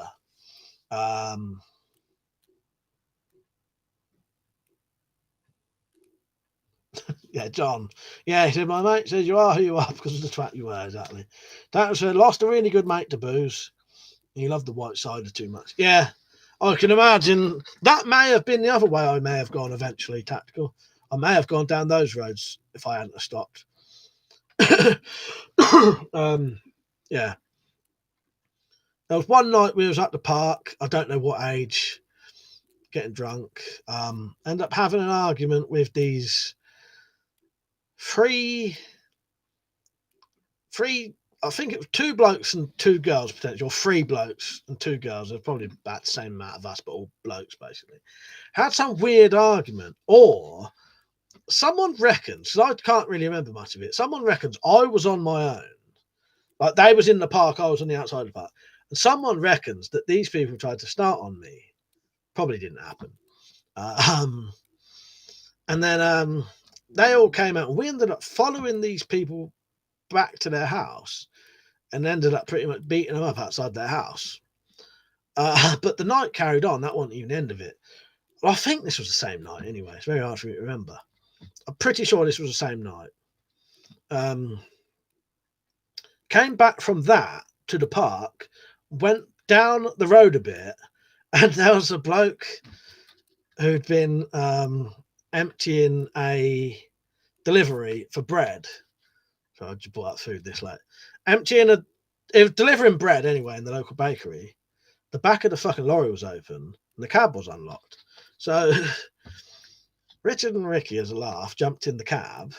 Yeah, John. Yeah, he said, my mate says you are who you are because of the twat you were, exactly. That was lost a really good mate to booze. He loved the white cider too much. Yeah, I can imagine that may have been the other way I may have gone eventually, tactical. I may have gone down those roads if I hadn't have stopped. Yeah. There was one night we was at the park, I don't know what age, getting drunk. End up having an argument with these three I think it was 2 blokes and 2 girls potentially, or 3 blokes and 2 girls. There's probably about the same amount of us, but all blokes basically. Had some weird argument, or someone reckons, because I can't really remember much of it. Someone reckons I was on my own, like they was in the park, I was on the outside of the park, and someone reckons that these people tried to start on me. Probably didn't happen. And then they all came out, and we ended up following these people back to their house, and ended up pretty much beating them up outside their house. But the night carried on. That wasn't even the end of it. Well, I think this was the same night anyway. It's very hard for me to remember. I'm pretty sure this was the same night. Came back from that to the park, went down the road a bit, and there was a bloke who'd been emptying a delivery for bread. So I just bought out food this late. It was delivering bread anyway in the local bakery. The back of the fucking lorry was open and the cab was unlocked. So Richard and Ricky, as a laugh, jumped in the cab,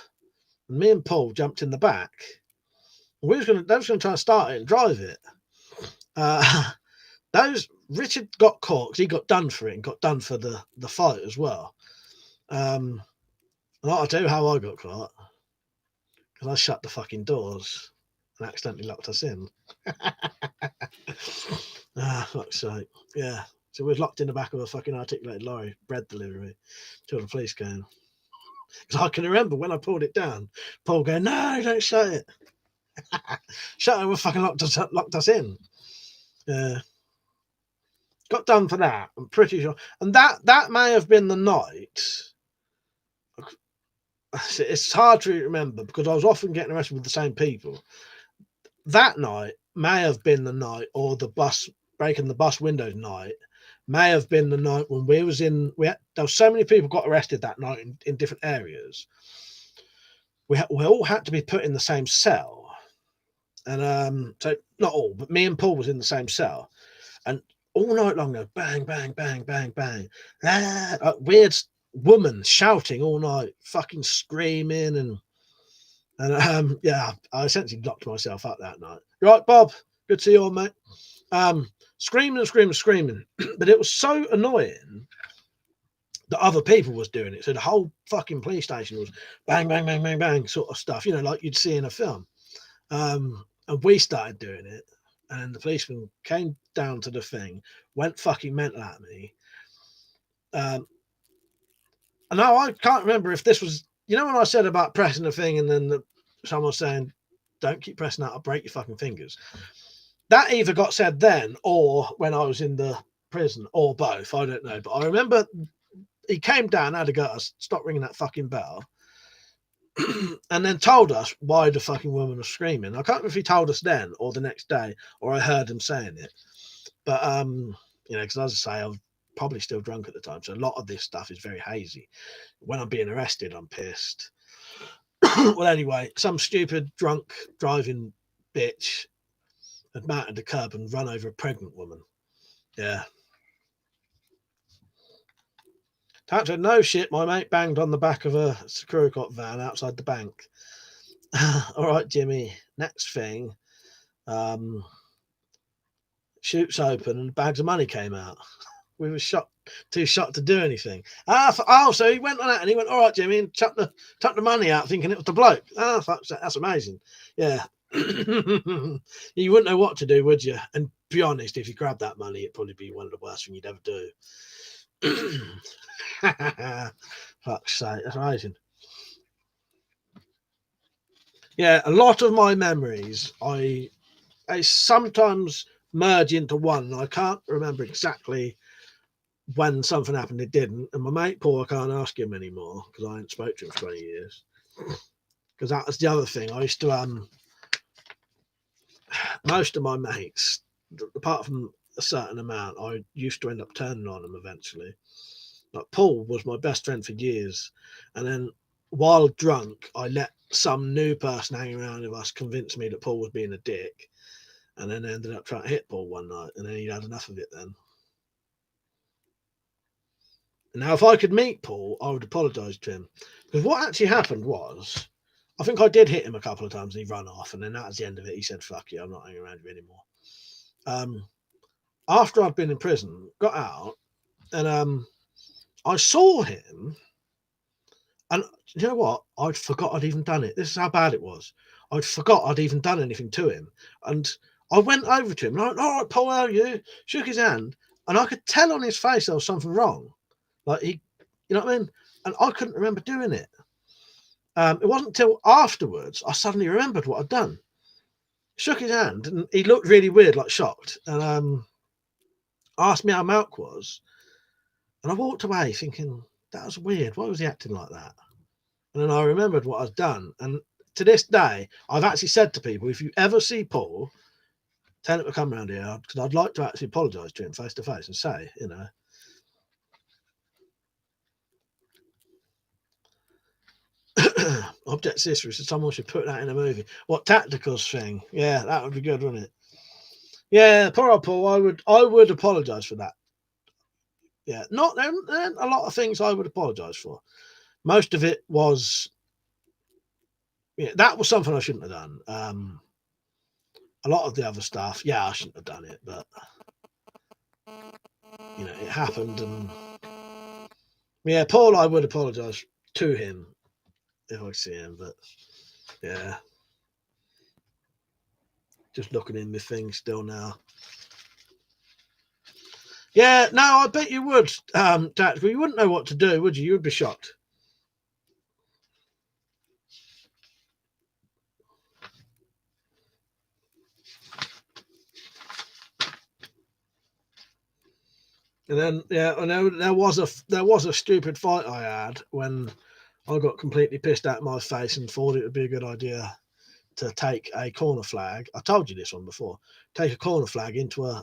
and me and Paul jumped in the back. They was going to try and start it and drive it. Richard got caught because he got done for it and got done for the fight as well. And I'll tell you how I got caught. Because I shut the fucking doors and accidentally locked us in. Fuck's sake. Yeah. So we was locked in the back of a fucking articulated lorry, bread delivery, till the police came. Because I can remember when I pulled it down, Paul going, "No, don't shut it." Shut it, we fucking locked us in. Got done for that, I'm pretty sure. And that may have been the night. It's hard to remember because I was often getting arrested with the same people. That night may have been the night, or the bus breaking the bus windows night may have been the night when there were so many people got arrested that night in different areas. We all had to be put in the same cell, and so not all, but me and Paul was in the same cell, and all night long, there bang, bang, bang, bang, bang, weird woman shouting all night, fucking screaming, and yeah, I essentially locked myself up that night. Right, Bob, good to see you all, mate. Screaming and screaming, screaming, but it was so annoying that other people was doing it. So the whole fucking police station was bang, bang, bang, bang, bang, sort of stuff, like you'd see in a film. And we started doing it, and the policeman came down to the thing, went fucking mental at me. And now I can't remember if this was, when I said about pressing the thing, and then someone saying, "Don't keep pressing that, I'll break your fucking fingers." That either got said then or when I was in the prison, or both. I don't know. But I remember he came down, had to go, stop ringing that fucking bell, and then told us why the fucking woman was screaming. I can't remember if he told us then or the next day, or I heard him saying it. But, because as I say, I was probably still drunk at the time. So a lot of this stuff is very hazy. When I'm being arrested, I'm pissed. Well, anyway, some stupid drunk driving bitch had mounted the curb and run over a pregnant woman. Yeah. Tat said, "No shit, my mate banged on the back of a Securicop van outside the bank." All right, Jimmy. Next thing, chutes open and bags of money came out. We were too shocked to do anything. So he went on that and he went, "All right, Jimmy," and chucked the money out, thinking it was the bloke. Fuck, that's amazing. Yeah. You wouldn't know what to do, would you? And be honest, if you grabbed that money, it'd probably be one of the worst things you'd ever do. Fuck's sake, that's amazing. Yeah, a lot of my memories, I sometimes merge into one. I can't remember exactly when something happened, it didn't. And my mate Paul, I can't ask him anymore because I ain't spoke to him for 20 years. Because that was the other thing. I used to most of my mates, apart from a certain amount, I used to end up turning on them eventually. Like Paul was my best friend for years, and then while drunk, I let some new person hanging around with us convince me that Paul was being a dick, and then ended up trying to hit Paul one night, and then he had enough of it then. Now, if I could meet Paul, I would apologise to him. Because what actually happened was, I think I did hit him a couple of times and he ran off, and then that was the end of it. He said, "Fuck you, I'm not hanging around you anymore." After I'd been in prison, got out, and I saw him, and you know what? I'd forgot I'd even done it. This is how bad it was. I'd forgot I'd even done anything to him, and I went over to him, and I went, "All right, Paul, how are you?" Shook his hand, and I could tell on his face there was something wrong. Like you know what I mean? And I couldn't remember doing it. It wasn't until afterwards I suddenly remembered what I'd done. Shook his hand, and he looked really weird, like shocked, and asked me how Malk was. And I walked away thinking, that was weird. Why was he acting like that? And then I remembered what I'd done. And to this day, I've actually said to people, if you ever see Paul, tell him to come around here, because I'd like to actually apologise to him face to face and say, you know. Object Sister said someone should put that in a movie. What, Tacticals thing? Yeah, that would be good, wouldn't it? Yeah, poor old Paul. I would apologise for that. Yeah, not a lot of things I would apologise for. Most of it was, yeah, that was something I shouldn't have done. A lot of the other stuff, yeah, I shouldn't have done it, but you know, it happened, and yeah, Paul, I would apologise to him if I see him, but yeah, just looking in my thing still now. Yeah, no, I bet you would, Tactical. You wouldn't know what to do, would you? You would be shocked. And then, yeah, I know there was a stupid fight I had when I got completely pissed out of my face and thought it would be a good idea to take a corner flag. I told you this one before. Take a corner flag into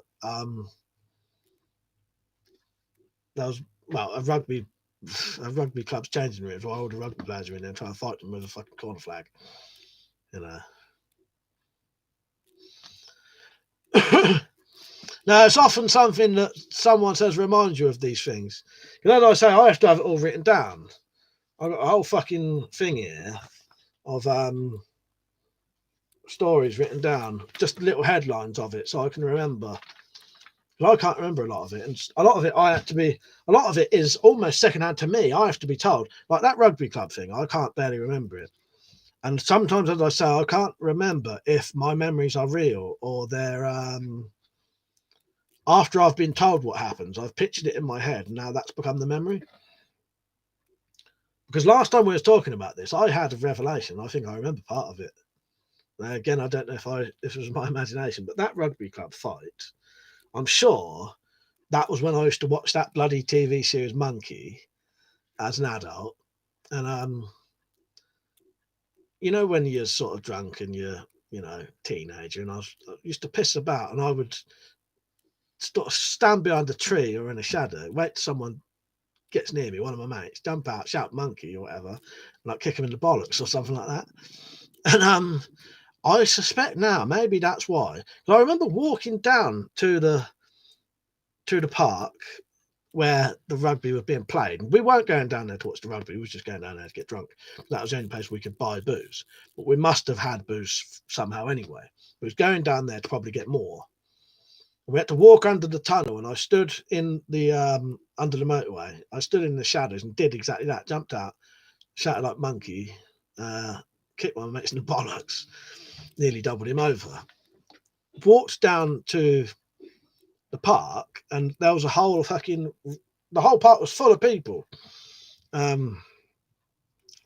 there was, well, a rugby club's changing rooms while all the rugby players are in there trying to fight them with a fucking corner flag. You know. Now, it's often something that someone says reminds you of these things. Because as I say, I have to have it all written down. I've got a whole fucking thing here of stories written down, just little headlines of it, so I can remember. But I can't remember a lot of it, and a lot of it is almost secondhand to me. I have to be told, like that rugby club thing. I can't barely remember it, and sometimes, as I say, I can't remember if my memories are real or they're after I've been told what happens. I've pictured it in my head, and now that's become the memory. Because last time we were talking about this, I had a revelation. I think I remember part of it. Now, again, I don't know if it was my imagination, but that rugby club fight, I'm sure that was when I used to watch that bloody TV series Monkey as an adult. And you know, when you're sort of drunk and you're, you know, teenager, and I used to piss about, and I would sort of stand behind a tree or in a shadow, wait till someone gets near me, one of my mates, jump out, shout monkey or whatever, and like kick him in the bollocks or something like that. And I suspect now maybe that's why. Because I remember walking down to the park where the rugby was being played. We weren't going down there to watch the rugby. We were just going down there to get drunk. That was the only place we could buy booze. But we must have had booze somehow anyway. We was going down there to probably get more. We had to walk under the tunnel, and I stood in the under the motorway. I stood in the shadows and did exactly that. Jumped out, shouted like monkey, kicked my mates in the bollocks, nearly doubled him over. Walked down to the park, and there was a whole fucking, the whole park was full of people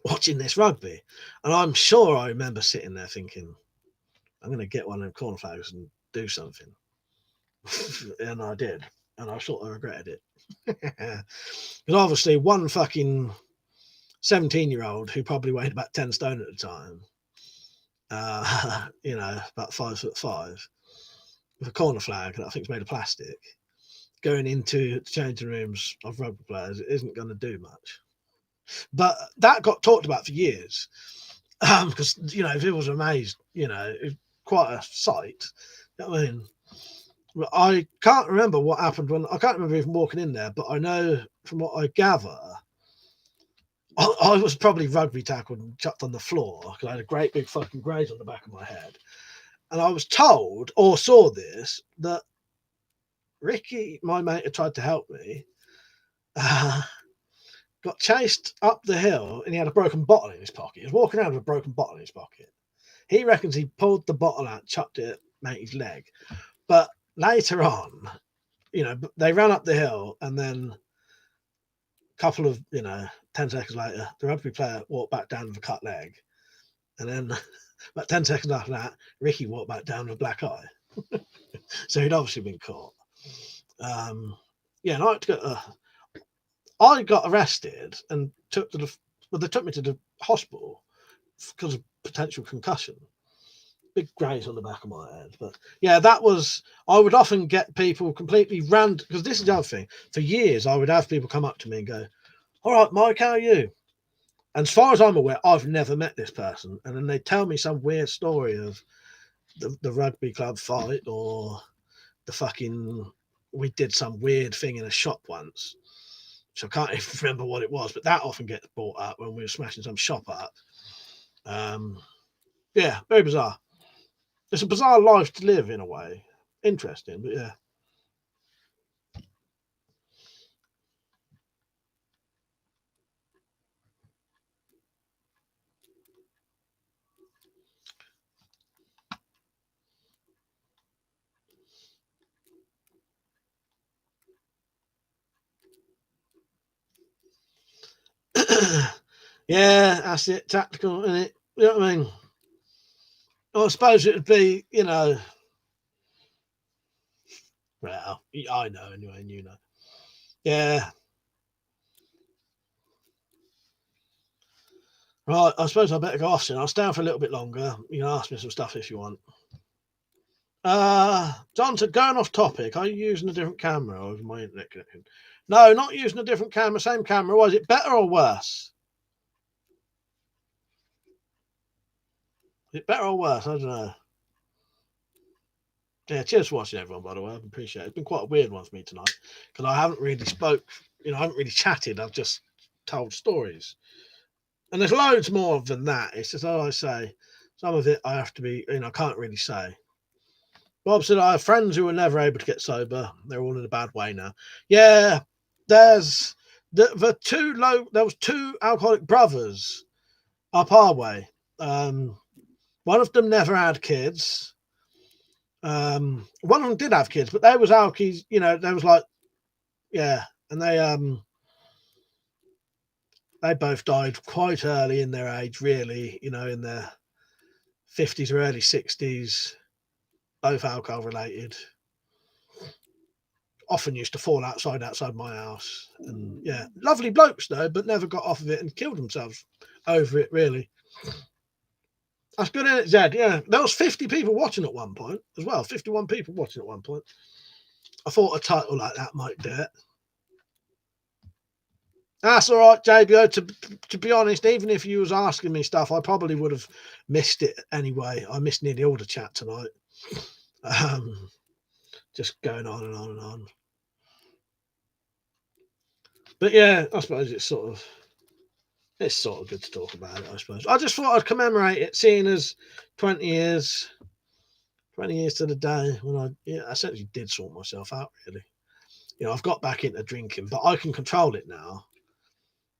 watching this rugby. And I'm sure I remember sitting there thinking, I'm going to get one of them corner flags and do something. And I did. And I sort of regretted it. Because obviously one fucking 17-year-old who probably weighed about 10 stone at the time, you know, about 5'5", with a corner flag that I think is made of plastic, going into changing rooms of rugby players, it isn't going to do much. But that got talked about for years, because you know, people was amazed. You know, it's quite a sight. You know what I mean? But I can't remember what happened when, I can't remember even walking in there, but I know from what I gather, I was probably rugby tackled and chucked on the floor because I had a great big fucking graze on the back of my head. And I was told, or saw this, that Ricky, my mate, had tried to help me, got chased up the hill and he had a broken bottle in his pocket. He was walking around with a broken bottle in his pocket. He reckons he pulled the bottle out, chucked it at mate's leg. But later on, they ran up the hill and then a couple of, 10 seconds later, the rugby player walked back down with a cut leg. And then about 10 seconds after that, Ricky walked back down with a black eye. So he'd obviously been caught. And I got arrested and they took me to the hospital because of potential concussion. Big graze on the back of my head. But yeah, I would often get people completely random, because this is the other thing. For years, I would have people come up to me and go, "All right, Mike, how are you?" And as far as I'm aware, I've never met this person. And then they tell me some weird story of the rugby club fight, or we did some weird thing in a shop once. So I can't even remember what it was, but that often gets brought up when we were smashing some shop up. Yeah, very bizarre. It's a bizarre life to live in a way. Interesting, but yeah. Yeah, that's it. Tactical, isn't it? You know what I mean? I suppose it would be, well, I know anyway, and you know. Yeah. Right, I suppose I better go off soon. I'll stay on for a little bit longer. You can ask me some stuff if you want. John said, going off topic, are you using a different camera over my internet connection? No, not using a different camera, same camera. Was it better or worse? Is it better or worse? I don't know. Yeah, cheers for watching, everyone, by the way. I appreciate it. It's been quite a weird one for me tonight because I haven't really I haven't really chatted. I've just told stories. And there's loads more than that. It's just, as I say, some of it I have to be, I can't really say. Bob said, I have friends who were never able to get sober. They're all in a bad way now. Yeah, there's there was two alcoholic brothers up our way. One of them never had kids. One of them did have kids, but they was alkies, they was like, yeah, and they both died quite early in their age, really, in their 50s or early 60s, both alcohol related. Often used to fall outside my house. And yeah, lovely blokes though, but never got off of it and killed themselves over it, really. That's good, isn't it, Zed? Yeah, there was 50 people watching at one point as well. 51 people watching at one point. I thought a title like that might do it. That's all right, JBO. To be honest, even if you was asking me stuff, I probably would have missed it anyway. I missed nearly all the chat tonight. Just going on and on and on. But yeah, I suppose it's sort of good to talk about it, I suppose. I just thought I'd commemorate it, seeing as 20 years to the day when I essentially did sort myself out, really. I've got back into drinking, but I can control it now.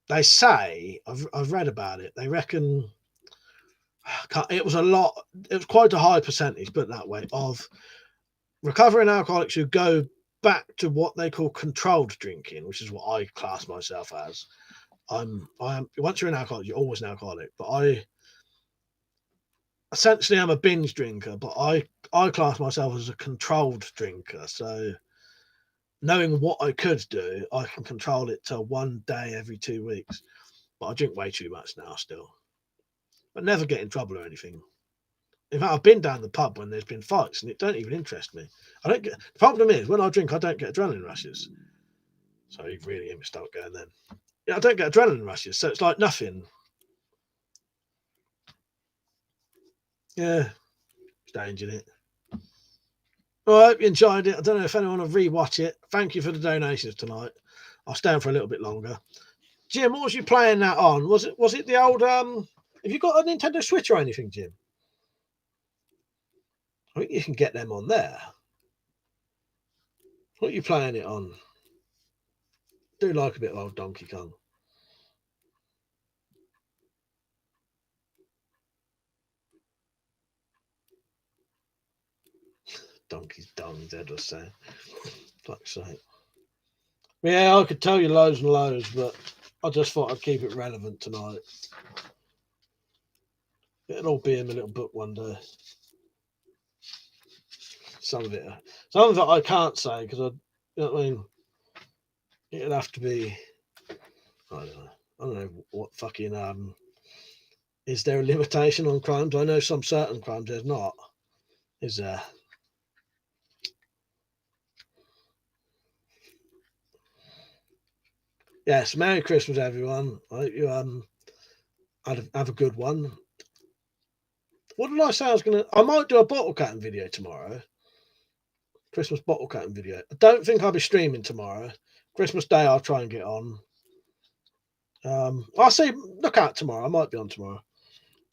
They say, I've read about it, they reckon it was quite a high percentage, put it that way, of recovering alcoholics who go back to what they call controlled drinking, which is what I class myself as. I am once you're an alcoholic, you're always an alcoholic. But I essentially am a binge drinker, but I class myself as a controlled drinker. So knowing what I could do, I can control it to one day every 2 weeks. But I drink way too much now still. But never get in trouble or anything. In fact, I've been down the pub when there's been fights and it don't even interest me. The problem is when I drink, I don't get adrenaline rushes. So you really hear me start going then. Yeah, I don't get adrenaline rushes, so it's like nothing. Yeah, strange, isn't it? Well, I hope you enjoyed it. I don't know if anyone will rewatch it. Thank you for the donations tonight. I'll stay on for a little bit longer. Jim, what was you playing that on? Was it the old Have you got a Nintendo Switch or anything, Jim? I think you can get them on there. What are you playing it on? I do like a bit of old Donkey Kong. Donkey's dong, Ed was saying. Fuck's sake. Yeah, I could tell you loads and loads, but I just thought I'd keep it relevant tonight. It'll all be in my little book one day. Some of it I can't say because you know what I mean. It'd have to be. I don't know what fucking Is there a limitation on crimes? I know some certain crimes there's not. Is there? Yes, Merry Christmas, everyone. I hope you have a good one. What did I say I was gonna? I might do a bottle catting video tomorrow. Christmas bottle catting video. I don't think I'll be streaming tomorrow. Christmas Day, I'll try and get on. I'll see. Look out tomorrow. I might be on tomorrow.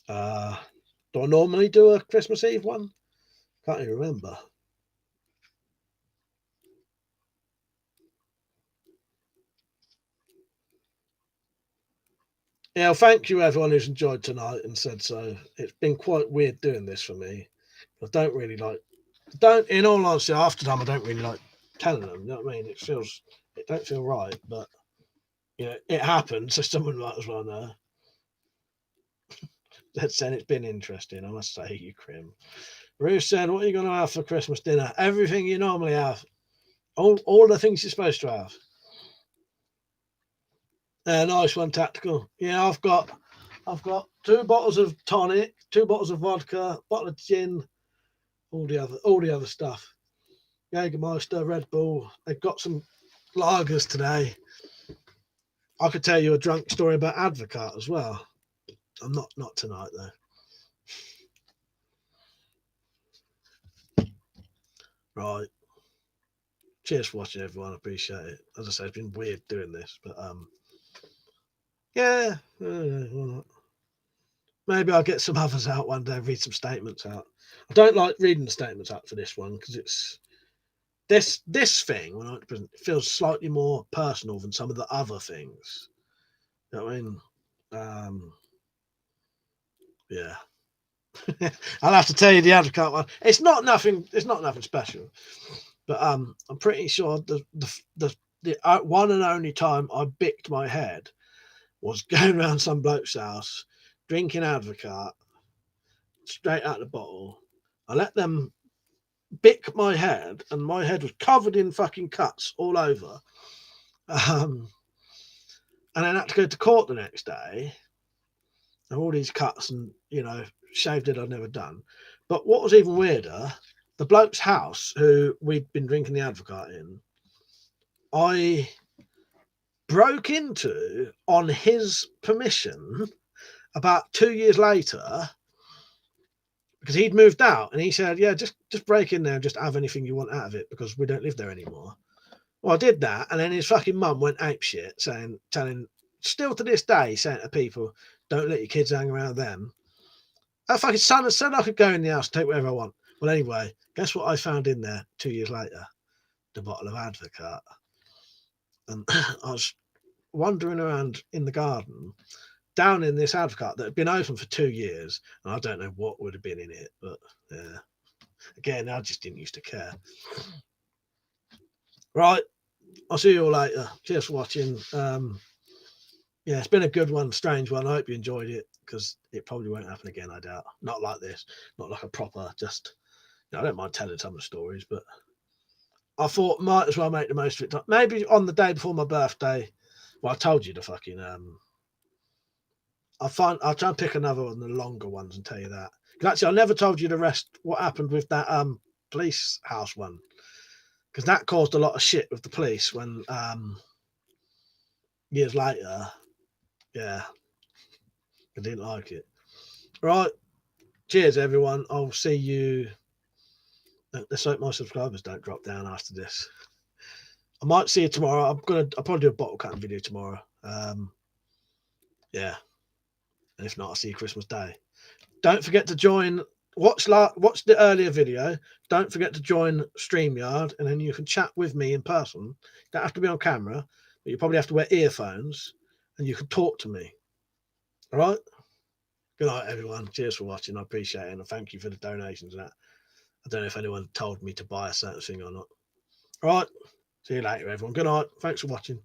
Do I normally do a Christmas Eve one? Can't even remember. Yeah, well, thank you everyone who's enjoyed tonight and said so. It's been quite weird doing this for me. I don't really like. In all honesty, after time I don't really like telling them. You know what I mean? It don't feel right, but you know it happened, so someone might as well know. That said, it's been interesting. I must say, you Crim. Ruth said, "What are you going to have for Christmas dinner? Everything you normally have, all the things you're supposed to have." Nice one, Tactical. Yeah, I've got 2 bottles of tonic, 2 bottles of vodka, bottle of gin, all the other stuff. Jägermeister, Red Bull. They've got some lagers today. I could tell you a drunk story about Advocat as well. I'm not tonight though. Right. Cheers for watching, everyone. I appreciate it. As I say, it's been weird doing this, but yeah. Maybe I'll get some others out one day, read some statements out. I don't like reading the statements out for this one because it's this thing when it feels slightly more personal than some of the other things. You know what I mean? Yeah. I'll have to tell you the Advocate one. It's not nothing special, but I'm pretty sure the one and only time I bicked my head was going around some bloke's house, drinking Advocate straight out of the bottle. I let them bick my head, and my head was covered in fucking cuts all over. And then I had to go to court the next day. And all these cuts and, shaved it I'd never done. But what was even weirder, the bloke's house, who we'd been drinking the Advocate in, I broke into on his permission about 2 years later because he'd moved out and he said, yeah, just break in there and just have anything you want out of it because we don't live there anymore. Well, I did that, and then his fucking mum went apeshit, telling, still to this day, saying to people, don't let your kids hang around them. That fucking son said I could go in the house and take whatever I want. Well, anyway, guess what I found in there 2 years later? The bottle of Advocate. And I was wandering around in the garden, down in this Advocate that had been open for 2 years, and I don't know what would have been in it, but yeah. Again, I just didn't used to care. Right, I'll see you all later. Cheers for watching. Yeah, it's been a good one, strange one. I hope you enjoyed it because it probably won't happen again, I doubt. Not like this, not like a proper, just, I don't mind telling some of the stories, but I thought might as well make the most of it. Maybe on the day before my birthday, well, I told you to fucking, I'll try and pick another one of the longer ones and tell you that. Because actually, I never told you the rest, what happened with that police house one. Because that caused a lot of shit with the police when, years later, yeah, I didn't like it. Right. Cheers, everyone. I'll see you. Let's hope my subscribers don't drop down after this. I might see you tomorrow. I'll probably do a bottle cutting video tomorrow. Yeah. And if not, I'll see you Christmas Day. Don't forget to join. Watch the earlier video. Don't forget to join StreamYard, and then you can chat with me in person. You don't have to be on camera, but you probably have to wear earphones, and you can talk to me. All right. Good night, everyone. Cheers for watching. I appreciate it, and thank you for the donations. And that I don't know if anyone told me to buy a certain thing or not. All right. See you later, everyone. Good night. Thanks for watching.